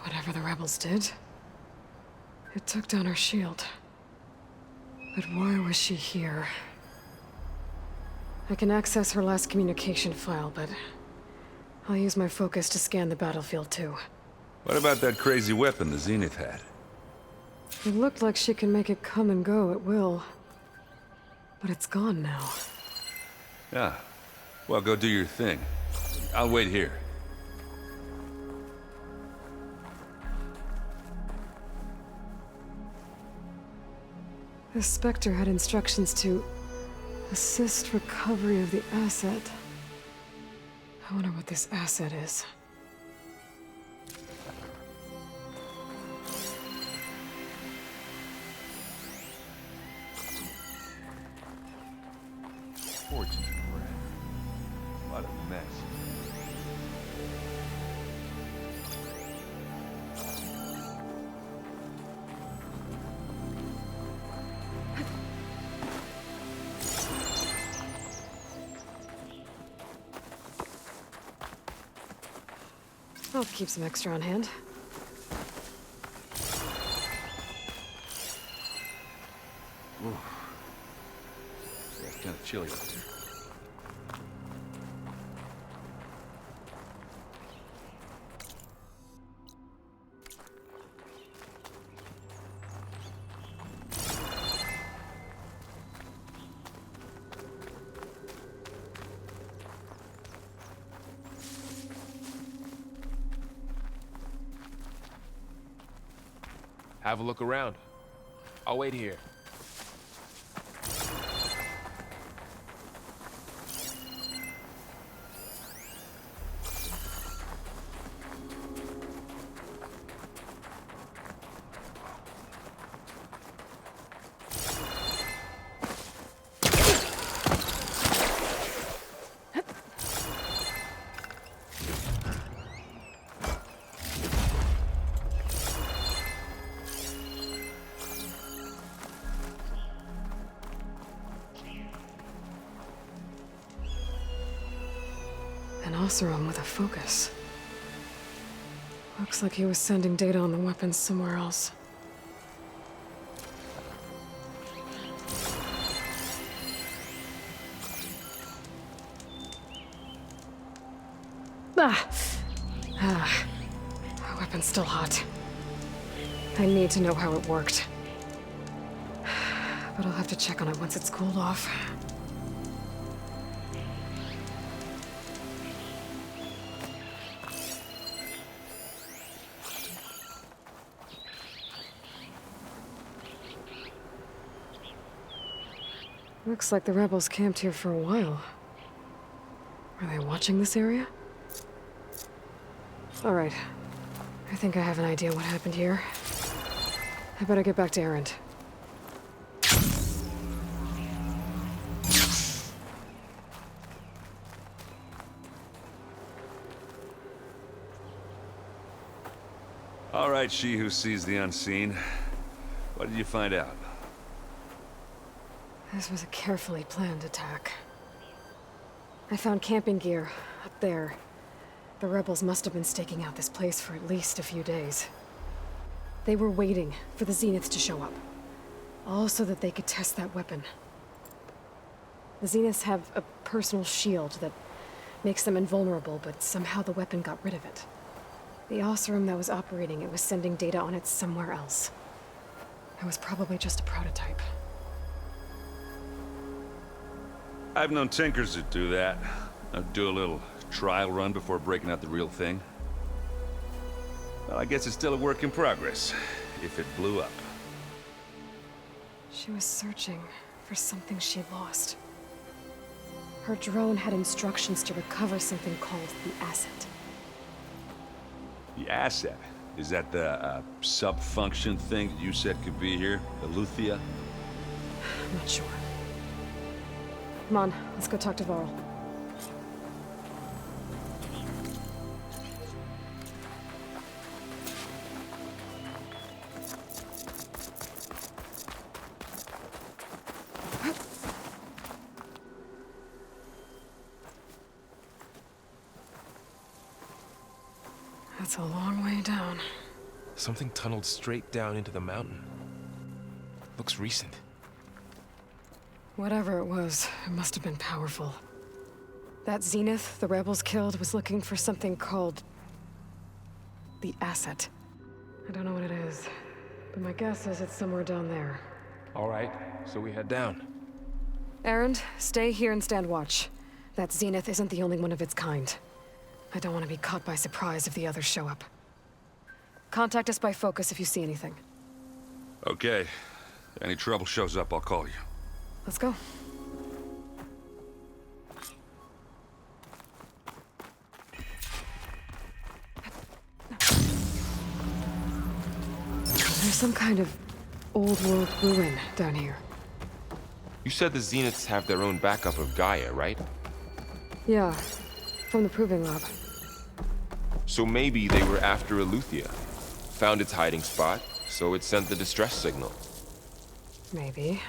Whatever the rebels did, it took down her shield. But why was she here? I can access her last communication file, but I'll use my focus to scan the battlefield too. What about that crazy weapon the Zenith had? It looked like she can make it come and go at will. But it's gone now. Yeah. Well, go do your thing. I'll wait here. The Spectre had instructions to assist recovery of the asset. I wonder what this asset is. Fortune bread. What a mess. I'll keep some extra on hand. Ooh. Yeah, it's kind of chilly out here. Have a look around. I'll wait here. An Oseram with a focus. Looks like he was sending data on the weapons somewhere else. The weapon's still hot. I need to know how it worked. But I'll have to check on it once it's cooled off. Looks like the rebels camped here for a while. Are they watching this area? All right. I think I have an idea what happened here. I better get back to Erend. All right, she who sees the unseen. What did you find out? This was a carefully planned attack. I found camping gear up there. The rebels must have been staking out this place for at least a few days. They were waiting for the Zeniths to show up. All so that they could test that weapon. The Zeniths have a personal shield that makes them invulnerable, but somehow the weapon got rid of it. The Oseram that was operating it was sending data on it somewhere else. It was probably just a prototype. I've known tinkers that do that. I'd do a little trial run before breaking out the real thing. Well, I guess it's still a work in progress, if it blew up. She was searching for something she lost. Her drone had instructions to recover something called the asset. The asset? Is that the sub-function thing that you said could be here? Eleuthia? I'm not sure. Come on, let's go talk to Varl. That's a long way down. Something tunneled straight down into the mountain. Looks recent. Whatever it was, it must have been powerful. That Zenith the rebels killed was looking for something called the asset. I don't know what it is, but my guess is it's somewhere down there. All right, so we head down. Erend, stay here and stand watch. That Zenith isn't the only one of its kind. I don't want to be caught by surprise if the others show up. Contact us by focus if you see anything. Okay. Any trouble shows up, I'll call you. Let's go. There's some kind of old-world ruin down here. You said the Zeniths have their own backup of Gaia, right? Yeah, from the Proving Lab. So maybe they were after Eleuthia. Found its hiding spot, so it sent the distress signal. Maybe.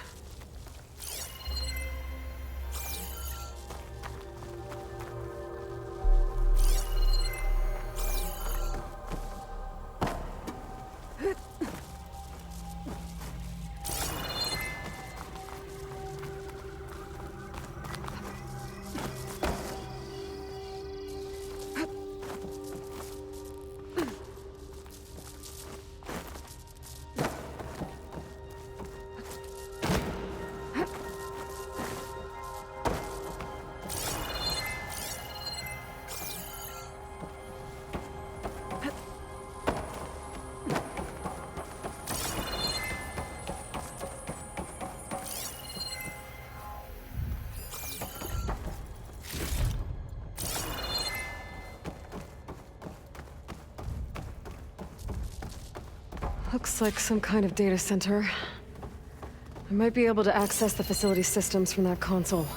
Looks like some kind of data center. I might be able to access the facility systems from that console.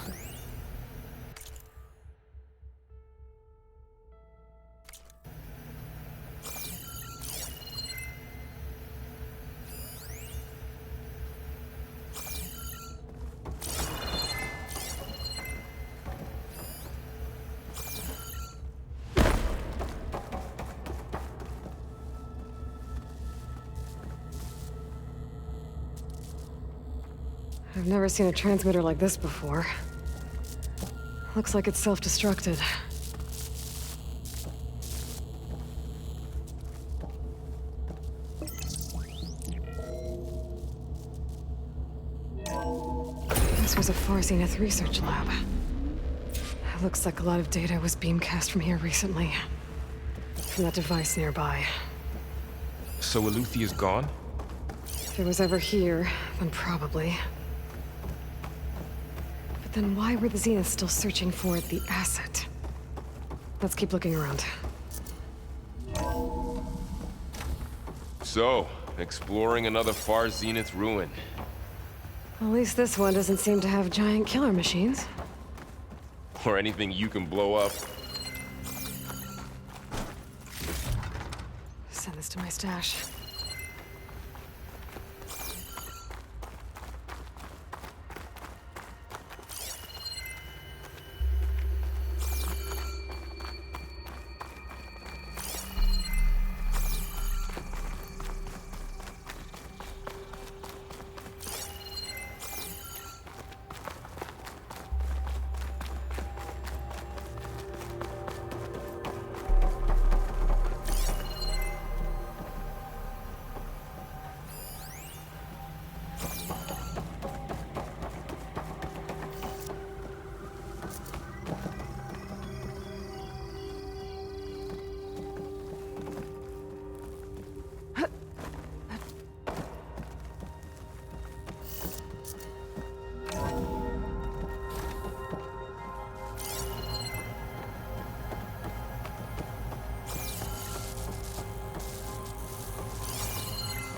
I've never seen a transmitter like this before. Looks like it's self-destructed. This was a Far Zenith research lab. It looks like a lot of data was beamcast from here recently. From that device nearby. So Eleuthia's gone? If it was ever here, then probably. Then why were the Zeniths still searching for the asset? Let's keep looking around. So, exploring another Far Zenith ruin. At least this one doesn't seem to have giant killer machines. Or anything you can blow up. Send this to my stash.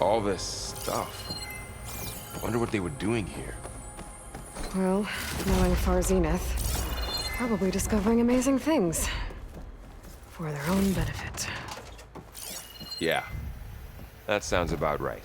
All this stuff. I wonder what they were doing here. Well, knowing Far Zenith, probably discovering amazing things. For their own benefit. Yeah, that sounds about right.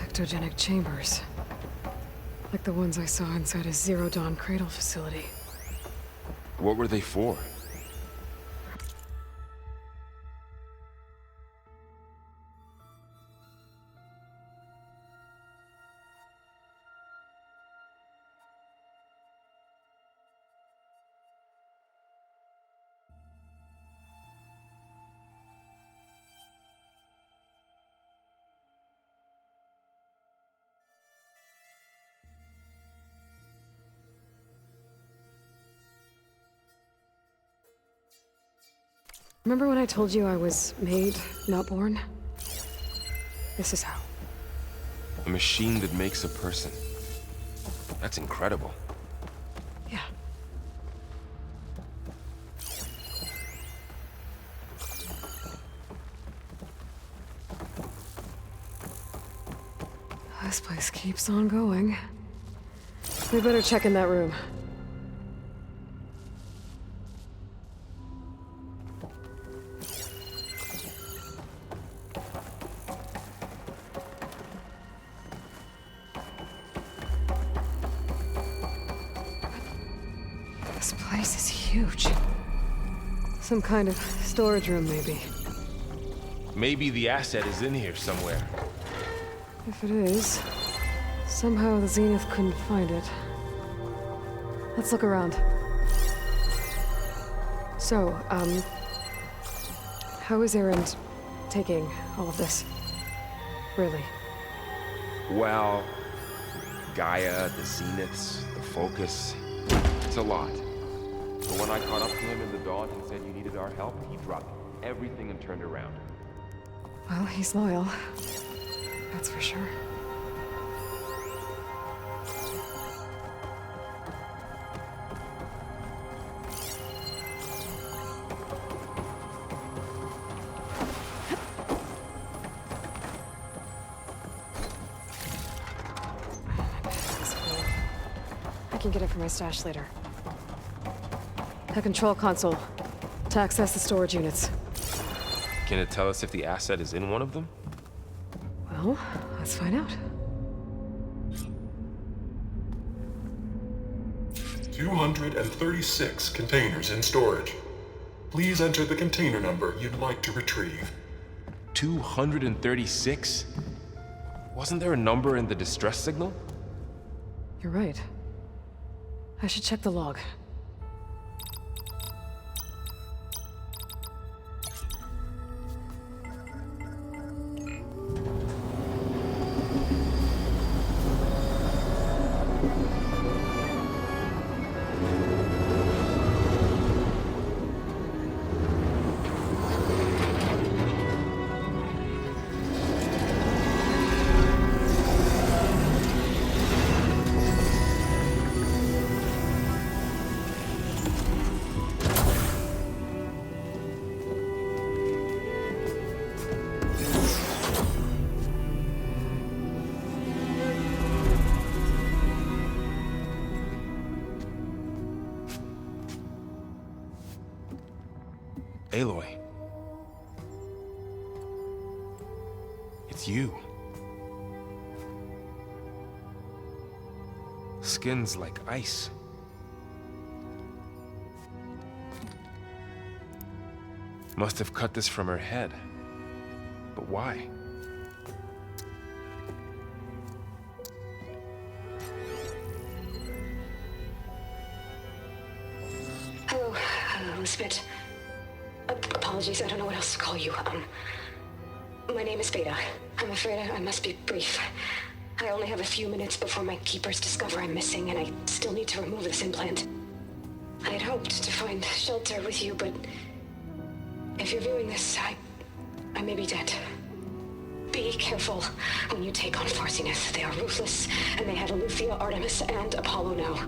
Ectogenic chambers. Like the ones I saw inside a Zero Dawn cradle facility. What were they for? Remember when I told you I was made, not born? This is how. A machine that makes a person. That's incredible. Yeah. This place keeps on going. We better check in that room. This place is huge. Some kind of storage room, maybe. Maybe the asset is in here somewhere. If it is, somehow the Zenith couldn't find it. Let's look around. So, how is Erend taking all of this? Really? Well, Gaia, the Zeniths, the Focus. It's a lot. But when I caught up to him in the dawn and said you needed our help, he dropped everything and turned around. Well, he's loyal. That's for sure. I can get it from my stash later. A control console to access the storage units. Can it tell us if the asset is in one of them? Well, let's find out. 236 containers in storage. Please enter the container number you'd like to retrieve. 236? Wasn't there a number in the distress signal? You're right. I should check the log. Aloy. It's you. Skin's like ice. Must have cut this from her head. But why? Hello, Spit. Apologies, I don't know what else to call you. My name is Beta. I'm afraid I must be brief. I only have a few minutes before my keepers discover I'm missing, and I still need to remove this implant. I had hoped to find shelter with you, but If you're viewing this, I may be dead. Be careful when you take on Farsiness. They are ruthless, and they have Aletheia, Artemis, and Apollo now.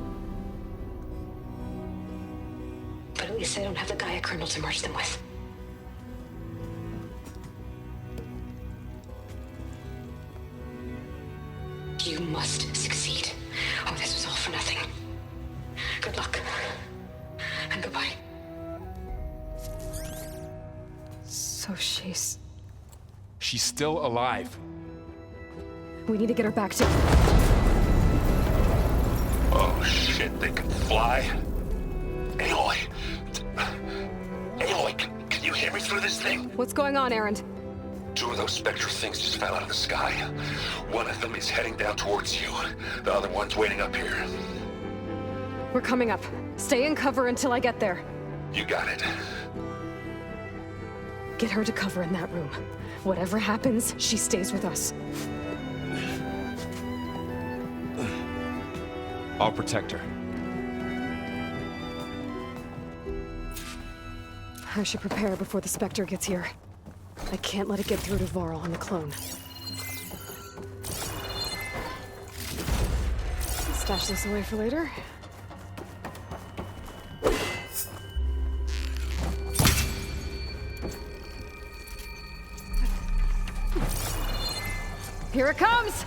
But at least they don't have the Gaia kernel to merge them with. You must succeed, or this was all for nothing. Good luck. And goodbye. So she's... She's still alive. We need to get her back to... Oh shit, they can fly? Aloy! Aloy, can you hear me through this thing? What's going on, Erend? 2 of those spectral things just fell out of the sky. One of them is heading down towards you. The other one's waiting up here. We're coming up. Stay in cover until I get there. You got it. Get her to cover in that room. Whatever happens, she stays with us. I'll protect her. I should prepare before the Spectre gets here. I can't let it get through to Varl and the clone. Stash this away for later. Here it comes!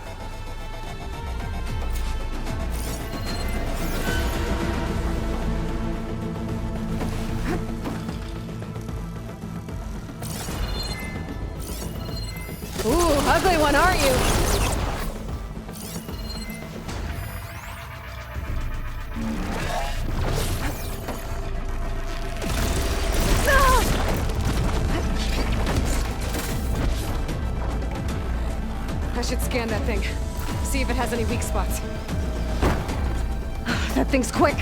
Ooh, ugly one, aren't you? I should scan that thing. See if it has any weak spots. That thing's quick.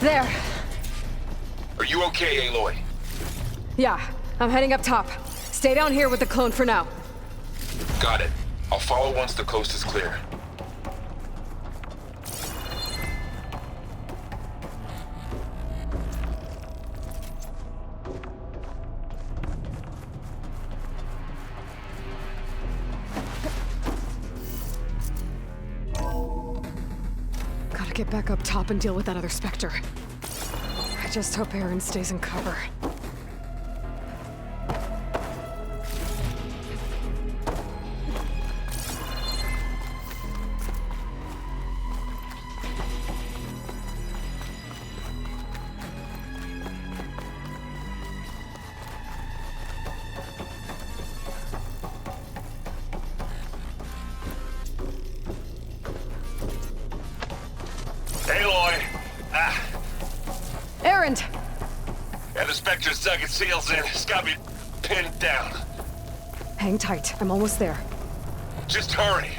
There. Are you okay, Aloy? Yeah, I'm heading up top. Stay down here with the clone for now. Got it. I'll follow once the coast is clear. Gotta get back up top and deal with that other Spectre. I just hope Aaron stays in cover. Aloy! Aaron! Yeah, the Spectre's dug its seals in. It's got me pinned down. Hang tight. I'm almost there. Just hurry.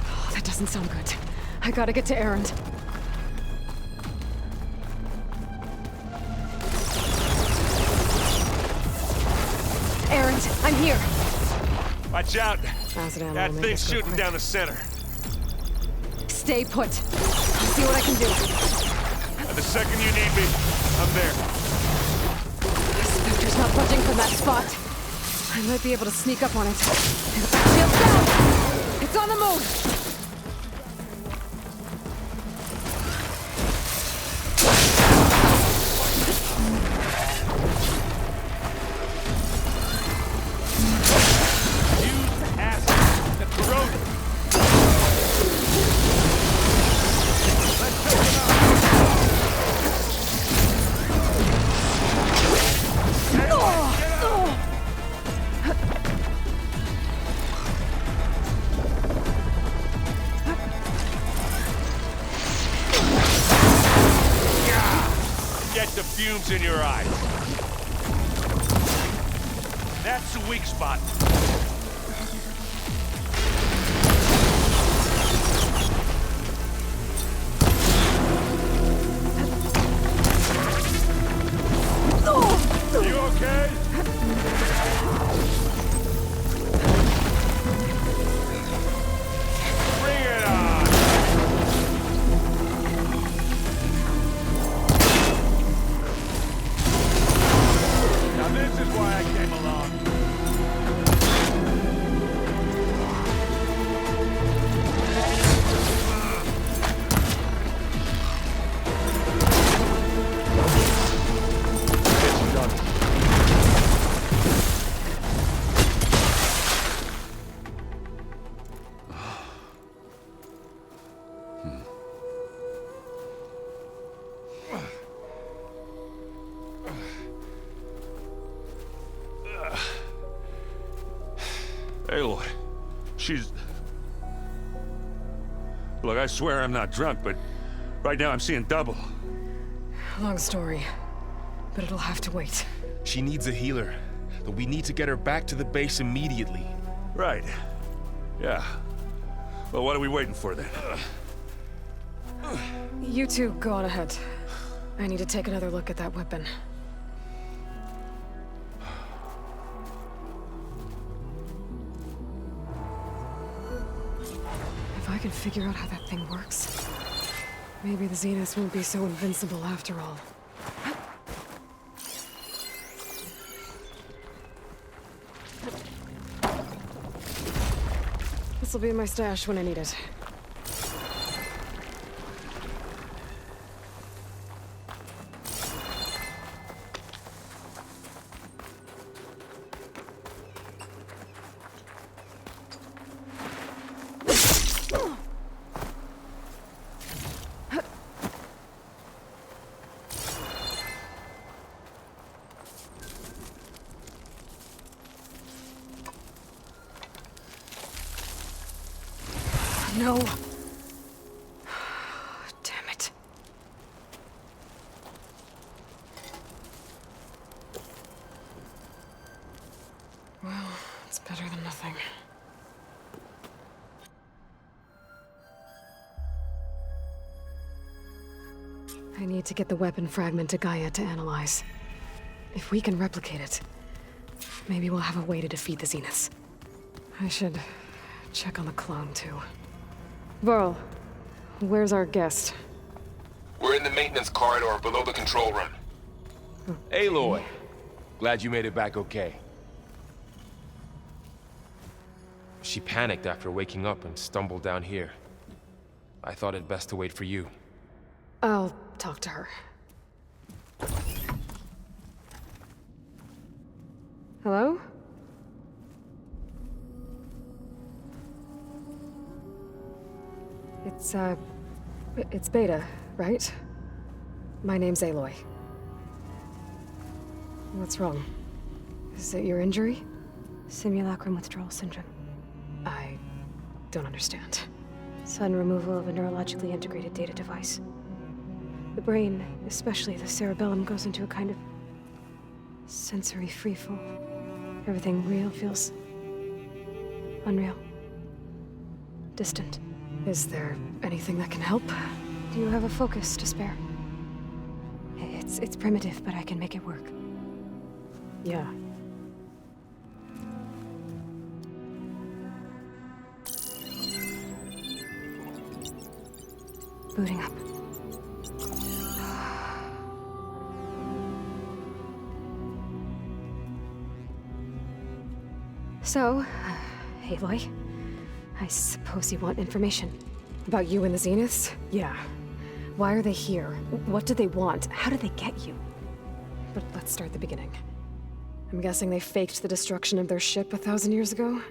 Oh, that doesn't sound good. I gotta get to Aaron. Aaron, I'm here. Watch out. Acid ammo That will make thing's us go shooting quick. down the center. Stay put. I'll see what I can do. The second you need me, I'm there. Spectre's not budging from that spot. I might be able to sneak up on it. Shield down! It's on the move! Get the fumes in your eyes. That's the weak spot. You okay? Bring it on! Now this is why I came along. Aloy, she's... Look, I swear I'm not drunk, but right now I'm seeing double. Long story, but it'll have to wait. She needs a healer, but we need to get her back to the base immediately. Right. Yeah. Well, what are we waiting for then? You two go on ahead. I need to take another look at that weapon. If I can figure out how that thing works, maybe the Zeniths won't be so invincible after all. This'll be in my stash when I need it. No. Damn it. Well, it's better than nothing. I need to get the weapon fragment to Gaia to analyze. If we can replicate it, maybe we'll have a way to defeat the Zeniths. I should check on the clone, too. Varl, where's our guest? We're in the maintenance corridor below the control room. Aloy, glad you made it back okay. She panicked after waking up and stumbled down here. I thought it best to wait for you. I'll talk to her. Hello? It's Beta, right? My name's Aloy. What's wrong? Is it your injury? Simulacrum withdrawal syndrome. I don't understand. Sudden removal of a neurologically integrated data device. The brain, especially the cerebellum, goes into a kind of sensory freefall. Everything real feels unreal. Distant. Is there anything that can help? Do you have a focus to spare? It's primitive, but I can make it work. Yeah. Booting up. So, Aloy, I suppose you want information. About you and the Zeniths? Yeah. Why are they here? What do they want? How did they get you? But let's start at the beginning. I'm guessing they faked the destruction of their ship 1,000 years ago?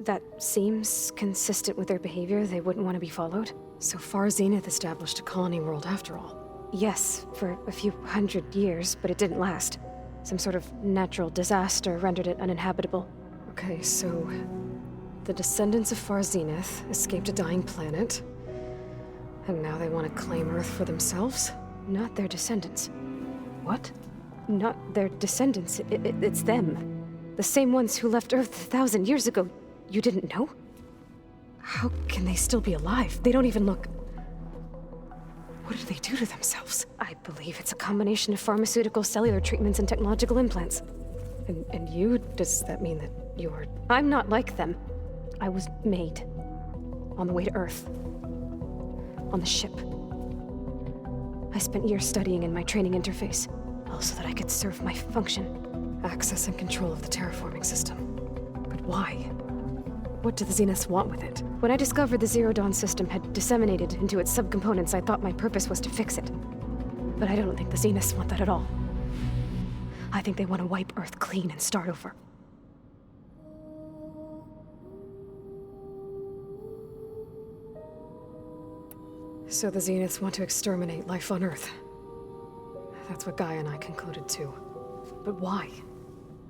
That seems consistent with their behavior. They wouldn't want to be followed. So far, Zenith established a colony world after all. Yes, for a few hundred years, but it didn't last. Some sort of natural disaster rendered it uninhabitable. Okay, so the descendants of Far Zenith escaped a dying planet, and now they want to claim Earth for themselves? Not their descendants. What? Not their descendants. It's them. The same ones who left Earth 1,000 years ago. You didn't know? How can they still be alive? They don't even look... What did they do to themselves? I believe it's a combination of pharmaceutical, cellular treatments, and technological implants. And you? Does that mean that you're... I'm not like them. I was made. On the way to Earth. On the ship. I spent years studying in my training interface, all so that I could serve my function. Access and control of the terraforming system. But why? What do the Zeniths want with it? When I discovered the Zero Dawn system had disseminated into its subcomponents, I thought my purpose was to fix it. But I don't think the Zeniths want that at all. I think they want to wipe Earth clean and start over. So the Zeniths want to exterminate life on Earth. That's what Gaia and I concluded too. But why?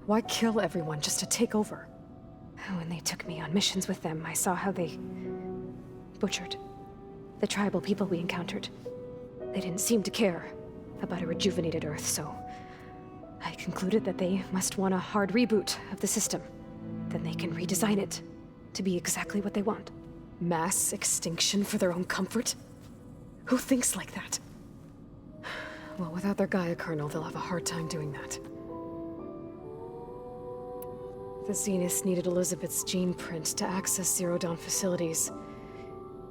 Why kill everyone just to take over? When they took me on missions with them, I saw how they butchered the tribal people we encountered. They didn't seem to care about a rejuvenated Earth, so I concluded that they must want a hard reboot of the system. Then they can redesign it to be exactly what they want. Mass extinction for their own comfort? Who thinks like that? Well, without their Gaia kernel, they'll have a hard time doing that. The Zeniths needed Elizabeth's gene print to access Zero Dawn facilities.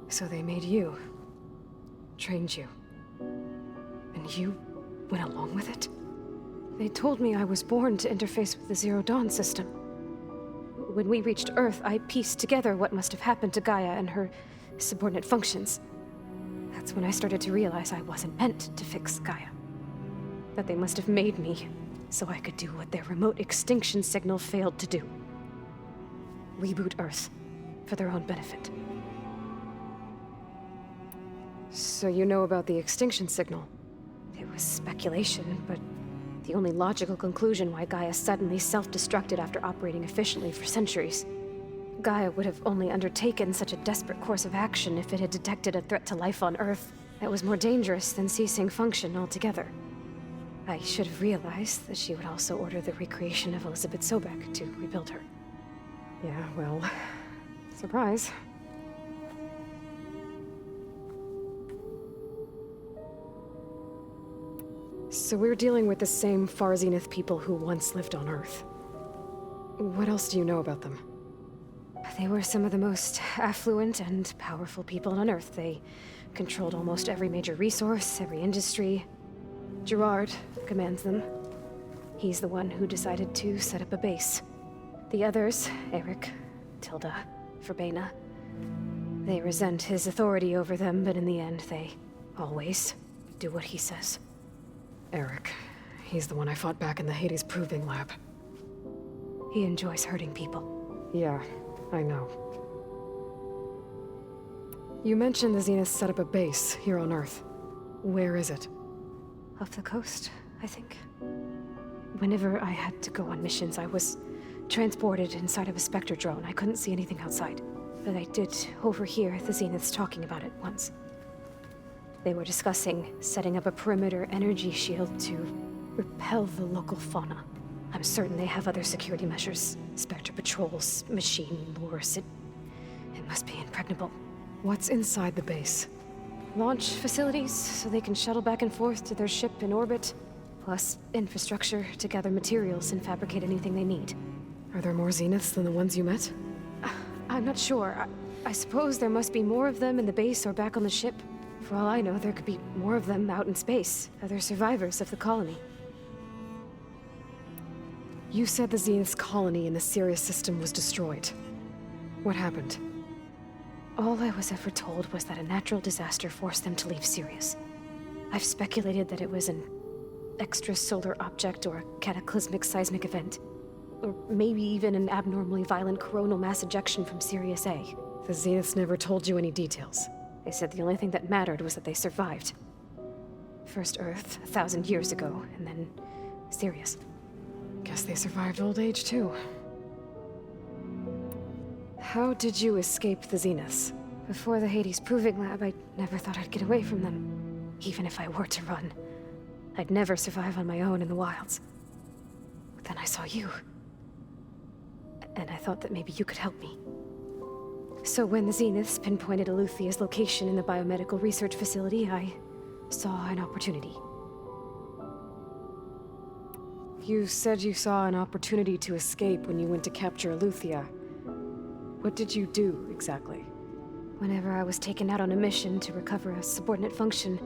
So they made you. Trained you. And you went along with it? They told me I was born to interface with the Zero Dawn system. When we reached Earth, I pieced together what must have happened to Gaia and her subordinate functions. That's when I started to realize I wasn't meant to fix Gaia. That they must have made me so I could do what their remote extinction signal failed to do. Reboot Earth for their own benefit. So you know about the extinction signal? It was speculation, but the only logical conclusion why Gaia suddenly self-destructed after operating efficiently for centuries. Gaia would have only undertaken such a desperate course of action if it had detected a threat to life on Earth that was more dangerous than ceasing function altogether. I should have realized that she would also order the recreation of Elizabeth Sobek to rebuild her. Yeah, well, surprise. So we're dealing with the same Far Zenith people who once lived on Earth. What else do you know about them? They were some of the most affluent and powerful people on Earth. They controlled almost every major resource, every industry. Gerard commands them. He's the one who decided to set up a base. The others, Eric, Tilda, for Bena. They resent his authority over them, but in the end, they always do what he says. Eric. He's the one I fought back in the Hades Proving Lab. He enjoys hurting people. Yeah, I know. You mentioned the Zeniths set up a base here on Earth. Where is it? Off the coast, I think. Whenever I had to go on missions, I was transported inside of a Spectre drone. I couldn't see anything outside. But I did overhear the Zeniths talking about it once. They were discussing setting up a perimeter energy shield to repel the local fauna. I'm certain they have other security measures. Spectre patrols, machine lures. It must be impregnable. What's inside the base? Launch facilities, so they can shuttle back and forth to their ship in orbit. Plus infrastructure to gather materials and fabricate anything they need. Are there more Zeniths than the ones you met? I'm not sure. I suppose there must be more of them in the base or back on the ship. For all I know, there could be more of them out in space, other survivors of the colony. You said the Zenith's colony in the Sirius system was destroyed. What happened? All I was ever told was that a natural disaster forced them to leave Sirius. I've speculated that it was an extrasolar object or a cataclysmic seismic event. Or maybe even an abnormally violent coronal mass ejection from Sirius A. The Zeniths never told you any details. They said the only thing that mattered was that they survived. First Earth, 1,000 years ago, and then Sirius. Guess they survived old age, too. How did you escape the Zeniths? Before the Hades Proving Lab, I never thought I'd get away from them. Even if I were to run. I'd never survive on my own in the wilds. But then I saw you. And I thought that maybe you could help me. So when the Zeniths pinpointed Eluthia's location in the biomedical research facility, I saw an opportunity. You said you saw an opportunity to escape when you went to capture Eluthia. What did you do, exactly? Whenever I was taken out on a mission to recover a subordinate function,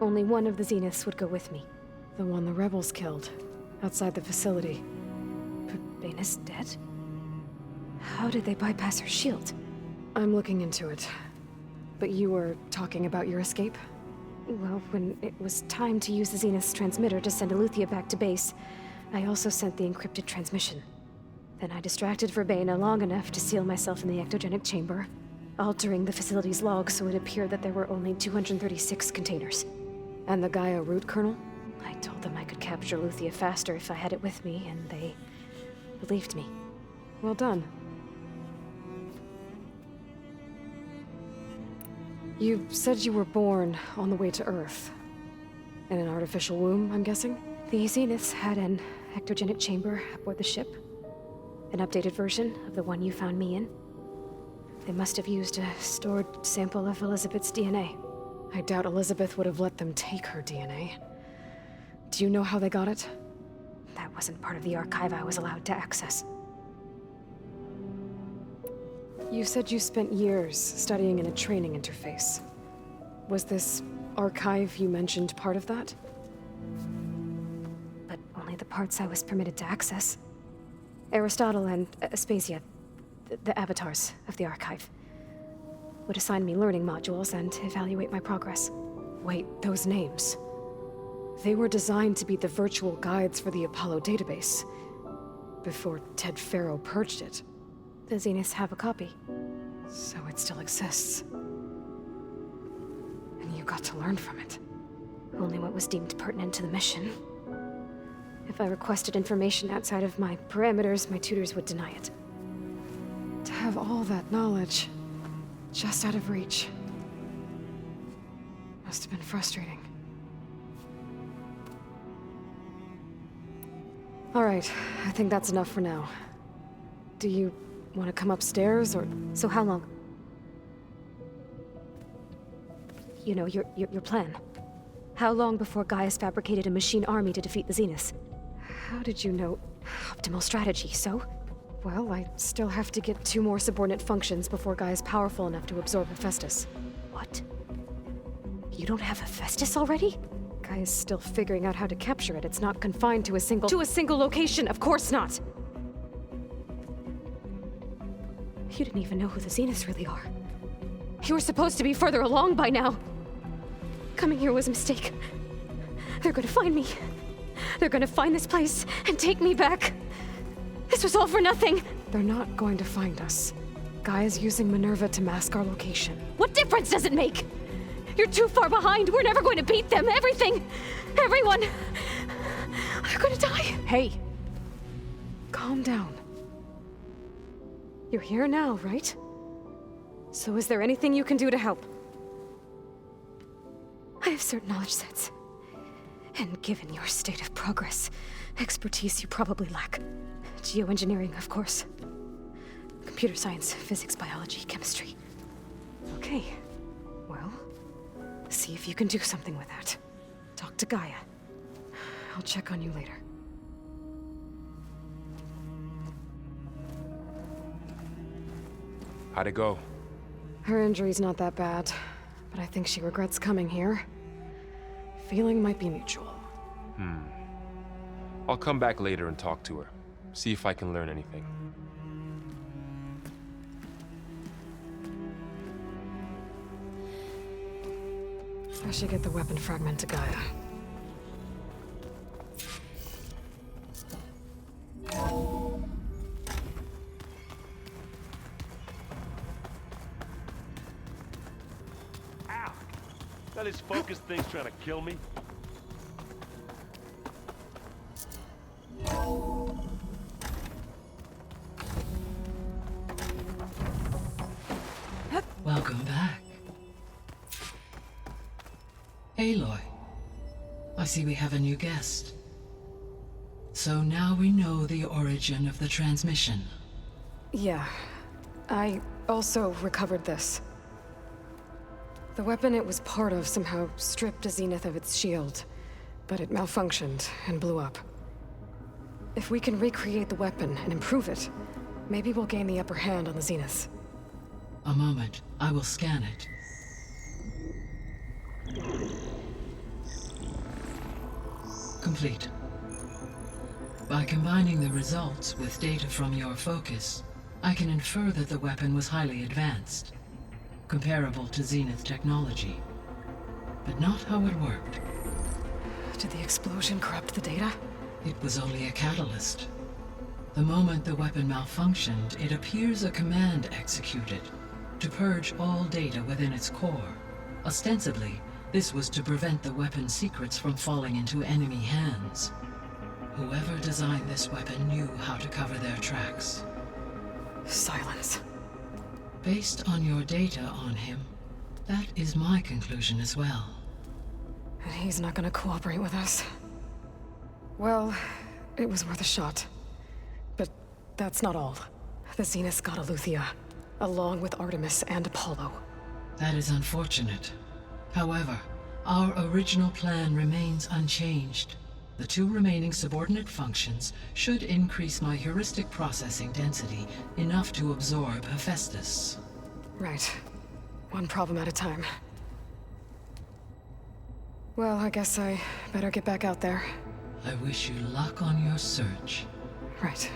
only one of the Zeniths would go with me. The one the rebels killed, outside the facility. But Bena's dead? How did they bypass her shield? I'm looking into it. But you were talking about your escape? Well, when it was time to use the Zenith's transmitter to send Eluthia back to base, I also sent the encrypted transmission. Then I distracted Verbena long enough to seal myself in the ectogenic chamber, altering the facility's log so it appeared that there were only 236 containers. And the Gaia root kernel? I told them I could capture Eluthia faster if I had it with me, and they believed me. Well done. You said you were born on the way to Earth. In an artificial womb, I'm guessing? The Zeniths had an ectogenic chamber aboard the ship. An updated version of the one you found me in. They must have used a stored sample of Elizabeth's DNA. I doubt Elizabeth would have let them take her DNA. Do you know how they got it? That wasn't part of the archive I was allowed to access. You said you spent years studying in a training interface. Was this archive you mentioned part of that? But only the parts I was permitted to access. Aristotle and Aspasia, the avatars of the archive, would assign me learning modules and evaluate my progress. Wait, those names. They were designed to be the virtual guides for the Apollo database, before Ted Faro purged it. The Zeniths have a copy. So it still exists. And you got to learn from it. Only what was deemed pertinent to the mission. If I requested information outside of my parameters, my tutors would deny it. To have all that knowledge, just out of reach. Must have been frustrating. All right, I think that's enough for now. Do you want to come upstairs, or... So how long? You know, your plan. How long before Gaius fabricated a machine army to defeat the Zeniths? How did you know? Optimal strategy, so? Well, I still have to get 2 more subordinate functions before Gaia's powerful enough to absorb Hephaestus. What? You don't have Hephaestus already? Gaia's still figuring out how to capture it. It's not confined to a single... To a single location, of course not! You didn't even know who the Zeniths really are. You were supposed to be further along by now. Coming here was a mistake. They're gonna find me. They're gonna find this place and take me back. This was all for nothing. They're not going to find us. Gaia's using Minerva to mask our location. What difference does it make? You're too far behind. We're never going to beat them. Everything. Everyone. They're gonna die. Hey. Calm down. You're here now, right? So is there anything you can do to help? I have certain knowledge sets. And given your state of progress, expertise you probably lack. Geoengineering, of course. Computer science, physics, biology, chemistry. Okay. Well, see if you can do something with that. Talk to Gaia. I'll check on you later. How'd it go? Her injury's not that bad, but I think she regrets coming here. Feeling might be mutual. I'll come back later and talk to her. See if I can learn anything. I should get the weapon fragment to Gaia. Ow! That is focus thing's trying to kill me. Welcome back. Aloy, I see we have a new guest. So now we know the origin of the transmission. Yeah. I also recovered this. The weapon it was part of somehow stripped a Zenith of its shield, but it malfunctioned and blew up. If we can recreate the weapon and improve it, maybe we'll gain the upper hand on the Zeniths. A moment, I will scan it. Complete. By combining the results with data from your focus, I can infer that the weapon was highly advanced, comparable to Zenith technology, but not how it worked. Did the explosion corrupt the data? It was only a catalyst. The moment the weapon malfunctioned, it appears a command executed to purge all data within its core. Ostensibly, this was to prevent the weapon's secrets from falling into enemy hands. Whoever designed this weapon knew how to cover their tracks. Silence. Based on your data on him, that is my conclusion as well. And he's not gonna cooperate with us. Well, it was worth a shot. But that's not all. The Zeniths got Aletheia, along with Artemis and Apollo. That is unfortunate. However, our original plan remains unchanged. The two remaining subordinate functions should increase my heuristic processing density enough to absorb Hephaestus. Right. One problem at a time. Well, I guess I better get back out there. I wish you luck on your search. Right.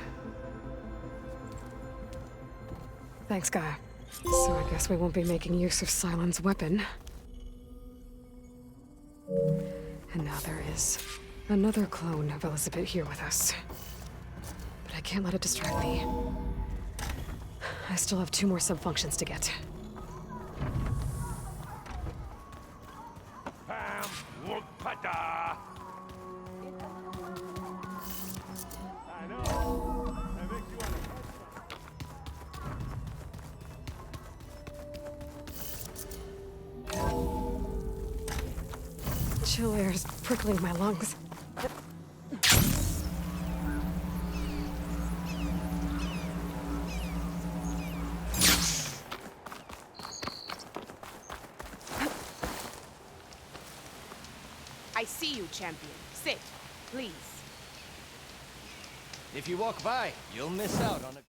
Thanks, Gaia. So I guess we won't be making use of Cylon's weapon. And now there is another clone of Elizabeth here with us. But I can't let it distract me. I still have 2 more sub-functions to get. Chill air is prickling my lungs. I see you, champion. Sit, please. If you walk by, you'll miss out on a...